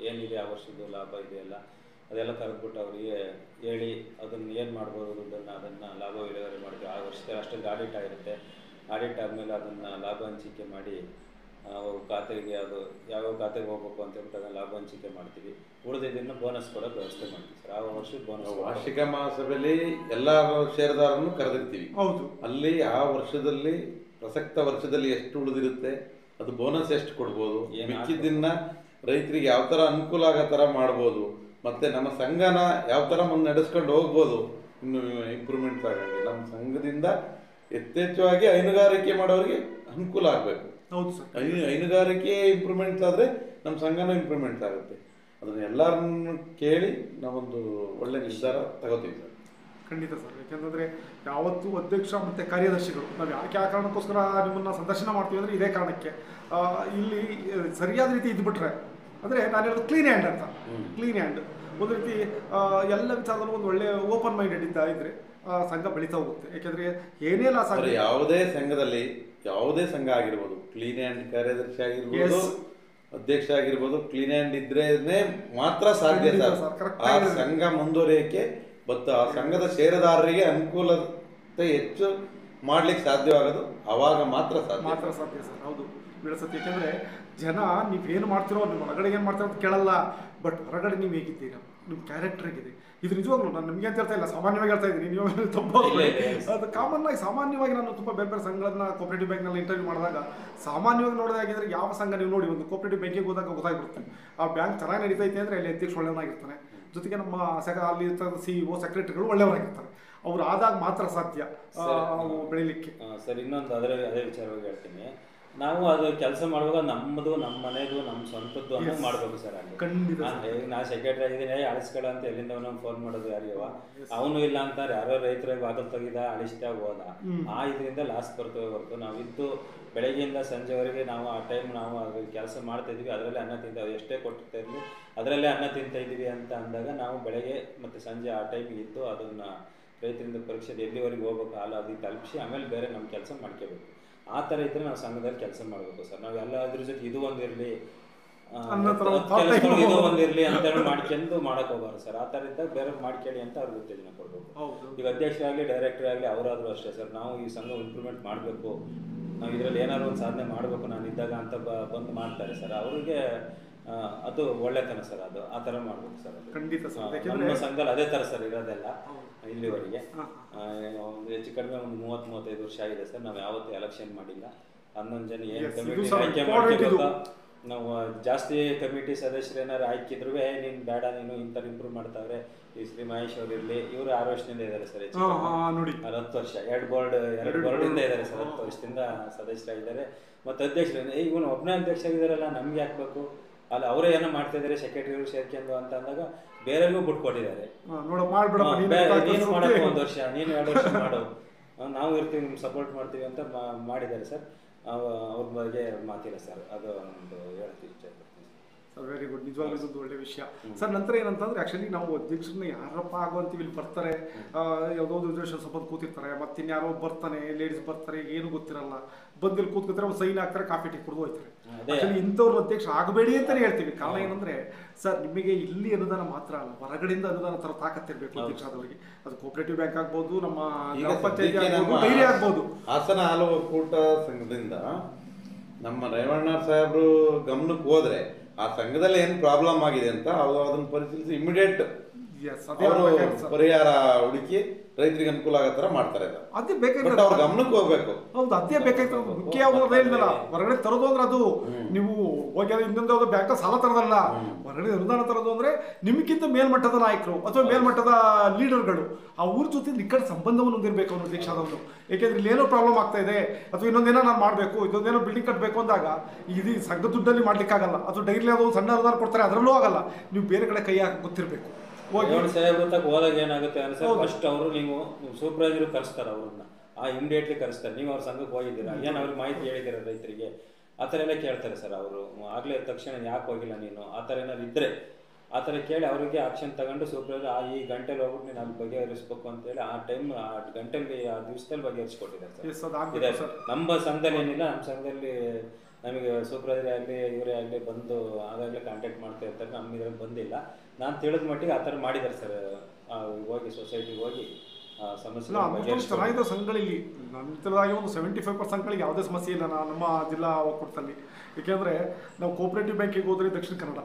ಏನಿದೆ ಆ ವರ್ಷದ ಲಾಭ ಇದೆಯಲ್ಲ ಅದೆಲ್ಲ ಕರೆದ್ಬಿಟ್ಟು ಅವರಿಗೆ ಹೇಳಿ ಅದನ್ನು ಏನು ಮಾಡ್ಬೋದು ದುಡ್ಡನ್ನು ಅದನ್ನು ಲಾಭ ವಿಲೇವಾರಿ ಮಾಡ್ತೀವಿ. ಆ ವರ್ಷದಲ್ಲಿ ಅಷ್ಟೊಂದು ಆಡಿಟ್ ಆಗಿರುತ್ತೆ. ಆಡಿಟ್ ಆದಮೇಲೆ ಅದನ್ನು ಲಾಭ ಹಂಚಿಕೆ ಮಾಡಿ ಖಾತೆಗೆ ಅದು ಯಾವ್ಯಾವ ಖಾತೆಗೆ ಹೋಗ್ಬೇಕು ಅಂತ ಹೇಳ್ಬಿಟ್ಟು ಅದನ್ನು ಲಾಭ ಹಂಚಿಕೆ ಮಾಡ್ತೀವಿ. ಉಳಿದಿದ್ದನ್ನು ಬೋನಸ್ ಕೊಡೋಕೆ ವ್ಯವಸ್ಥೆ ಮಾಡ್ತೀವಿ ಸರ್. ಆ ವರ್ಷದ ಬೋನಸ್ ವಾರ್ಷಿಕ ಮಹಾಸಭೆಯಲ್ಲಿ ಎಲ್ಲ ಷೇರುದಾರನ್ನು ಕರೆದಿರ್ತೀವಿ. ಹೌದು, ಅಲ್ಲಿ ಆ ವರ್ಷದಲ್ಲಿ ಪ್ರಸಕ್ತ ವರ್ಷದಲ್ಲಿ ಎಷ್ಟು ಉಳಿದಿರುತ್ತೆ, ಅದು ಬೋನಸ್ ಎಷ್ಟು ಕೊಡ್ಬೋದು, ಮಿಕ್ಕಿದ್ದನ್ನ ರೈತರಿಗೆ ಯಾವ ಥರ ಅನುಕೂಲ ಆಗೋ ಥರ ಮಾಡ್ಬೋದು, ಮತ್ತು ನಮ್ಮ ಸಂಘನ ಯಾವ ಥರ ಮುಂದೆ ನಡೆಸ್ಕೊಂಡು ಹೋಗ್ಬೋದು, ಇನ್ನು ಇಂಪ್ರೂವ್ಮೆಂಟ್ಸ್ ಆಗಂಗೆ ನಮ್ಮ ಸಂಘದಿಂದ ಯಥೇಚ್ಛವಾಗಿ ಹೈನುಗಾರಿಕೆ ಮಾಡೋರಿಗೆ ಅನುಕೂಲ ಆಗಬೇಕು. ಹೌದು ಸರ್. ಹೈನುಗಾರಿಕೆ ಇಂಪ್ರೂವ್ಮೆಂಟ್ಸ್ ಆದರೆ ನಮ್ಮ ಸಂಘನೂ ಇಂಪ್ರೂವ್ಮೆಂಟ್ಸ್ ಆಗುತ್ತೆ. ಅದನ್ನ ಎಲ್ಲರನ್ನು ಕೇಳಿ ನಾವೊಂದು ಒಳ್ಳೆ ನಿರ್ಧಾರ ತಗೋತೀವಿ ಸರ್. ಖಂಡಿತ ಸರ್. ಯಾಕೆಂದರೆ ಯಾವತ್ತೂ ಅಧ್ಯಕ್ಷ ಮತ್ತು ಕಾರ್ಯದರ್ಶಿಗಳು ನಾವು ಯಾಕೆ ಆ ಕಾರಣಕ್ಕೋಸ್ಕರ ನಿಮ್ಮನ್ನು ಸಂದರ್ಶನ ಮಾಡ್ತೀವಿ ಅಂದರೆ ಇದೇ ಕಾರಣಕ್ಕೆ. ಇಲ್ಲಿ ಸರಿಯಾದ ರೀತಿ ಇದ್ಬಿಟ್ರೆ ಅಂದರೆ ನಾನು ಹೇಳೋದು ಕ್ಲೀನ್ ಹ್ಯಾಂಡ್ ಅಂತ. ಕ್ಲೀನ್ ಹ್ಯಾಂಡ್ ಒಂದು ರೀತಿ ಎಲ್ಲ ವಿಚಾರದಲ್ಲೂ ಒಂದು ಒಳ್ಳೆ ಓಪನ್ ಮೈಂಡೆಡ್ ಇದ್ದರೆ ಸಂಘ ಬೆಳೀತಾ ಹೋಗುತ್ತೆ. ಯಾಕೆಂದರೆ ಏನೇ ಇಲ್ಲ ಸಂಘ ಯಾವುದೇ ಸಂಘ ಆಗಿರ್ಬೋದು, ಕ್ಲೀನ್ ಹ್ಯಾಂಡ್ ಕಾರ್ಯದರ್ಶಿ ಆಗಿರ್ಬೋದು, ಅಧ್ಯಕ್ಷ ಆಗಿರ್ಬೋದು, ಕ್ಲೀನ್ ಹ್ಯಾಂಡ್ ಇದ್ರೇನೆ ಮಾತ್ರ ಸಾಧ್ಯ ಸರ್ ಆ ಸಂಘ ಮುಂದುವರಿಯಕ್ಕೆ. ಮತ್ತು ಆ ಸಂಘದ ಷೇರುದಾರರಿಗೆ ಅನುಕೂಲತೆ ಹೆಚ್ಚು ಮಾಡ್ಲಿಕ್ಕೆ ಸಾಧ್ಯವಾಗೋದು ಅವಾಗ ಮಾತ್ರ ಸಾಧ್ಯ ಸರ್. ಹೌದು ಬೆಳೆಸುತ್ತೆ. ಯಾಕೆಂದರೆ ಜನ ನೀವೇನು ಮಾಡ್ತಿರೋ ನಿಮ್ಮ ಹೊರಗಡೆ ಏನು ಮಾಡ್ತಿರೋ ಅಂತ ಕೇಳಲ್ಲ, ಬಟ್ ಹೊರಗಡೆ ನೀವು ಹೇಗಿದ್ದೀರಾ, ನಿಮ್ಮ ಕ್ಯಾರೆಕ್ಟರ್ ಹೇಗಿದೆ. ಇದು ನಿಜವಾಗ್ಲೂ ನಾನು ನಿಮಗೆ ಅಂತ ಹೇಳ್ತಾ ಇಲ್ಲ, ಸಾಮಾನ್ಯವಾಗಿ ಹೇಳ್ತಾ ಇದ್ದೀನಿ. ನೀವು ತುಂಬ ಅದು ಕಾಮನ್ ಆಗಿ ಸಾಮಾನ್ಯವಾಗಿ ನಾನು ತುಂಬ ಬೇರೆ ಬೇರೆ ಸಂಘಗಳನ್ನ ಕೋಆಪರೇಟಿವ್ ಬ್ಯಾಂಕ್ನಲ್ಲಿ ಇಂಟರ್ವ್ಯೂ ಮಾಡಿದಾಗ ಸಾಮಾನ್ಯವಾಗಿ ನೋಡೋದಾಗಿದ್ರೆ ಯಾವ ಸಂಘ ನೀವು ನೋಡಿ ಒಂದು ಕೋಆಪರೇಟಿವ್ ಬ್ಯಾಂಕಿಗೆ ಹೋದಾಗ ಗೊತ್ತಾಗ್ಬಿಡುತ್ತೆ ಆ ಬ್ಯಾಂಕ್ ಚೆನ್ನಾಗಿ ನಡೀತೈತೆ ಅಂದರೆ ಅಲ್ಲಿ ಅಧ್ಯಕ್ಷ ಒಳ್ಳೆಯವನಾಗಿರ್ತಾನೆ, ಜೊತೆಗೆ ನಮ್ಮ ಅಲ್ಲಿ CEO ಸೆಕ್ರೆಟರಿಗಳು ಒಳ್ಳೆಯವರಾಗಿರ್ತಾರೆ. ಅವ್ರು ಆದಾಗ ಮಾತ್ರ ಸಾಧ್ಯ ಬೆಳಿಲಿಕ್ಕೆ. ಸರ್, ಇನ್ನೊಂದು ಅದೇ ವಿಚಾರವಾಗಿ ಹೇಳ್ತೀನಿ. ನಾವು ಅದು ಕೆಲಸ ಮಾಡುವಾಗ ನಮ್ಮದು, ನಮ್ಮ ಮನೆದು, ನಮ್ಮ ಸ್ವಂತದ್ದು ಅನ್ನೋ ಮಾಡ್ಬೇಕು ಸರ್. ಅಲ್ಲಿ ನಾ ಸೆಕ್ರೆಟರಿ ಆಗಿದ್ದೀನಿ, ಅಳಿಸ್ಕೊಳ್ಳ ಅಂತ ಎಲ್ಲಿಂದ ಫೋನ್ ಮಾಡೋದು ಯಾರಿಗವ, ಅವನು ಇಲ್ಲ ಅಂತಾರೆ. ಯಾರೋ ರೈತರಿಗೆ ಬಾಗಲ್ ತೆಗಿದ ಅಳಿಸ್ತಾ ಹೋದ, ಆ ಇದರಿಂದ ಲಾಸ್ ಬರ್ತವೆ ಹೊರತು ನಾವಿದ್ದು ಬೆಳಗ್ಗೆಯಿಂದ ಸಂಜೆವರೆಗೆ ನಾವು ಆ ಟೈಮ್ ನಾವು ಅದು ಕೆಲಸ ಮಾಡ್ತಾ ಇದೀವಿ, ಅದರಲ್ಲೇ ಅನ್ನ ತಿಂತ ಎಷ್ಟೇ ಕೊಟ್ಟಿರ್ತಾ ಇರಲಿ ಅದರಲ್ಲೇ ಅನ್ನ ತಿಂತ ಇದೀವಿ ಅಂತ ಅಂದಾಗ ನಾವು ಬೆಳಗ್ಗೆ ಮತ್ತು ಸಂಜೆ ಆ ಟೈಮಿಗೆ ಇದ್ದು ಅದನ್ನು ರೈತರಿಂದ ಪರೀಕ್ಷೆ ಎಲ್ಲಿವರೆಗೆ ಹೋಗ್ಬೇಕು ಹಾಲು ಅದಕ್ಕೆ ತಲುಪಿಸಿ ಆಮೇಲೆ ಬೇರೆ ನಮ್ಮ ಕೆಲಸ ಮಾಡ್ಕೋಬೇಕು. ಆ ಥರ ಇದ್ದರೆ ನಾವು ಸಂಘದಲ್ಲಿ ಕೆಲಸ ಮಾಡಬೇಕು ಸರ್. ನಾವು ಎಲ್ಲ ಅದ್ರ ಜೊತೆ ಇದು ಒಂದಿರಲಿ ಇದು ಒಂದಿರಲಿ ಅಂತ ಮಾಡ್ಕೊಂಡು ಮಾಡಕ್ ಹೋಗ್ಬಾರ್ದು ಸರ್. ಆ ಥರ ಇದ್ದಾಗ ಬೇರೆ ಮಾಡ್ಕೊಳ್ಳಿ ಅಂತ ಅವ್ರಿಗೆ ಉತ್ತೇಜನ ಕೊಡಬೇಕು. ಈಗ ಅಧ್ಯಕ್ಷರಾಗಲಿ ಡೈರೆಕ್ಟರ್ ಆಗಲಿ ಅವರಾದರೂ ಅಷ್ಟೇ ಸರ್. ನಾವು ಈ ಸಂಘ ಇಂಪ್ರೂವ್ಮೆಂಟ್ ಮಾಡಬೇಕು, ನಾವು ಇದರಲ್ಲಿ ಏನಾದ್ರು ಒಂದು ಸಾಧನೆ ಮಾಡಬೇಕು ನಾನು ಇದ್ದಾಗ ಅಂತ ಬಂದು ಮಾಡ್ತಾರೆ ಸರ್. ಅವ್ರಿಗೆ ಅದು ಒಳ್ಳೆತನ ಸರ್. ಅದು ಆ ಥರ ಮಾಡ್ಬೇಕು ಸರ್. ಅದು ಖಂಡಿತ ಸರ್. ನಮ್ಮ ಸಂಘದಲ್ಲಿ ಅದೇ ಥರ ಸರ್ ಇರೋದೆಲ್ಲ ಇಲ್ಲಿವರೆಗೆ. ಒಂದು ಹೆಚ್ಚು ಕಡಿಮೆ ಒಂದು 30-35 ವರ್ಷ ಆಗಿದೆ ಸರ್. ನಾವು ಯಾವತ್ತೂ ಎಲೆಕ್ಷನ್ ಮಾಡಿಲ್ಲ. 11 ಜನ ಏನು ಕಮಿಟಿ ಆಯ್ಕೆ ಮಾಡ್ಕೋಬೇಕಾ, ನಾವು ಜಾಸ್ತಿ ಕಮಿಟಿ ಸದಸ್ಯರು ಏನಾರು ಆಯ್ಕಿದ್ರು ನೀನು ಬೇಡ, ನೀನು ಇಂಥವ್ರು ಇಂಪ್ರೂವ್ ಮಾಡ್ತಾವ್ರೆ. ಈ ಶ್ರೀ ಮಹೇಶ್ ಅವರು ಇರಲಿ, ಇವರು 6 ವರ್ಷದಿಂದ ಇದ್ದಾರೆ ಸರ್. 10 ವರ್ಷ 2 ಬೋರ್ಡಿಂದ ಇದ್ದಾರೆ ಸರ್. 10 ವರ್ಷದಿಂದ ಸದಸ್ಯರಾಗಿದ್ದಾರೆ. ಮತ್ತು ಅಧ್ಯಕ್ಷರು ಇವನು ಒಬ್ಬನೇ ಅಧ್ಯಕ್ಷ ಆಗಿದ್ದಾರಲ್ಲ, ನಮ್ಗೆ ಹಾಕ್ಬೇಕು ಅಲ್ಲ, ಅವರೇ ಏನೋ ಮಾಡ್ತಾ ಇದ್ದಾರೆ ಸೆಕ್ರೆಟರಿಗಳು ಸೇರ್ಕೊಂಡು ಅಂತ ಅಂದಾಗ ಬೇರೆಗೂ ಬಿಟ್ಕೊಟ್ಟಿದ್ದಾರೆ. ನೀನು ಮಾಡಕ್ಕೆ 1 ವರ್ಷ, ನೀನು 2 ವರ್ಷ ಮಾಡು, ನಾವು ಇರ್ತೀವಿ, ನಿಮ್ಗೆ ಸಪೋರ್ಟ್ ಮಾಡ್ತೀವಿ ಅಂತ ಮಾಡಿದ್ದಾರೆ ಸರ್. ಅವ್ರ ಬಗ್ಗೆ ಮಾತಿಲ್ಲ ಸರ್. ಅದು ಒಂದು ಹೇಳ್ತೀವಿ ಇಷ್ಟ ಪಡ್ತೀನಿ ಸರ್. Very good. ನಿಜವಾಗ್ಲೂ ಒಂದು ಒಳ್ಳೆ ವಿಷಯ ಸರ್. ನಂತರ ಏನಂತಂದ್ರೆ ಆ್ಯಕ್ಚುಲಿ ನಾವು ಅಧ್ಯಕ್ಷರನ್ನ ಯಾರಪ್ಪ ಆಗುವಂತೀವಿ, ಇಲ್ಲಿ ಬರ್ತಾರೆ ಯಾವುದೋ ಒಂದು ರಿಸರ್ವೇಷನ್ ಸಂಬಂಧ ಕೂತಿರ್ತಾರೆ, ಮತ್ತೆ ಇನ್ಯಾರೋ ಬರ್ತಾನೆ, ಲೇಡೀಸ್ ಬರ್ತಾರೆ, ಏನು ಗೊತ್ತಿರಲ್ಲ, ಬಂದಿಲ್ಲಿ ಕೂತ್ಕೊತಾರೆ, ಒಂದು ಸೈನ್ ಹಾಕ್ತಾರೆ, ಕಾಫಿ ಟೀ ಕುಡಿದು ಹೋಗ್ತಾರೆ. ಆ್ಯಕ್ಚುಲಿ ಇಂಥವ್ರು ಅಧ್ಯಕ್ಷ ಆಗಬೇಡಿ ಅಂತಲೇ ಹೇಳ್ತೀವಿ. ಕಾರಣ ಏನಂದ್ರೆ ಸರ್, ನಿಮಗೆ ಇಲ್ಲಿ ಅನುದಾನ ಮಾತ್ರ ಅಲ್ಲ, ಹೊರಗಡೆಯಿಂದ ಅನುದಾನ ಥರ ತಾಕತ್ತಿರಬೇಕು ಅಧ್ಯಕ್ಷ ಆದವರಿಗೆ. ಅದು ಕೋಆಪರೇಟಿವ್ ಬ್ಯಾಂಕ್ ಆಗ್ಬೋದು, ನಮ್ಮ ಗ್ರಾಮ ಪಂಚಾಯತಿ ಆಗ್ಬೋದು, ಡೈರಿ ಆಗ್ಬೋದು. ಹಾಸನ ಹಾಲು ಒಕ್ಕೂಟ ಸಂಘದಿಂದ ನಮ್ಮ ರೇವಣ್ಣ ಸಾಹೇಬ್ರು ಗಮನಕ್ಕೆ ಹೋದ್ರೆ ಆ ಸಂಘದಲ್ಲಿ ಏನು ಪ್ರಾಬ್ಲಮ್ ಆಗಿದೆ ಅಂತ ಅದನ್ನು ಪರಿಶೀಲಿಸಿ ಇಮಿಡಿಯೇಟ್ ಪರಿಹಾರ ಹುಡುಕಿ ರೈತರಿಗೆ ಅನುಕೂಲ ಆಗೋ ತರ ಮಾಡ್ತಾರೆ. ಅದೇ ಬೇಕಾಗಿರೋದು, ಅವ್ರ ಗಮನಕ್ಕೆ ಹೋಗ್ಬೇಕು. ಹೌದು, ಅದೇ ಬೇಕಾಗಿರೋದು. ಮುಖ್ಯ ಯಾವ್ದು ಹೇಳಿದ್ನಲ್ಲ, ಹೊರಗಡೆ ತರೋದು ಅಂದ್ರೆ ಅದು ನೀವು ಹೋಗಿ ಇನ್ನೊಂದು ಯಾವ್ದು ಬ್ಯಾಂಕ್ ಸಾಲ ತರೋದಲ್ಲ, ಹೊರಗಡೆ ಅನುದಾನ ತರೋದು ಅಂದ್ರೆ ನಿಮ್ಗಿಂತ ಮೇಲ್ಮಟ್ಟದ ನಾಯಕರು ಅಥವಾ ಮೇಲ್ಮಟ್ಟದ ಲೀಡರ್ಗಳು ಆ ಊರ ಜೊತೆ ನಿಕಟ ಸಂಬಂಧವನ್ನು ಹೊಂದಿರಬೇಕು ಅನ್ನೋ ಅಧ್ಯಕ್ಷ ಆದವರು. ಯಾಕೆಂದ್ರೆ ಇಲ್ಲಿ ಏನೋ ಪ್ರಾಬ್ಲಮ್ ಆಗ್ತಾ ಇದೆ ಅಥವಾ ಇನ್ನೊಂದೇನೋ ನಾನು ಮಾಡಬೇಕು, ಇದೊಂದೇನೋ ಬಿಲ್ಡಿಂಗ್ ಕಟ್ಟಬೇಕು ಅಂದಾಗ ಇದು ಸಂಘ ದುಡ್ಡಲ್ಲಿ ಮಾಡ್ಲಿಕ್ಕಾಗಲ್ಲ, ಅಥವಾ ಡೈಲಿ ಅದು ಸಣ್ಣ ಅನುದಾನ ಕೊಡ್ತಾರೆ ಅದರಲ್ಲೂ ಆಗಲ್ಲ. ನೀವು ಬೇರೆ ಕಡೆ ಕೈ ಹಾಕಿ ಗೊತ್ತಿರಬೇಕು. ಹೋದಾಗ ಏನಾಗುತ್ತೆ ಅಂದ್ರೆ ಫಸ್ಟ್ ಅವರು ನೀವು ಸೂಪರ್ವೈಸರ್ ಕರೆಸ್ತಾರೆ, ಅವ್ರನ್ನ ಇಮಿಡಿಯೇಟ್ಲಿ ಕರೆಸ್ತಾರೆ. ನೀವು ಅವ್ರ ಸಂಘಕ್ಕೆ ಹೋಗಿದ್ದೀರಾ, ಏನು ಅವ್ರಿಗೆ ಮಾಹಿತಿ ಹೇಳಿದ್ದೀರಾ ರೈತರಿಗೆ, ಆ ಥರ ಎಲ್ಲ ಕೇಳ್ತಾರೆ ಸರ್. ಅವರು ಆಗಲೇ ತಕ್ಷಣ ಯಾಕೆ ಹೋಗಿಲ್ಲ ನೀನು, ಆ ಥರ ಏನಾದ್ರು ಇದ್ದರೆ ಆ ಥರ ಕೇಳಿ ಅವರಿಗೆ ಆಕ್ಷನ್ ತಗೊಂಡು ಸೂಪರ್ವೈಸರ್ ಈ ಗಂಟೆಲಿ ಹೋಗ್ಬಿಟ್ಟು ನೀನು ಅಲ್ಲಿ ಬಗೆಹರಿಸ್ಬೇಕು ಅಂತೇಳಿ ಆ ಟೈಮ್ ಆ ಗಂಟೆಲಿ ಆ ದಿವಸದಲ್ಲಿ ಬಗೆಹರಿಸ್ಕೊಟ್ಟಿದ್ದಾರೆ ಸರ್. ನಮ್ಮ ಸಂಘದಲ್ಲಿ ಏನಿಲ್ಲ, ನಮ್ಮ ಸಂಘದಲ್ಲಿ ನಮಗೆ ಸೂಪರ್ವೈಸರ್ ಆಗಲಿ ಇವರೇ ಆಗಲಿ ಬಂದು ಆಗಾಗಲೇ ಕಾಂಟ್ಯಾಕ್ಟ್ ಮಾಡ್ತಾ ಇರ್ತಾರೆ. ನಮ್ಮ ಇದ್ರಲ್ಲಿ ಬಂದಿಲ್ಲ. ನಾನು ತಿಳಿದ ಮಟ್ಟಿಗೆ ಆ ಥರ ಮಾಡಿದ್ದಾರೆ ಸರ್. ಹೋಗಿ ಸೊಸೈಟಿಗೆ ಹೋಗಿ ಸಮಸ್ಯೆ ಚೆನ್ನಾಗಿದೆ ಸಂಘಗಳಲ್ಲಿ. ನನ್ನ ತಿಳಿದಾಗಿ ಒಂದು 75% ಸಂಘಗಳಿಗೆ ಯಾವುದೇ ಸಮಸ್ಯೆ ಇಲ್ಲ ನಮ್ಮ ಜಿಲ್ಲಾ ಒಕ್ಕೂಟದಲ್ಲಿ. ಏಕೆಂದರೆ ನಾವು ಕೋಆಪರೇಟಿವ್ ಬ್ಯಾಂಕಿಗೆ ಹೋದರೆ ದಕ್ಷಿಣ ಕನ್ನಡ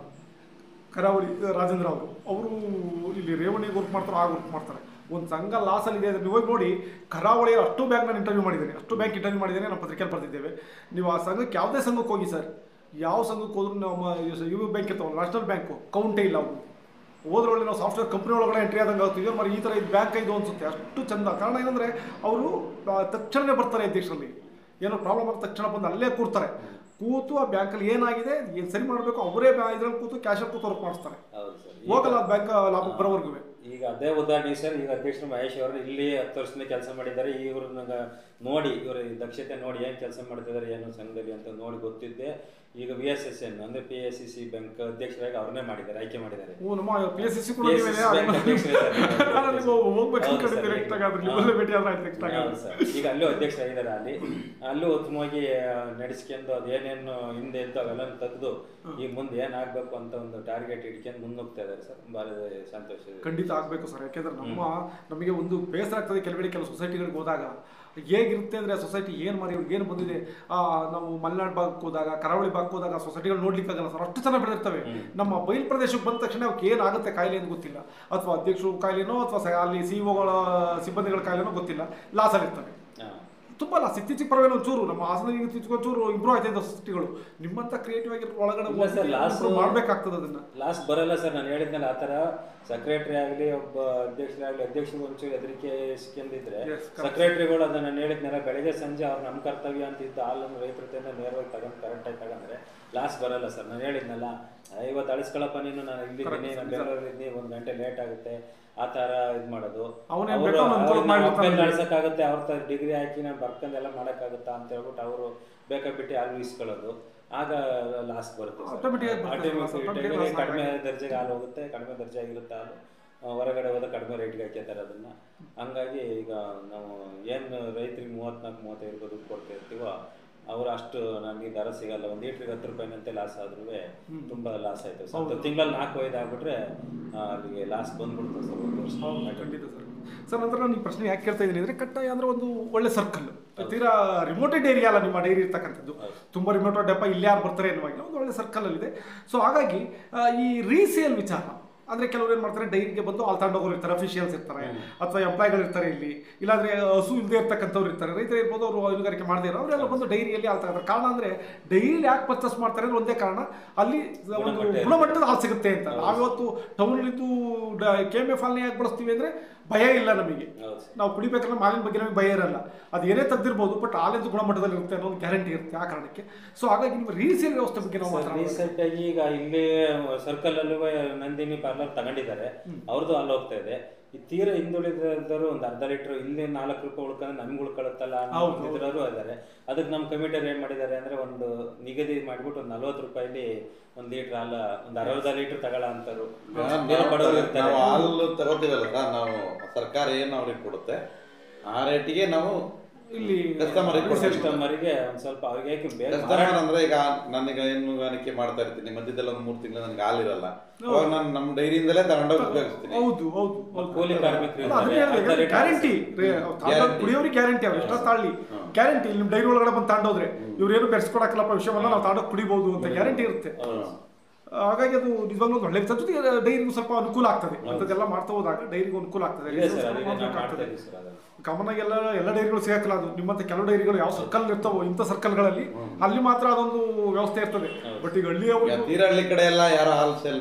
ಕರಾವಳಿ ರಾಜೇಂದ್ರ ಅವರು ಇಲ್ಲಿ ರೇವಣಿಗೆ ವರ್ಕ್ ಮಾಡ್ತಾರೆ, ಆಗ ವರ್ಕ್ ಮಾಡ್ತಾರೆ. ಒಂದು ಸಂಘ ಲಾಸಲ್ಲಿ ಇದೆ. ನೀವು ಹೋಗಿ ನೋಡಿ, ಕರಾವಳಿಯಲ್ಲಿ ಅಷ್ಟು ಬ್ಯಾಂಕ್ ನಾನು ಇಂಟರ್ವ್ಯೂ ಮಾಡಿದ್ದೇನೆ, ಇಂಟರ್ವ್ಯೂ ಮಾಡಿದ್ದೇನೆ, ನಾವು ಪತ್ರಿಕೆಯಲ್ಲಿ ಬರ್ತಿದ್ದೇವೆ. ನೀವು ಆ ಸಂಘಕ್ಕೆ ಯಾವುದೇ ಸಂಘಕ್ಕೆ ಹೋಗಿ ಸರ್, ಯಾವ ಸಂಘಕ್ಕೆ ಹೋದ್ರೂ ನಮ್ಮ ಯು ಬ್ಯಾಂಕ್ ಇರ್ತಾವಲ್ಲ, ನ್ಯಾಷನಲ್ ಬ್ಯಾಂಕು ಕೌಂಟೇ ಇಲ್ಲ. ಅವರು ಹೋದ್ರೊಳ್ಳೆ ನಾವು ಸಾಫ್ಟ್ವೇರ್ ಕಂಪ್ನಿ ಒಳಗಡೆ ಎಂಟ್ರಿ ಆದಂಗೆ ಆಗ್ತೀವಿ. మరి ಈ ಥರ ಇದು ಬ್ಯಾಂಕ್ ಇದು ಅನ್ಸುತ್ತೆ, ಅಷ್ಟು ಚಂದ. ಕಾರಣ ಏನಂದರೆ ಅವರು ತಕ್ಷಣವೇ ಬರ್ತಾರೆ ಅಧ್ಯಕ್ಷರಲ್ಲಿ. ಏನೋ ಪ್ರಾಬ್ಲಮ್ ಆದ ತಕ್ಷಣ ಬಂದು ಅಲ್ಲೇ ಕೂತು ಆ ಬ್ಯಾಂಕಲ್ಲಿ ಏನಾಗಿದೆ ಏನು ಸರಿ ಮಾಡಬೇಕು ಅವರೇ ಇದ್ರಲ್ಲಿ ಕೂತು ಕ್ಯಾಶಲ್ಲಿ ಕೂತು ವರ್ಕ್ ಮಾಡಿಸ್ತಾರೆ. ಹೋಗಲ್ಲ ಬ್ಯಾಂಕ್ ಲಾಭಕ್ಕೆ ಬರೋವರೆಗೂ. ಈಗ ಅದೇ ಉದಾಹರಣೆ ಸರ್, ಈಗ ಅಧ್ಯಕ್ಷರು ಮಹೇಶ್ ಅವರು ಇಲ್ಲಿ 10 ವರ್ಷದಿಂದ ಕೆಲಸ ಮಾಡಿದ್ದಾರೆ. ಇವ್ರನ್ನ ನೋಡಿ, ಇವರ ದಕ್ಷತೆ ನೋಡಿ ಏನು ಕೆಲಸ ಮಾಡ್ತಿದ್ದಾರೆ ಏನು ಸಂಘದಲ್ಲಿ ಅಂತ ನೋಡಿ ಗೊತ್ತಿದ್ದೆ. ಈಗ VSSN ಅಂದ್ರೆ PSCC ಬ್ಯಾಂಕ್ ಅಧ್ಯಕ್ಷರಾಗಿ ಅವ್ರನ್ನೇ ಮಾಡಿದ್ದಾರೆ, ಆಯ್ಕೆ ಮಾಡಿದ್ದಾರೆ. ಈಗ ಅಲ್ಲೂ ಅಧ್ಯಕ್ಷರಾಗಿದ್ದಾರೆ. ಅಲ್ಲೂ ಉತ್ತಮವಾಗಿ ನಡೆಸ್ಕೊಂಡು ಅದೇನೇನು ಹಿಂದೆ ಇದ್ದು ಅವೆಲ್ಲ ತೆಗೆದು ಈಗ ಮುಂದೆ ಏನಾಗಬೇಕು ಅಂತ ಒಂದು ಟಾರ್ಗೆಟ್ ಇಟ್ಕೊಂಡು ಮುನ್ನುಗ್ತಾ ಇದ್ದಾರೆ ಸರ್. ಭಾಳ ಸಂತೋಷ. ಖಂಡಿತ ಆಗಬೇಕು ಸರ್. ಯಾಕೆಂದ್ರೆ ನಮಗೆ ಒಂದು ಬೇಸರ ಆಗ್ತದೆ ಕೆಲವು ಸೊಸೈಟಿಗಳಿಗೆ ಹೋದಾಗ. ಹೇಗಿರುತ್ತೆ ಅಂದರೆ ಸೊಸೈಟಿ ಏನು ಮಾಡಿ ಏನು ಬಂದಿದೆ. ನಾವು ಮಲೆನಾಡು ಭಾಗಕ್ಕೆ ಹೋದಾಗ, ಕರಾವಳಿ ಭಾಗಕ್ಕೆ ಹೋದಾಗ ಸೊಸೈಟಿಗಳು ನೋಡ್ಲಿಕ್ಕಾಗಲ್ಲ ಸರ್, ಅಷ್ಟು ಚೆನ್ನಾಗಿ ಬೆಳೆದಿರ್ತವೆ. ನಮ್ಮ ಬಯಲು ಪ್ರದೇಶಕ್ಕೆ ಬಂದ ತಕ್ಷಣ ಅವಕ್ಕೆ ಏನಾಗುತ್ತೆ ಕಾಯಿಲೆ ಅಂತ ಗೊತ್ತಿಲ್ಲ, ಅಥವಾ ಅಧ್ಯಕ್ಷರು ಕಾಯಿಲೆನೋ ಅಥವಾ ಅಲ್ಲಿ ಸಿಇಒಗಳ ಸಿಬ್ಬಂದಿಗಳ ಕಾಯಿಲೆನೋ ಗೊತ್ತಿಲ್ಲ, ಲಾಸಲ್ಲಿರ್ತವೆ. ತುಂಬ ಲಾಸ್. ಇತ್ತೀಚೆಗೆ ಪರವಾಗಿಲ್ಲ ಒಂಚೂರು ನಮ್ಮ ಹಾಸನಿಗೆ ಒಂಚೂರು ಇಂಪ್ರೂವ್ ಆಯ್ತಾ ಸೊಸೈಟಿಗಳು. ನಿಮ್ಮಂತ ಕ್ರಿಯೇಟಿವ್ ಆಗಿ ಒಳಗಡೆ ಮಾಡ್ಬೇಕಾಗ್ತದೆ. ಅದನ್ನ ಲಾಸ್ ಬರಲ್ಲ ಸರ್. ನಾನು ಹೇಳಿದ್ನಲ್ಲ, ಆ ಥರ ಸೆಕ್ರೆಟರಿ ಆಗಲಿ ಒಬ್ಬ ಅಧ್ಯಕ್ಷರಾಗಲಿ, ಅಧ್ಯಕ್ಷರು ಒಂಚೂರು ಹೆದರಿಕೆ ಸಿಕ್ಕಿದ್ರೆ ಸೆಕ್ರೆಟರಿಗಳು ಅದನ್ನ ನಾನು ಹೇಳಿದ್ನಲ್ಲ, ಬೆಳಗ್ಗೆ ಸಂಜೆ ಅವ್ರು ನಮ್ಮ ಕರ್ತವ್ಯ ಅಂತಿದ್ದು ಹಾಲನ್ನು ರೈತರಿಂದ ನೇರವಾಗಿ ತಗೊಂಡು ಕರೆಕ್ಟಾಗಿ ತಗೊಂಡ್ರೆ ಲಾಸ್ ಬರಲ್ಲ ಸರ್. ನಾನು ಹೇಳಿದ್ನಲ್ಲ, ಇವತ್ತು ಅಳಿಸ್ಕೊಳಪ್ಪ ನೀನು, ನಾನು ಇಲ್ಲಿದ್ದೀನಿ, ನಾನು ಬೆಂಗಳೂರಿದ್ದೀನಿ, 1 ಗಂಟೆ ಲೇಟ್ ಆಗುತ್ತೆ, ಆ ಥರ ಇದು ಮಾಡೋದು. ನಡ್ಸೋಕ್ಕಾಗುತ್ತೆ, ಅವ್ರ ಥರ ಡಿಗ್ರಿ ಹಾಕಿ ನಾನು ಬರ್ಕೊಂಡೆಲ್ಲ ಮಾಡೋಕ್ಕಾಗುತ್ತಾ ಅಂತ ಹೇಳ್ಬಿಟ್ಟು ಅವರು ಬೇಕಾಬಿಟ್ಟು ಹಾಲು ಇಸ್ಕೊಳ್ಳೋದು. ಆಗ ಲಾಸ್ಟ್ ಬರುತ್ತೆ. ಕಡಿಮೆ ದರ್ಜೆಗೆ ಹಾಲು ಹೋಗುತ್ತೆ, ಕಡಿಮೆ ದರ್ಜೆ ಆಗಿರುತ್ತೆ ಹಾಲು. ಹೊರಗಡೆ ಹೋದ ಕಡಿಮೆ ರೇಟ್ಗೆ ಹಾಕ್ಯತಾರೆ ಅದನ್ನ. ಹಂಗಾಗಿ ಈಗ ನಾವು ಏನು ರೈತರಿಗೆ 34-35 ರೂಪಾಯಿ ದುಡ್ಡು ಕೊಡ್ತಾ ಇರ್ತೀವೋ ಅವ್ರು ಅಷ್ಟು ನಮಗೆ ದರ ಸಿಗಲ್ಲ. 1 ಲೀಟ್ರಿಗೆ 10 ರೂಪಾಯಿನಂತೆ ಲಾಸ್ ಆದ್ರೂ ತುಂಬಾ ಲಾಸ್ ಆಯ್ತು ಸರ್. ತಿಂಗಳಲ್ಲಿ 4-5 ಆಗ್ಬಿಟ್ರೆ ಅಲ್ಲಿಗೆ ಲಾಸ್ ಬಂದ್ಬಿಡ್ತು ಸರ್. 1 ವರ್ಷ. ಖಂಡಿತ ಸರ್. ಸರ್, ನಂತರ ನಾನು ಈ ಪ್ರಶ್ನೆ ಯಾಕೆ ಕೇಳ್ತಾ ಇದ್ದೀನಿ ಅಂದರೆ, ಕಟ್ಟಾಯ ಅಂದರೆ ಒಂದು ಒಳ್ಳೆ ಸರ್ಕಲ್, ತೀರಾ ರಿಮೋಟೆಡ್ ಏರಿಯಾ ಅಲ್ಲ ನಿಮ್ಮ ಡೈರಿ ಇರ್ತಕ್ಕಂಥದ್ದು. ತುಂಬ ರಿಮೋಟ್ ಡೆಪ್ಪ ಇಲ್ಲಿ ಯಾರು ಬರ್ತಾರೆ ಎನ್ನುವಾಗಿಲ್ಲ, ಒಂದು ಒಳ್ಳೆ ಸರ್ಕಲಲ್ಲಿದೆ. ಸೊ ಹಾಗಾಗಿ ಈ ರೀಸೇಲ್ ವಿಚಾರ ಅಂದರೆ ಕೆಲವರು ಏನು ಮಾಡ್ತಾರೆ, ಡೈರಿಗೆ ಬಂದು ಅಲ್ಲಿ ತಗೊಂಡೋಗೋರು ಇರ್ತಾರೆ, ಅಫಿಷಿಯಲ್ಸ್ ಇರ್ತಾರೆ, ಅಥವಾ ಎಂಪ್ಲಾಯ್ಗಳು ಇರ್ತಾರೆ ಇಲ್ಲಿ, ಇಲ್ಲಾಂದರೆ ಹಸು ಇಲ್ಲದೆ ಇರ್ತಕ್ಕಂಥವ್ರು ಇರ್ತಾರೆ, ರೈತರು ಇರ್ಬೋದು, ಅವರು ಹೈನುಗಾರಿಕೆ ಮಾಡದೇ ಇರೋ ಅವರೆಲ್ಲ ಬಂದು ಡೈರಿಯಲ್ಲಿ ಹಾಲು ತಗೋತಾರೆ. ಕಾರಣ ಅಂದರೆ ಡೈರಿ ಯಾಕೆ ಪರ್ಚೇಸ್ ಮಾಡ್ತಾರೆ ಅಂದರೆ ಒಂದೇ ಕಾರಣ, ಅಲ್ಲಿ ಒಂದು ಗುಣಮಟ್ಟದ ಹಾಲು ಸಿಗುತ್ತೆ ಅಂತ. ನಾವಿವತ್ತು ಟೌನಲ್ಲಿದ್ದು KMF ಹಾಲನ್ನೇ ಯಾಕೆ ಬಳಸ್ತೀವಿ ಅಂದರೆ ಭಯ ಇಲ್ಲ ನಮಗೆ. ನಾವು ಕುಡಿಬೇಕಾದ್ರೆ ಮಾಲಿನ ಬಗ್ಗೆ ನಮಗೆ ಭಯ ಇರಲ್ಲ. ಅದು ಏನೇ ತೆಗೆದಿರ್ಬೋದು, ಬಟ್ ಹಾಲಿಂದು ಗುಣಮಟ್ಟದಲ್ಲಿ ಇರುತ್ತೆ ಅನ್ನೋ ಒಂದು ಗ್ಯಾರಂಟಿ ಇರುತ್ತೆ. ಆ ಕಾರಣಕ್ಕೆ ಸೊ ಹಾಗಾಗಿ ನಿಮ್ಮ ರೀಸೇಲ್ ವ್ಯವಸ್ಥೆ ಬಗ್ಗೆ ನಾವು ರೀಸೆಂಟ್ ಆಗಿ ಈಗ ಇಲ್ಲಿ ಸರ್ಕಲ್ ಅಲ್ಲೂ ನಂದಿನಿ ಪಾರ್ಲರ್ ತಗೊಂಡಿದ್ದಾರೆ, ಅವ್ರದ್ದು ಹಾಲು ಹೋಗ್ತಾ ಇದೆ. ಈ ತೀರಾ ಹಿಂದುಳಿದವರು ಒಂದು 1/2 ಲೀಟರ್ ಇಲ್ಲಿ 4 ರೂಪಾಯಿ ಉಳ್ಕೊಂಡ್ರೆ ನಮ್ಗೆ ಉಳ್ಕೊಳುತ್ತಲ್ಲ ಅನ್ನೋರು ಇದ್ದಾರೆ. ಅದಕ್ಕೆ ನಮ್ಮ ಕಮಿಟಿಯವ್ರು ಏನ್ ಮಾಡಿದ್ದಾರೆ ಅಂದ್ರೆ, ಒಂದು ನಿಗದಿ ಮಾಡ್ಬಿಟ್ಟು ಒಂದು 40 ರೂಪಾಯಿಲಿ 1 ಲೀಟರ್ ಹಾಲು, ಒಂದು 60 ಲೀಟರ್ ತಗೊಳ ಅಂತಾರು. ಹಾಲು ತಗೋತೀವಲ್ಲ ಸರ್, ನಾವು ಸರ್ಕಾರ ಏನು ಅವ್ರಿಗೆ ಕೊಡುತ್ತೆ ಆ ರೇಟಿಗೆ ನಾವು ಇಲ್ಲಿ ಕಸ್ಟಮರಿಗೆ ಒಂದು ಸ್ವಲ್ಪ ಅವ್ರಿಗೆ ಅಂದ್ರೆ, ಈಗ ನನಗೆ ಹೈನುಗಾರಿಕೆ ಮಾಡ್ತಾ ಇರ್ತೀನಿ, ಮಧ್ಯದಲ್ಲಿ ಒಂದು 3 ತಿಂಗಳು ನನಗೆ ಹಾಲಿರಲ್ಲ, ಅವಾಗ ನಾನು ನಮ್ಮ ಡೈರಿಯಿಂದಲೇ ತಗೊಂಡೋಗಿ ಉಪಯೋಗಿಸ್ತೀನಿ. ಕೂಲಿ ಕಾರ್ಮಿಕರು ಗ್ಯಾರಂಟಿ, ಕುಡಿಯೋರಿಗೆ ಗ್ಯಾರಂಟಿ, ಅವ್ರು ಎಷ್ಟೋ ತಾಳಿ ಗ್ಯಾರಂಟಿ. ನಿಮ್ಮ ಡೈರಿ ಒಳಗಡೆ ಬಂದು ತಗೊಂಡೋದ್ರೆ ಇವ್ರು ಏನು ಬೆರೆಸ್ಕೊಡಕ್ಕಲ್ಲಪ್ಪ ವಿಷಯವನ್ನ ನಾವು ತಗೊಂಡೋಗಿ ಕುಡಿಬಹುದು ಅಂತ ಗ್ಯಾರಂಟಿ ಇರುತ್ತೆ. ಹಾಗಾಗಿ ಅದು ನಿಜವಾಗ್ಲೂ ಒಂದು ಒಳ್ಳೆ ಜೊತೆಗೆ ಡೈರಿಗೂ ಸ್ವಲ್ಪ ಅನುಕೂಲ ಆಗ್ತದೆ ಅಂಥದ್ದೆಲ್ಲ ಮಾಡ್ತಾ ಹೋದಾಗ ಡೈರಿಗೂ ಅನುಕೂಲ ಆಗ್ತದೆ. ಕಾಮನ್ ಆಗಿ ಎಲ್ಲ ಡೈರಿಗಳು ಸಿಗಲ್ಲ. ಅದು ನಿಮ್ಮಂತ ಕೆಲವು ಡೈರಿಗಳು ಯಾವ ಸರ್ಕಲ್ ಇರ್ತಾವೋ ಇಂಥ ಸರ್ಕಲ್ಗಳಲ್ಲಿ ಅಲ್ಲಿ ಮಾತ್ರ ಅದೊಂದು ವ್ಯವಸ್ಥೆ ಇರ್ತದೆ. ಬಟ್ ಈಗ ಹಳ್ಳಿ ಕಡೆ ಎಲ್ಲ ಯಾರು ಹಾಲ್ ಸೇಲ್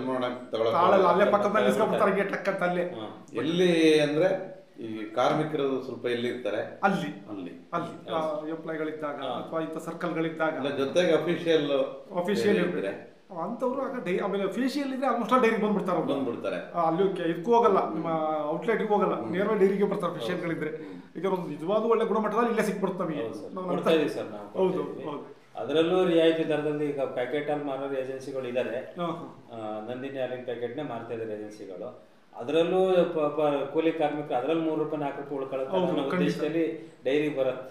ತಾಳಲ್ಲ, ಅಲ್ಲೇ ಪಕ್ಕದಲ್ಲಿ ಇಸ್ಕೊಂಡ್ಬಿಡ್ತಾರೆ ಟಕ್ ಅಂತ ಅಲ್ಲೇ. ಎಲ್ಲಿ ಅಂದ್ರೆ ಈ ಕಾರ್ಮಿಕರು ಸ್ವಲ್ಪ ಎಲ್ಲಿ ಇರ್ತಾರೆ ಅಲ್ಲಿ ಅಲ್ಲಿ ಅಲ್ಲಿ ಎಂಪ್ಲಾಯ್ಗಳಿದ್ದಾಗ ಅಥವಾ ಇಂಥ ಸರ್ಕಲ್ಗಳಿದ್ದಾಗ ಜೊತೆಗೆ ಅಫಿಷಿಯಲ್ ಇರ್ತಾರೆ ಅಂತವ್ರು. ಆಗ ಆಮೇಲೆ ಫೇಶಿಯಲ್ ಇದ್ರೆ ಆಲ್ಮೋಸ್ಟ್ ಡೈರಿಗೆ ಬಂದ್ಬಿಡ್ತಾರೆ. ಅಲ್ಲಿ ಇದಕ್ಕೂ ಹೋಗಲ್ಲ, ನಿಮ್ಮ ಔಟ್ಲೆಟ್ಗೂ ಹೋಗಲ್ಲ, ನೇರವಾಗಿ ಡೈರಿಗೆ ಬರ್ತಾರೆ ಫೇಶಿಯಲ್ಗಳಿದ್ರೆ. ಈಗ ಒಂದು ನಿಜವಾದ ಒಳ್ಳೆ ಗುಣಮಟ್ಟದಲ್ಲಿ ಇಲ್ಲೇ ಸಿಕ್ಬಿಡುತ್ತೆ ನಮಗೆ. ಹೌದು ಹೌದು. ಅದರಲ್ಲೂ ರಿಯಾಯಿತಿ ದರದಲ್ಲಿ ಈಗ ಪ್ಯಾಕೆಟ್ ಅಲ್ಲಿ ಮಾರೋ ಏಜೆನ್ಸಿಗಳು ಇದ್ದಾರೆ. ನಂದಿನಿ ಹಾಲಿನ ಪ್ಯಾಕೆಟ್ನೇ ಮಾರ್ತಾ ಇದ್ದಾರೆ ಏಜೆನ್ಸಿಗಳು. ಅದರಲ್ಲೂ ಕೂಲಿ ಕಾರ್ಮಿಕರು ಅದರಲ್ಲಿ ₹3 ₹4 ಉಳ್ಕೊಳ್ಳುತ್ತೆ. ದೇಶದಲ್ಲಿ ಡೈರಿ ಬರತ್ತ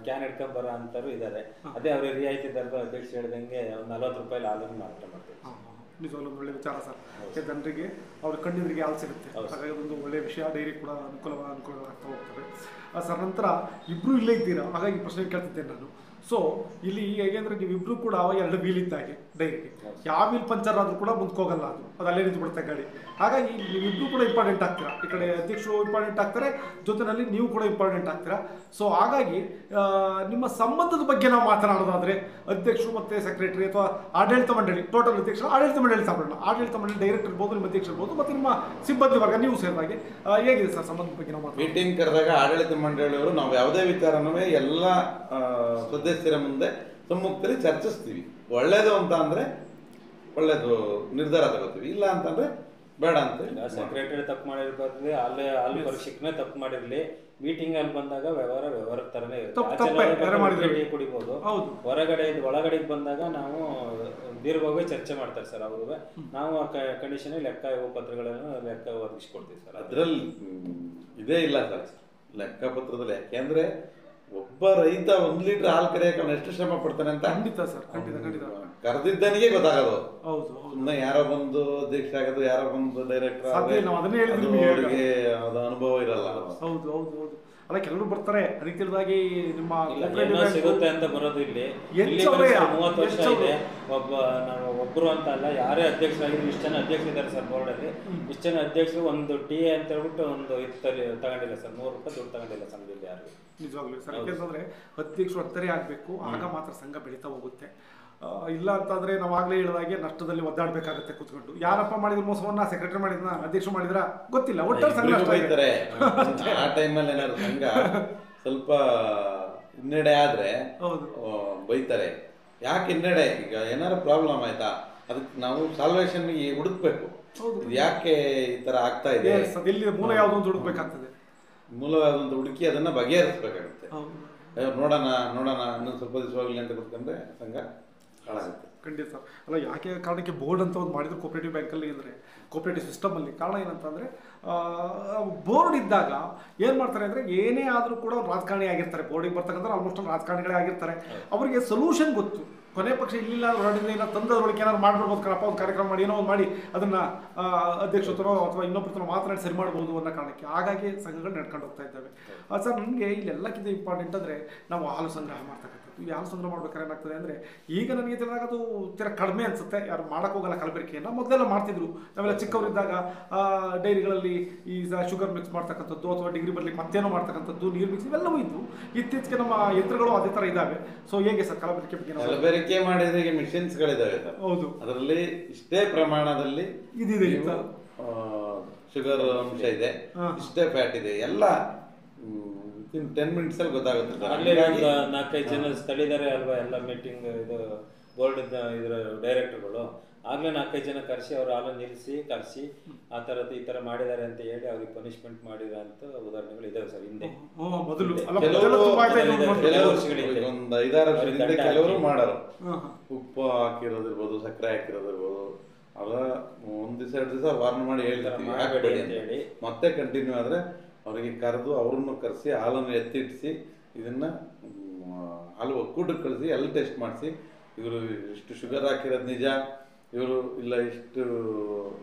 ಕ್ಯಾನ್ ಹಿಡ್ಕೊಂಡ್ ಬರೋ ಅಂತವ್ರು ಇದ್ದಾರೆ. ಅದೇ ಅವ್ರ ರಿಯಾಯಿತಿ ದರದ ಅಧ್ಯಕ್ಷ ಹೇಳಿದಂಗೆ ₹40 ಹಾಲನ್ನು ಮಾರಾಟ ಮಾಡ್ತಾರೆ. ನಿಜವಾಗ್ಲೂ ಒಂದು ಒಳ್ಳೆ ವಿಚಾರ ಸರ್. ಜನರಿಗೆ ಅವ್ರ ಕಣ್ಣಿದ್ರಿಗೆ ಹಾಲು ಸಿಗುತ್ತೆ. ಹಾಗಾಗಿ ಅದೊಂದು ಒಳ್ಳೆಯ ವಿಷಯ. ಡೈರಿ ಕೂಡ ಅನುಕೂಲವಾಗ್ತಾ ಹೋಗ್ತದೆ ಸರ್. ನಂತರ ಇಬ್ರು ಇಲ್ಲೇ ಇದ್ದೀರಾ, ಹಾಗಾಗಿ ಪ್ರಶ್ನೆ ಕೇಳ್ತಿದ್ದೇನೆ ನಾನು. ಸೊ ಇಲ್ಲಿ ಹೇಗೆಂದ್ರೆ ನೀವಿಬ್ರು ಕೂಡ 2 ವೀಲ್ ಇದ್ದಾಗೆ ಡೈರಿಗೆ. ಯಾವ ವೀಲ್ ಪಂಚರ್ ಆದ್ರೂ ಕೂಡ ಮುಂದ್ಕೋಗಲ್ಲ, ಅದು ಅಲ್ಲೇ ನಿಂತು ಬಿಡುತ್ತೆ ಗಾಡಿ. ಹಾಗಾಗಿ ನೀವಿಬ್ರು ಕೂಡ ಇಂಪಾರ್ಟೆಂಟ್ ಆಗ್ತೀರಾ. ಈ ಕಡೆ ಅಧ್ಯಕ್ಷರು ಇಂಪಾರ್ಟೆಂಟ್ ಆಗ್ತಾರೆ, ಜೊತೆನಲ್ಲಿ ನೀವು ಕೂಡ ಇಂಪಾರ್ಟೆಂಟ್ ಆಗ್ತೀರಾ. ಸೊ ಹಾಗಾಗಿ ನಿಮ್ಮ ಸಂಬಂಧದ ಬಗ್ಗೆ ನಾವು ಮಾತನಾಡೋದಾದ್ರೆ ಅಧ್ಯಕ್ಷರು ಮತ್ತೆ ಸೆಕ್ರೆಟರಿ ಅಥವಾ ಆಡಳಿತ ಮಂಡಳಿ, ಟೋಟಲ್ ಅಧ್ಯಕ್ಷರು ಆಡಳಿತ ಮಂಡಳಿ ತಗೊಳ್ಳೋಣ. ಆಡಳಿತ ಮಂಡಳಿ ಡೈರೆಕ್ಟರ್ ಇರ್ಬೋದು, ನಿಮ್ಮ ಅಧ್ಯಕ್ಷ ಇರ್ಬೋದು, ಮತ್ತೆ ನಿಮ್ಮ ಸಿಬ್ಬಂದಿ ವರ್ಗ ನೀವು ಸೇರಿದಾಗೆ ಹೇಗಿದೆ ಸರ್ ಸಂಬಂಧದ ಬಗ್ಗೆ ನಾವು ಮೀಟಿಂಗ್ ಕರೆದಾಗ ಆಡಳಿತ ಮಂಡಳಿಯವರು ನಾವು ಯಾವುದೇ ವಿಚಾರನೂ ಎಲ್ಲ ಸದಸ್ಯರ ಮುಂದೆ ಸಮ್ಮುಖದಲ್ಲಿ ಚರ್ಚಿಸ್ತೀವಿ. ಒಳ್ಳೇದು ಅಂತ ಅಂದ್ರೆ ಒಳ್ಳೇದು ನಿರ್ಧಾರ ತಗೋತೀವಿ, ಇಲ್ಲ ಅಂತಂದ್ರೆ ಬೇಡ ಅಂತ. ಸೆಕ್ರೆಟರಿ ತಪ್ಪು ಮಾಡಿರ್ಬಾರ್ದು, ಅಲ್ಲಿ ಪರೀಕ್ಷಕನೇ ತಪ್ಪು ಮಾಡಿರ್ಲಿ, ಮೀಟಿಂಗ್ ಅಲ್ಲಿ ಬಂದಾಗ ವ್ಯವಹಾರ ತರನೇ ಇರುತ್ತೆ. ಕುಡಿಬಹುದು. ಹೊರಗಡೆ ಒಳಗಡೆ ಬಂದಾಗ ನಾವು ದೀರ್ಘವಾಗಿ ಚರ್ಚೆ ಮಾಡ್ತಾರೆ ಸರ್. ಅವ್ರಿಗೆ ನಾವು ಕಂಡೀಷನ್ ಲೆಕ್ಕ ಪತ್ರಗಳನ್ನು ಲೆಕ್ಕ ಒದಗಿಸ್ಕೊಡ್ತೀವಿ ಸರ್. ಅದ್ರಲ್ಲಿ ಇದೇ ಇಲ್ಲ ಸರ್ ಲೆಕ್ಕಪತ್ರದಲ್ಲಿ. ಯಾಕೆಂದ್ರೆ ಒಬ್ಬ ರೈತ 1 ಲೀಟರ್ ಹಾಲು ಕರೆಯಕ್ಕೆ ಅವನು ಎಷ್ಟು ಶ್ರಮ ಪಡ್ತಾನೆ ಅಂತ ಖಂಡಿತ ಸರ್, ಖಂಡಿತ ಕರೆದಿದ್ದನಿಗೆ ಗೊತ್ತಾಗೋದು. ಹೌದು, ಸುಮ್ಮನೆ ಯಾರೋ ಬಂದು ಅಧ್ಯಕ್ಷ ಆಗೋದು, ಯಾರೋ ಬಂದು ಡೈರೆಕ್ಟರ್ ಅದು ಅನುಭವ ಇರಲ್ಲ. ಹೌದು ಹೌದು ಹೌದು. ಅಲ್ಲ ಕೆಲವರು ಬರ್ತಾರೆ ಅದಕ್ಕೆ ತಿಳಿದಾಗಿ ನಿಮ್ಮ ಸಿಗುತ್ತೆ ಅಂತ ಬರೋದು. ಇಲ್ಲಿ 30 ವರ್ಷ ಇದೆ. ಒಬ್ರು ಅಂತ ಅಲ್ಲ, ಯಾರೇ ಅಧ್ಯಕ್ಷರಾಗಿದ್ರು ಇಷ್ಟು ಜನ ಅಧ್ಯಕ್ಷರಿದ್ದಾರೆ ಸರ್ ಬೋರ್ಡ್ ಅಲ್ಲಿ. ಇಷ್ಟು ಜನ ಅಧ್ಯಕ್ಷರು ಒಂದು ಟಿ ಅಂತ ಹೇಳ್ಬಿಟ್ಟು ಒಂದು ತಗೊಂಡಿಲ್ಲ ಸರ್. ₹100 ದುಡ್ಡು ತಗೊಂಡಿಲ್ಲ ಸಂಘದಲ್ಲಿ ಯಾರು. ನಿಜವಾಗ್ಲೂ ಸರ್. ಯಾಕೆಂತಂದ್ರೆ ಅಧ್ಯಕ್ಷರು ಹತ್ತರೇ ಆಗ್ಬೇಕು, ಆಗ ಮಾತ್ರ ಸಂಘ ಬೆಳೀತಾ ಹೋಗುತ್ತೆ. ಇಲ್ಲ ಅಂತಂದ್ರೆ ನಾವು ಆಗ್ಲೇ ಹೇಳಿದಾಗೆ ನಷ್ಟದಲ್ಲಿ ಒದ್ದಾಡ್ಬೇಕಾಗತ್ತೆ ಕೂತ್ಕೊಂಡು. ಯಾರಪ್ಪ ಮಾಡಿದ್ರು ಮೋಸವನ್ನ, ಸೆಕ್ರೆಟರಿ ಮಾಡಿದ್ನ, ಅಧ್ಯಕ್ಷರು ಮಾಡಿದ್ರ ಗೊತ್ತಿಲ್ಲ, ಒಟ್ಟಾರೆ ಸಂಘ ಆ ಟೈಮಲ್ಲಿ ಏನಾದ್ರು ಸಂಘ ಸ್ವಲ್ಪ ಹಿನ್ನಡೆ ಆದ್ರೆ ಬೈತಾರೆ. ಯಾಕೆ ಹಿನ್ನಡೆ? ಈಗ ಏನಾರು ಪ್ರಾಬ್ಲಮ್ ಆಯ್ತಾ, ಅದಕ್ಕೆ ನಾವು ಸಾಲ್ವೇಷನ್ ಹುಡುಕ್ಬೇಕು. ಯಾಕೆ ಈ ತರ ಆಗ್ತಾ ಇದೆ, ಮೂಲ ಯಾವ್ದು ಅಂತ ಹುಡುಕ್ಬೇಕಾಗ್ತದೆ. ಮೂಲ ಯಾವ್ದು ಹುಡುಕಿ ಅದನ್ನ ಬಗೆಹರಿಸಬೇಕಾಗುತ್ತೆ. ನೋಡೋಣ ಇನ್ನೊಂದು ಸ್ವಲ್ಪ ದಿವಸ ಹೋಗ್ಲಿ ಅಂತ ಕೂತ್ಕೊಂಡ್ರೆ ಸಂಘ ಹಾಳಾಗುತ್ತೆ. ಖಂಡಿತ. ಅಲ್ಲ ಯಾಕೆ ಕಾರಣಕ್ಕೆ ಬೋರ್ಡ್ ಅಂತ ಒಂದು ಮಾಡಿದ್ರು ಕೋಆಪರೇಟಿವ್ ಬ್ಯಾಂಕಲ್ಲಿ, ಅಂದರೆ ಕೋಆಪರೇಟಿವ್ ಸಿಸ್ಟಮಲ್ಲಿ. ಕಾರಣ ಏನಂತಂದರೆ ಬೋರ್ಡ್ ಇದ್ದಾಗ ಏನು ಮಾಡ್ತಾರೆ ಅಂದರೆ ಏನೇ ಆದರೂ ಕೂಡ ರಾಜಕಾರಣಿ ಆಗಿರ್ತಾರೆ. ಬೋರ್ಡಿಗೆ ಬರ್ತಕ್ಕಂಥ ಆಲ್ಮೋಸ್ಟ್ ರಾಜಕಾರಣಿಗಳೇ ಆಗಿರ್ತಾರೆ. ಅವರಿಗೆ ಸೊಲ್ಯೂಷನ್ ಗೊತ್ತು. ಕೊನೆ ಪಕ್ಷ ಇಲ್ಲಿಲ್ಲ ಹೊರಡಿಂದ ಏನೋ ತಂದದ್ರೊಳಗೆ ಏನಾದ್ರು ಮಾಡ್ಬಿಡ್ಬೋದು ಕಣಪ್ಪ, ಒಂದು ಕಾರ್ಯಕ್ರಮ ಮಾಡಿ ಏನೋ ಒಂದು ಮಾಡಿ ಅದನ್ನು ಅಧ್ಯಕ್ಷತನೋ ಅಥವಾ ಇನ್ನೊಬ್ಬರತನೋ ಮಾತನಾಡಿ ಸರಿ ಮಾಡ್ಬೋದು ಅನ್ನೋ ಕಾರಣಕ್ಕೆ. ಹಾಗಾಗಿ ಸಂಘಗಳು ನಡ್ಕೊಂಡು ಹೋಗ್ತಾ ಇದ್ದಾವೆ. ಸರ್ ನನಗೆ ಇಲ್ಲೆಲ್ಲಕ್ಕಿಂತ ಇಂಪಾರ್ಟೆಂಟ್ ಅಂದರೆ ನಾವು ಹಾಲು ಸಂಗ್ರಹ ಮಾಡ್ತಕ್ಕಂಥದ್ದು. ಈ ಹಾಲು ಸಂಗ್ರಹ ಮಾಡ್ಬೇಕಾದ್ರೆ ಏನಾಗ್ತದೆ ಅಂದರೆ ಈಗ ನನಗೆ ತಿಳಿದಾಗ ಅದು ತೀರ ಕಡಿಮೆ ಅನಿಸುತ್ತೆ. ಯಾರು ಮಾಡೋಕ್ಕೋಗಲ್ಲ ಕಲಬೆರಕೆಯನ್ನು. ಮೊದಲೆಲ್ಲ ಮಾಡ್ತಿದ್ರು. ನಾವೆಲ್ಲ ಚಿಕ್ಕವರಿದ್ದಾಗ ಡೈರಿಗಳಲ್ಲಿ ಈ ಶುಗರ್ ಮಿಕ್ಸ್ ಮಾಡ್ತಕ್ಕಂಥದ್ದು ಅಥವಾ ಡಿಗ್ರಿ ಬರ್ಲಿಕ್ಕೆ ಮತ್ತೇನೋ ಮಾಡ್ತಕ್ಕಂಥದ್ದು, ನೀರು ಮಿಕ್ಸ್ ಇವೆಲ್ಲವೂ ಇದ್ದು. ಇತ್ತೀಚೆಗೆ ನಮ್ಮ ಯಂತ್ರಗಳು ಅದೇ ಥರ ಇದ್ದಾವೆ. ಸೊ ಹೇಗೆ ಸರ್ ಕಲಬೆರಕೆ ಬಗ್ಗೆ? ಮಾಡಿದ್ರೆ ಈಗ ಮಿಷಿನ್ಸ್ಗಳಿದಾವೆ ಸರ್. ಹೌದು, ಅದರಲ್ಲಿ ಇಷ್ಟೇ ಪ್ರಮಾಣದಲ್ಲಿ ಇದಿದೆ, ಶುಗರ್ ಅಂಶ ಇದೆ, ಇಷ್ಟೇ ಫ್ಯಾಟ್ ಇದೆ, ಎಲ್ಲ 10 ಮಿನಿಟ್ಸ್ ಅಲ್ಲಿ ಗೊತ್ತಾಗುತ್ತೆ. 4-5 ಜನ ಸ್ಥಳೀಯರೇ ಅಲ್ವಾ ಎಲ್ಲ ಮೀಟಿಂಗ್ ಇದು ಬೋರ್ಡ್ ಇದ್ರ ಡೈರೆಕ್ಟರ್ಗಳು. ಆಗ್ಲೇ 4-5 ಜನ ಕರೆಸಿ ಅವ್ರ ಹಾಲನ್ನು ನಿಲ್ಲಿಸಿ ಕರೆಸಿ ಈ ತರ ಮಾಡಿದ್ದಾರೆ ಅಂತ ಹೇಳಿ ಅವ್ರಿಗೆ ಪನಿಷ್ಮೆಂಟ್ ಮಾಡಿರೋ ಅಂತ ಉದಾಹರಣೆಗಳು ಇದಾವೆ ಸರ್. ಹಿಂದೆ ಒಂದು 5-6 ವರ್ಷದಿಂದ ಕೆಲವರು ಮಾಡೋರು. ಉಪ್ಪು ಹಾಕಿರೋದಿರ್ಬೋದು, ಸಕ್ಕರೆ ಹಾಕಿರೋದಿರ್ಬೋದು, ಅದ 1 ದಿವಸ 2 ದಿವಸ ವಾರ್ನ್ ಮಾಡಿ ಹೇಳ್ತೀವಿ ಹಾಕಬೇಡಿ ಅಂತ ಹೇಳಿ. ಮತ್ತೆ ಕಂಟಿನ್ಯೂ ಆದ್ರೆ ಅವರಿಗೆ ಕರೆದು ಅವ್ರನ್ನು ಕರೆಸಿ ಹಾಲನ್ನು ಎತ್ತಿಡಿಸಿ ಇದನ್ನ ಹಾಲು ಒಕ್ಕೂಟಕ್ಕೆ ಕಳಿಸಿ ಎಲ್ಲ ಟೆಸ್ಟ್ ಮಾಡಿಸಿ, ಇವರು ಇಷ್ಟು ಶುಗರ್ ಹಾಕಿರೋದು ನಿಜ, ಇವರು ಇಲ್ಲ ಇಷ್ಟು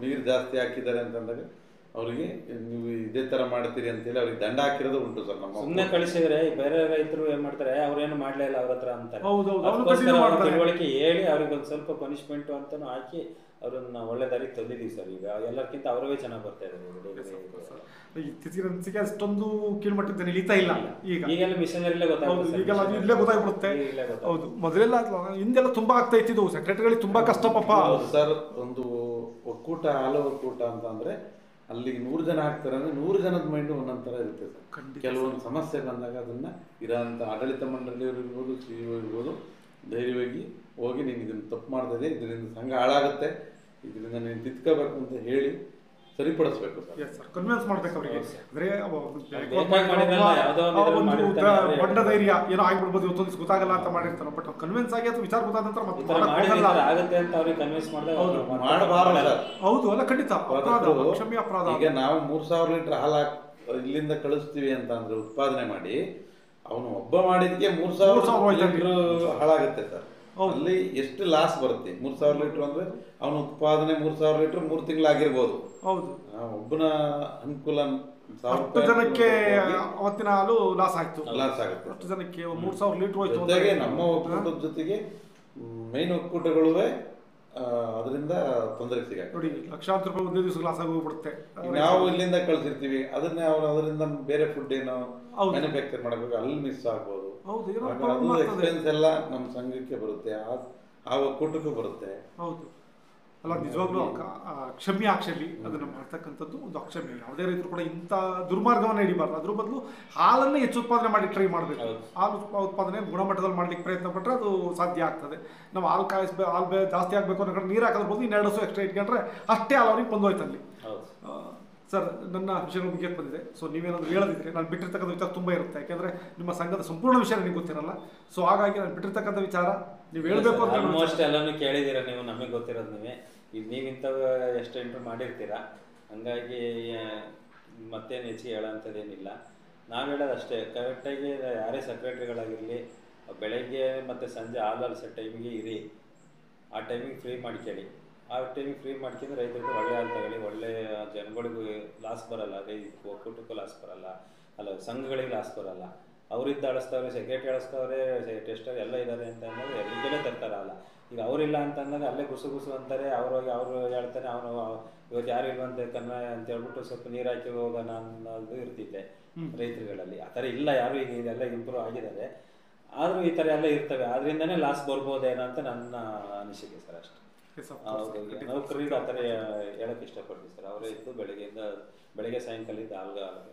ನೀರು ಜಾಸ್ತಿ ಹಾಕಿದ್ದಾರೆ ಅಂತಂದಾಗ ಅವರಿಗೆ ನೀವು ಇದೇ ತರ ಮಾಡ್ತೀರಿ ಅಂತೇಳಿ ಅವ್ರಿಗೆ ದಂಡ ಹಾಕಿರೋದು ಉಂಟು ಸರ್. ನಮ್ಮ ಸುಮ್ಮನೆ ಕಳಿಸಿದ್ರೆ ಬೇರೆ ರೈತರು ಏನ್ ಮಾಡ್ತಾರೆ, ಅವ್ರೇನು ಮಾಡ್ಲೇ ಇಲ್ಲ ಅವ್ರ ಹತ್ರ ಅಂತಾರೆ. ತಿಳುವಳಿಕೆ ಹೇಳಿ ಅವ್ರಿಗೆ ಒಂದು ಸ್ವಲ್ಪ ಪನಿಷ್ಮೆಂಟ್ ಅಂತಾನು ಹಾಕಿ ಅವ್ರನ್ನ ಒಳ್ಳೆ ದಾರಿಗೆ ತಂದಿದ್ದೀವಿ ಸರ್. ಈಗ ಎಲ್ಲರಿಗಿಂತ ಅವರೇ ಚೆನ್ನಾಗಿ ಬರ್ತಾ ಇದ್ದಾರೆ. ಇತ್ತೀಚಿನ ಅನಿಸಿಕೆ ಅಷ್ಟೊಂದು ಕೀಳ್ಮಟ್ಟದ ಇಳಿತಾ ಇಲ್ಲ ಈಗ. ಈಗೆಲ್ಲ ಮಿಷನರಿಲೇ ಗೊತ್ತಾಗುತ್ತೆ, ಈಗೆಲ್ಲ ಅದು ಇಲ್ಲೇ ಗೊತ್ತಾಗ್ಬಿಡುತ್ತೆ. ಹೌದು, ಮೊದಲೆಲ್ಲ ಹಿಂದೆಲ್ಲ ತುಂಬಾ ಆಗ್ತಾ ಇತ್ತಿದ್ದು, ಸೆಕ್ರೆಟರಿಗಳಿಗೆ ತುಂಬಾ ಕಷ್ಟ ಪಾಪ. ಸರ್, ಒಂದು ಒಕ್ಕೂಟ ಹಾಲು ಒಕ್ಕೂಟ ಅಂತ ಅಂದ್ರೆ ಅಲ್ಲಿ 100 ಜನ ಆಗ್ತಾರೆ ಅಂದ್ರೆ 100 ಜನದ ಮೈಂಡ್ ಒಂದೊಂದ್ ತರ ಇರುತ್ತೆ ಸರ್. ಕೆಲವೊಂದು ಸಮಸ್ಯೆ ಬಂದಾಗ ಅದನ್ನ ಇರೋಂಥ ಆಡಳಿತ ಮಂಡಳಿಯವರು ಇರ್ಬೋದು, CEO ಇರ್ಬೋದು, ಧೈರ್ಯವಾಗಿ ಹೋಗಿ ನೀನು ಇದನ್ನು ತಪ್ಪು ಮಾಡ್ತದೆ, ಇದರಿಂದ ಸಂಘ ಹಾಳಾಗುತ್ತೆ, ಇದರಿಂದ ನೀನು ತಿದ್ಕೋಬೇಕು ಅಂತ ಹೇಳಿ ಸರಿಪಡಿಸ್ಬೇಕು ಸರ್. ಕನ್ವಿನ್ಸ್ ಮಾಡ್ಬೇಕು ಅವರಿಗೆ. ಅಂದ್ರೆ ಬಂಡ ಧೈರ್ಯ ಏನೋ ಆಗ್ಬಿಡ್ಬೋದು, ಇವತ್ತೊಂದು ಗೊತ್ತಾಗಲ್ಲ ಅಂತ ಮಾಡಿರ್ತಾನೆ. ಬಟ್ ಕನ್ವಿನ್ಸ್ ಆಗಿ ಅದು ವಿಚಾರ ಗೊತ್ತಾದ ನಂತರ ಮಾಡಬಾರದು. ಹೌದು, ಅಲ್ಲ ಖಂಡಿತ ಅಪರಾಧ, ಕ್ಷಮ್ಯ ಅಪರಾಧ. ಈಗ ನಾವು 3000 ಲೀಟರ್ ಹಾಲು ಇಲ್ಲಿಂದ ಕಳಿಸ್ತೀವಿ ಅಂತ ಅಂದ್ರೆ ಉತ್ಪಾದನೆ ಮಾಡಿ ಅವನು ಒಬ್ಬ ಮಾಡಿದಕ್ಕೆ 3000 ಲೀಟರ್ ಹಾಳಾಗುತ್ತೆ ಸರ್. ಅಲ್ಲಿ ಎಷ್ಟು ಲಾಸ್ ಬರುತ್ತೆ? 3000 ಲೀಟರ್ ಅಂದ್ರೆ ಅವನ ಉತ್ಪಾದನೆ 3000 ಲೀಟರ್ 3 ತಿಂಗಳಾಗಿರ್ಬೋದು. ಹೌದು, ಒಬ್ಬನ ಅನುಕೂಲ 10 ಜನಕ್ಕೆ ಅವತ್ತಿನ ಹಾಲು ಲಾಸ್ ಆಯ್ತು. ಲಾಸ್ ಆಗುತ್ತೆ 10 ಜನಕ್ಕೆ 3000 ಲೀಟರ್ ಹೋಯ್ತು. ಜೊತೆಗೆ ನಮ್ಮ ಒಕ್ಕೂಟದ ಜೊತೆಗೆ ಮೈನ್ ಒಕ್ಕೂಟಗಳು ಅದರಿಂದ ತೊಂದರೆ ಸಿಗ ನೋಡಿ, ಲಕ್ಷಾಂತರ ರೂಪಾಯಿ ಒಂದೇ ದಿವಸ ಲಾಸ್ ಆಗಿ ಹೋಗ್ಬಿಡುತ್ತೆ. ನಾವು ಇಲ್ಲಿಂದ ಕಳ್ಸಿರ್ತೀವಿ, ಅದನ್ನೇ ಅವ್ರು ಅದರಿಂದ ಬೇರೆ ಫುಡ್ ಏನೋ ಮ್ಯಾನುಫ್ಯಾಕ್ಚರ್ ಮಾಡಬೇಕು, ಅಲ್ಲಿ ಮಿಸ್ ಆಗ್ಬೋದು. ಅದು ಎಕ್ಸ್ಪೆನ್ಸ್ ಎಲ್ಲ ನಮ್ಮ ಸಂಘಕ್ಕೆ ಬರುತ್ತೆ, ಆ ಒಕ್ಕೂಟಕ್ಕೂ ಬರುತ್ತೆ. ಹೌದು, ಅಲ್ಲ ನಿಜವಾಗ್ಲೂ ಕ್ಷಮ್ಯ ಆಕ್ಷಲಿ ಅದನ್ನು ಮಾಡ್ತಕ್ಕಂಥದ್ದು ಒಂದು ಅಕ್ಷಮ್ಯ. ಯಾವುದೇ ರೈತರು ಕೂಡ ಇಂಥ ದುರ್ಮಾರ್ಗವನ್ನು ಹಿಡಿಬಾರ್ದು. ಅದ್ರ ಬದಲು ಹಾಲನ್ನೇ ಹೆಚ್ಚು ಉತ್ಪಾದನೆ ಮಾಡಿ ಟ್ರೈ ಮಾಡಬೇಕು. ಹಾಲು ಉತ್ಪಾದನೆ ಗುಣಮಟ್ಟದಲ್ಲಿ ಮಾಡ್ಲಿಕ್ಕೆ ಪ್ರಯತ್ನ ಪಟ್ಟರೆ ಅದು ಸಾಧ್ಯ ಆಗ್ತದೆ. ನಾವು ಹಾಲು ಹಾಲು ಜಾಸ್ತಿ ಆಗಬೇಕು ಅನ್ನೋ ಕಡೆ ನೀರು ಹಾಕೋದ್ರ ಬದಲು 2 ವರ್ಷ ಎಕ್ಸ್ಟ್ರಾ ಇಟ್ಕೊಂಡ್ರೆ ಅಷ್ಟೇ ಹಾಲು ಅವ್ರಿಗೆ ಬಂದೋಯ್ತು ಅಲ್ಲಿ. ಸರ್, ನನ್ನ ವಿಷಯಗಳು ಮುಗಿಯಕ್ಕೆ ಬಂದಿದೆ. ಸೊ ನೀವೇನಾದ್ರು ಹೇಳದಿದ್ರೆ, ನಾನು ಬಿಟ್ಟಿರ್ತಕ್ಕಂಥ ವಿಚಾರ ತುಂಬ ಇರುತ್ತೆ, ಯಾಕೆಂದರೆ ನಿಮ್ಮ ಸಂಘದ ಸಂಪೂರ್ಣ ವಿಷಯ ನನಗೆ ಗೊತ್ತಿರಲ್ಲ. ಸೊ ಹಾಗಾಗಿ ನಾನು ಬಿಟ್ಟಿರ್ತಕ್ಕಂಥ ವಿಚಾರ ನೀವು ಹೇಳಬೇಕು ಅಂತ. ಆಲ್ಮೋಸ್ಟ್ ಎಲ್ಲಾನು ಕೇಳಿದ್ದೀರಾ ನೀವು, ನಮಗೆ ಗೊತ್ತಿರೋದು ನೀವೇ. ಈಗ ನೀವು ಇಂಥವು ಎಷ್ಟು ಎಂಟ್ರಿ ಮಾಡಿರ್ತೀರಾ, ಹಂಗಾಗಿ ಮತ್ತೇನು ಹೆಚ್ಚಿಗೆ ಹೇಳೋಂಥದ್ದೇನಿಲ್ಲ. ನಾವು ಹೇಳೋದು ಅಷ್ಟೇ, ಕರೆಕ್ಟಾಗಿ ಯಾರೇ ಸೆಕ್ರೆಟ್ರಿಗಳಾಗಿರಲಿ ಬೆಳಗ್ಗೆ ಮತ್ತು ಸಂಜೆ ಹಾಲು ಟೈಮಿಗೆ ಇರಿ. ಆ ಟೈಮಿಗೆ ಫ್ರೀ ಮಾಡ್ಕೊಳ್ಳಿ. ಆ ಟೈಮಿಗೆ ಫ್ರೀ ಮಾಡ್ಕೊಂಡ್ರೆ ರೈತರಿಗೆ ಒಳ್ಳೆ ಹಾಲು ತಗೊಳ್ಳಿ, ಒಳ್ಳೆ ಜನಗಳಿಗೂ ಲಾಸ್ ಬರಲ್ಲ, ಒಕ್ಕೂಟಕ್ಕೂ ಲಾಸ್ ಬರಲ್ಲ, ಅಲ್ಲ ಸಂಘಗಳಿಗೆ ಲಾಸ್ ಬರಲ್ಲ. ಅವರಿದ್ದು ಅಳಿಸ್ತವ್ರೆ, ಸೆಕ್ರೆಟ್ರಿ ಅಳಿಸ್ತವ್ರೆ, ಟೆಸ್ಟರ್ ಎಲ್ಲ ಇದ್ದಾರೆ ಅಂತ ಅನ್ನೋದು ಎಲ್ಲಿಗೆಲ್ಲ ತರ್ತಾರಲ್ಲ. ಈಗ ಅವರಿಲ್ಲ ಅಂತ ಅಂದಾಗ ಅಲ್ಲೇ ಗುಸು ಅಂತಾರೆ. ಅವರು ಹೇಳ್ತಾನೆ, ಅವನು ಇವತ್ತು ಯಾರು ಇಲ್ವಂತೆ ಅಂತ ಹೇಳ್ಬಿಟ್ಟು ಸ್ವಲ್ಪ ನೀರು ಹಾಕಿ ಹೋಗೋಣ ಅನ್ನೋದು ಇರ್ತಿದ್ದೆ ರೈತರುಗಳಲ್ಲಿ. ಆ ಥರ ಇಲ್ಲ ಯಾರು. ಈಗ ಇದೆಲ್ಲ ಇಂಪ್ರೂವ್ ಆಗಿದ್ದಾರೆ, ಆದರೂ ಈ ಥರ ಎಲ್ಲ ಇರ್ತವೆ. ಅದರಿಂದನೇ ಲಾಸ್ ಬರ್ಬೋದೇನೋ ಅಂತ ನನ್ನ ಅನಿಸಿಕೆ ಸರ್. ಅಷ್ಟೇ. ನೌಕರಿಗೆ ಆ ಥರ ಹೇಳಕ್ಕೆ ಇಷ್ಟಪಡ್ತೀವಿ ಸರ್. ಅವರೇ ಇದ್ದು ಬೆಳಗ್ಗೆ ಸಾಯಂಕಾಲದಿಂದ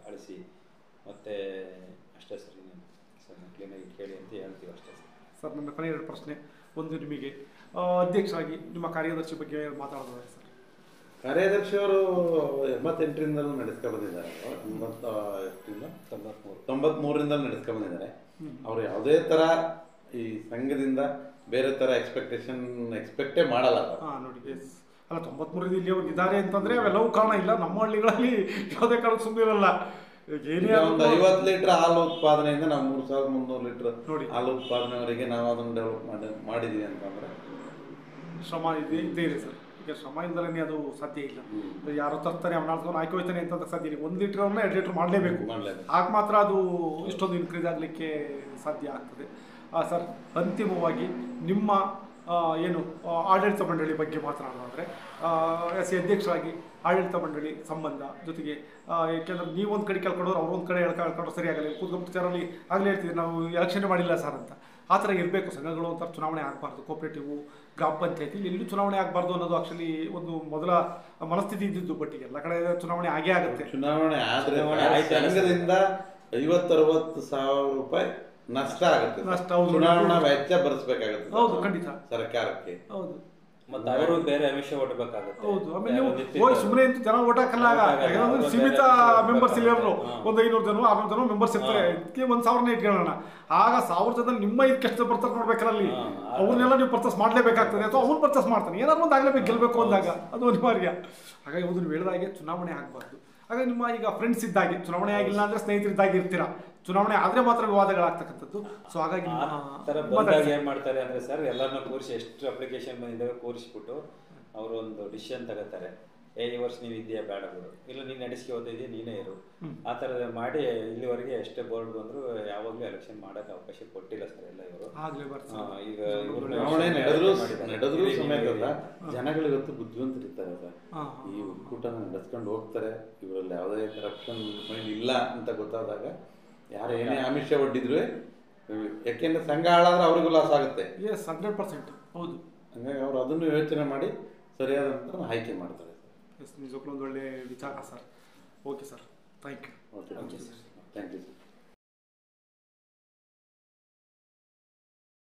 ಅಳಿಸಿ ಮತ್ತೆ ಅಷ್ಟೇ ಸರ್. ಕ್ಲೀನಾಗಿ ಕೇಳಿ ಅಂತ ಹೇಳ್ತೀವಿ ಅಷ್ಟೇ ಸರ್. ನನ್ನ ಕೊನೆಯ 2 ಪ್ರಶ್ನೆ. ಒಂದು, ನಿಮಗೆ ಅಧ್ಯಕ್ಷರಾಗಿ ನಿಮ್ಮ ಕಾರ್ಯದರ್ಶಿ ಬಗ್ಗೆ ಮಾತಾಡೋದಾದ್ರೆ ಸರ್. ಕಾರ್ಯದರ್ಶಿಯವರು 88ರಿಂದಲೂ ನಡೆಸ್ಕೊ ಬಂದಿದ್ದಾರೆ, 93ರಿಂದ ನಡೆಸ್ಕೊ ಬಂದಿದ್ದಾರೆ. ಅವರು ಯಾವುದೇ ಥರ ಈ ಸಂಘದಿಂದ ಬೇರೆ ಥರ ಎಕ್ಸ್ಪೆಕ್ಟೇ ಮಾಡಲ್ಲ. ನೋಡಿ, ಅಲ್ಲ 93ರಿಂದ ಇಲ್ಲಿಯವ್ರಿಗೆ ಇದ್ದಾರೆ ಅಂತಂದ್ರೆ ಅವೆಲ್ಲವೂ ಕಾರಣ ಇಲ್ಲ. ನಮ್ಮ ಹಳ್ಳಿಗಳಲ್ಲಿ ಯಾವುದೇ ಕಾರಣಕ್ಕೆ ಸುಮ್ಮನಿರಲ್ಲ. ಒಂದು 50 ಲೀಟರ್ ಹಾಲು ಉತ್ಪಾದನೆಯಿಂದ ನಾವು 3300 ಲೀಟರ್ ಹಾಲು ಉತ್ಪಾದನೆವರೆಗೆ ನಾವು ಅದನ್ನು ಡೆವಲಪ್ ಮಾಡಿದೀವಿ ಅಂತಂದ್ರೆ ಶ್ರಮ ಇದೇ ಇದೆ ಸರ್. ಈಗ ಶ್ರಮ ಇಲ್ದಲೇ ಅದು ಸಾಧ್ಯ ಇಲ್ಲ. ಯಾರೋ ತರ್ತಾನೆ, ಅವ್ನು ನಾಲ್ಕು ಹಾಕಿ ಹೋಯ್ತಾನೆ ಅಂತ ಸಾಧ್ಯ ಇಲ್ಲ. 1 ಲೀಟರ್ 2 ಲೀಟರ್ ಮಾಡಲೇಬೇಕು. ಆಗ ಮಾತ್ರ ಅದು ಇಷ್ಟೊಂದು ಇನ್ಕ್ರೀಸ್ ಆಗಲಿಕ್ಕೆ ಸಾಧ್ಯ ಆಗ್ತದೆ. ಸರ್, ಅಂತಿಮವಾಗಿ ನಿಮ್ಮ ಏನು ಆಡಳಿತ ಮಂಡಳಿ ಬಗ್ಗೆ ಮಾತನಾಡೋದಾದರೆ, ಅಧ್ಯಕ್ಷರಾಗಿ ಆಡಳಿತ ಮಂಡಳಿ ಸಂಬಂಧ ಜೊತೆಗೆ, ಏಕೆಂದರೆ ನೀವೊಂದು ಕಡೆ ಕೇಳ್ಕೊಂಡವ್ರು ಅವ್ರೊಂದು ಕಡೆ ಹೇಳ್ಕೊಂಡ್ರೆ ಸರಿಯಾಗಲ್ಲ. ಕೂತ್ಕೊಂಡು ವಿಚಾರಲ್ಲಿ ಆಗಲೇ ಹೇಳ್ತಿದ್ದೆ, ನಾವು ಎಲೆಕ್ಷನ್ ಮಾಡಿಲ್ಲ ಸರ್ ಅಂತ. ಆ ಥರ ಇರಬೇಕು ಸಂಘಗಳು. ಒಂಥರ ಚುನಾವಣೆ ಆಗಬಾರ್ದು. ಕೋಆಪರೇಟಿವ್, ಗ್ರಾಮ ಪಂಚಾಯತಿ ಎಲ್ಲೂ ಚುನಾವಣೆ ಆಗಬಾರ್ದು ಅನ್ನೋದು ಆಕ್ಚುಲಿ ಒಂದು ಮೊದಲ ಮನಸ್ಥಿತಿ ಇದ್ದಿದ್ದು. ಬಟ್ ಎಲ್ಲ ಕಡೆ ಚುನಾವಣೆ ಆಗೇ ಆಗುತ್ತೆ. ಚುನಾವಣೆ ಆದರೆ ಸಂಘದಿಂದ 50-60 ಸಾವಿರ ರೂಪಾಯಿ ನಷ್ಟ ಆಗುತ್ತೆ. ಚುನಾವಣಾ ವೆಚ್ಚ ಭರಿಸಬೇಕಾಗುತ್ತೆ. ಹೌದು, ಖಂಡಿತ ಸರ್ಕಾರಕ್ಕೆ. ಹೌದು, ಮತ್ತೆ ಅವರು ಬೇರೆ ಅಮಿಷ ಓಟಬೇಕಾಗುತ್ತೆ. ಹೌದು, ಆಮೇಲೆ ನೀವು ಸುಮ್ಮನೆ ಜನ ಓಟ್ ಹಾಕಲ್ಲ. ಸೀಮಿತ ಮೆಂಬರ್ಸ್ ಇರೋರು, ಒಂದು 500 ಜನ 600 ಜನ ಮೆಂಬರ್ಸ್ ಇರ್ತಾರೆ. ಇದಕ್ಕೆ 1000 ಇಟ್ಕೊಳ್ಳೋಣ. ಆಗ 1000 ಜನದಲ್ಲಿ ನಿಮ್ಮ ಇದಕ್ಕೆ ಎಷ್ಟು ಬರ್ತಾರೆ ನೋಡ್ಬೇಕಲ್ಲ. ಅಲ್ಲಿ ಅವ್ರನ್ನೆಲ್ಲ ನೀವು ಪರ್ಚೇಸ್ ಮಾಡಲೇಬೇಕಾಗ್ತದೆ, ಅಥವಾ ಅವ್ನು ಪರ್ಚೇಸ್ ಮಾಡ್ತಾನೆ. ಏನಾದ್ರು ಒಂದು ಆಗಲೇಬೇಕು, ಗೆಲ್ಲಬೇಕು ಅಂದಾಗ ಅದು ಅನಿವಾರ್ಯ. ಹಾಗಾಗಿ ಒಂದು ನೀವು ಹೇಳಿದಾಗೆ ಚುನಾವಣೆ ಆಗಬಾರ್ದು. ಹಾಗಾಗಿ ನಿಮ್ಮ ಈಗ ಫ್ರೆಂಡ್ಸ್ ಇದ್ದಾಗೆ, ಚುನಾವಣೆ ಆಗಿಲ್ಲ ಅಂದ್ರೆ ಸ್ನೇಹಿತರಿದ್ದಾಗಿ ಇರ್ತೀರಾ. ಚುನಾವಣೆ ಆದ್ರೆ ಮಾತ್ರ ವಿವಾದಗಳಾಗ್ತಕ್ಕಂಥದ್ದು. ಸೊ ಹಾಗಾಗಿ ಏನ್ ಮಾಡ್ತಾರೆ ಅಂದ್ರೆ ಸರ್, ಎಲ್ಲರನ್ನ ಕೂರಿಸಿ ಎಷ್ಟು ಅಪ್ಲಿಕೇಶನ್ ಬಂದಿದ್ದಾವೆ ಕೂರಿಸ್ಬಿಟ್ಟು ಅವರು ಒಂದು ಡಿಸಿಷನ್ ತಗೋತಾರೆ. ಈ ವರ್ಷ ನೀವು ಇದೆಯಾ ಬೇಡ ಬಿಡು, ಇಲ್ಲ ನೀನು ನಡೆಸ್ಕೆ ಓದಿದ್ಯಾ ನೀನೇ ಇರು, ಆ ಥರ ಮಾಡಿ ಇಲ್ಲಿವರೆಗೆ ಎಷ್ಟೇ ಬೋರ್ಡ್ ಬಂದರೂ ಯಾವಾಗಲೂ ಎಲೆಕ್ಷನ್ ಮಾಡೋಕ್ಕೆ ಅವಕಾಶ ಕೊಟ್ಟಿಲ್ಲ ಸರ್ ಎಲ್ಲ ಇವರು. ಈಗ ಚುನಾವಣೆ ನಡೆದ್ರು ಸಮೇತ ಜನಗಳಿಗತ್ತು ಬುದ್ಧಿವಂತರಿರ್ತಾರೆ ಸರ್, ಈ ಒಕ್ಕೂಟನ ನಡೆಸ್ಕೊಂಡು ಹೋಗ್ತಾರೆ, ಇವರಲ್ಲಿ ಯಾವುದೇ ಕರಪ್ಷನ್ ಇಲ್ಲ ಅಂತ ಗೊತ್ತಾದಾಗ ಯಾರು ಏನೇ ಆಮಿಷ ಒಡ್ಡಿದ್ರು, ಯಾಕೆಂದ್ರೆ ಸಂಘ ಹಾಳಾದ್ರೆ ಅವ್ರಿಗೂ ಲಾಸ್ ಆಗುತ್ತೆ. 100% ಹೌದು. ಹಂಗಾಗಿ ಅವರು ಅದನ್ನು ಯೋಚನೆ ಮಾಡಿ ಸರಿಯಾದ ನಂತರ ಆಯ್ಕೆ ಮಾಡ್ತಾರೆ. ನಿಜಕ್ಕೂ ಒಂದು ಒಳ್ಳೆ ವಿಚಾರ sir. Okay sir, thank you. Okay.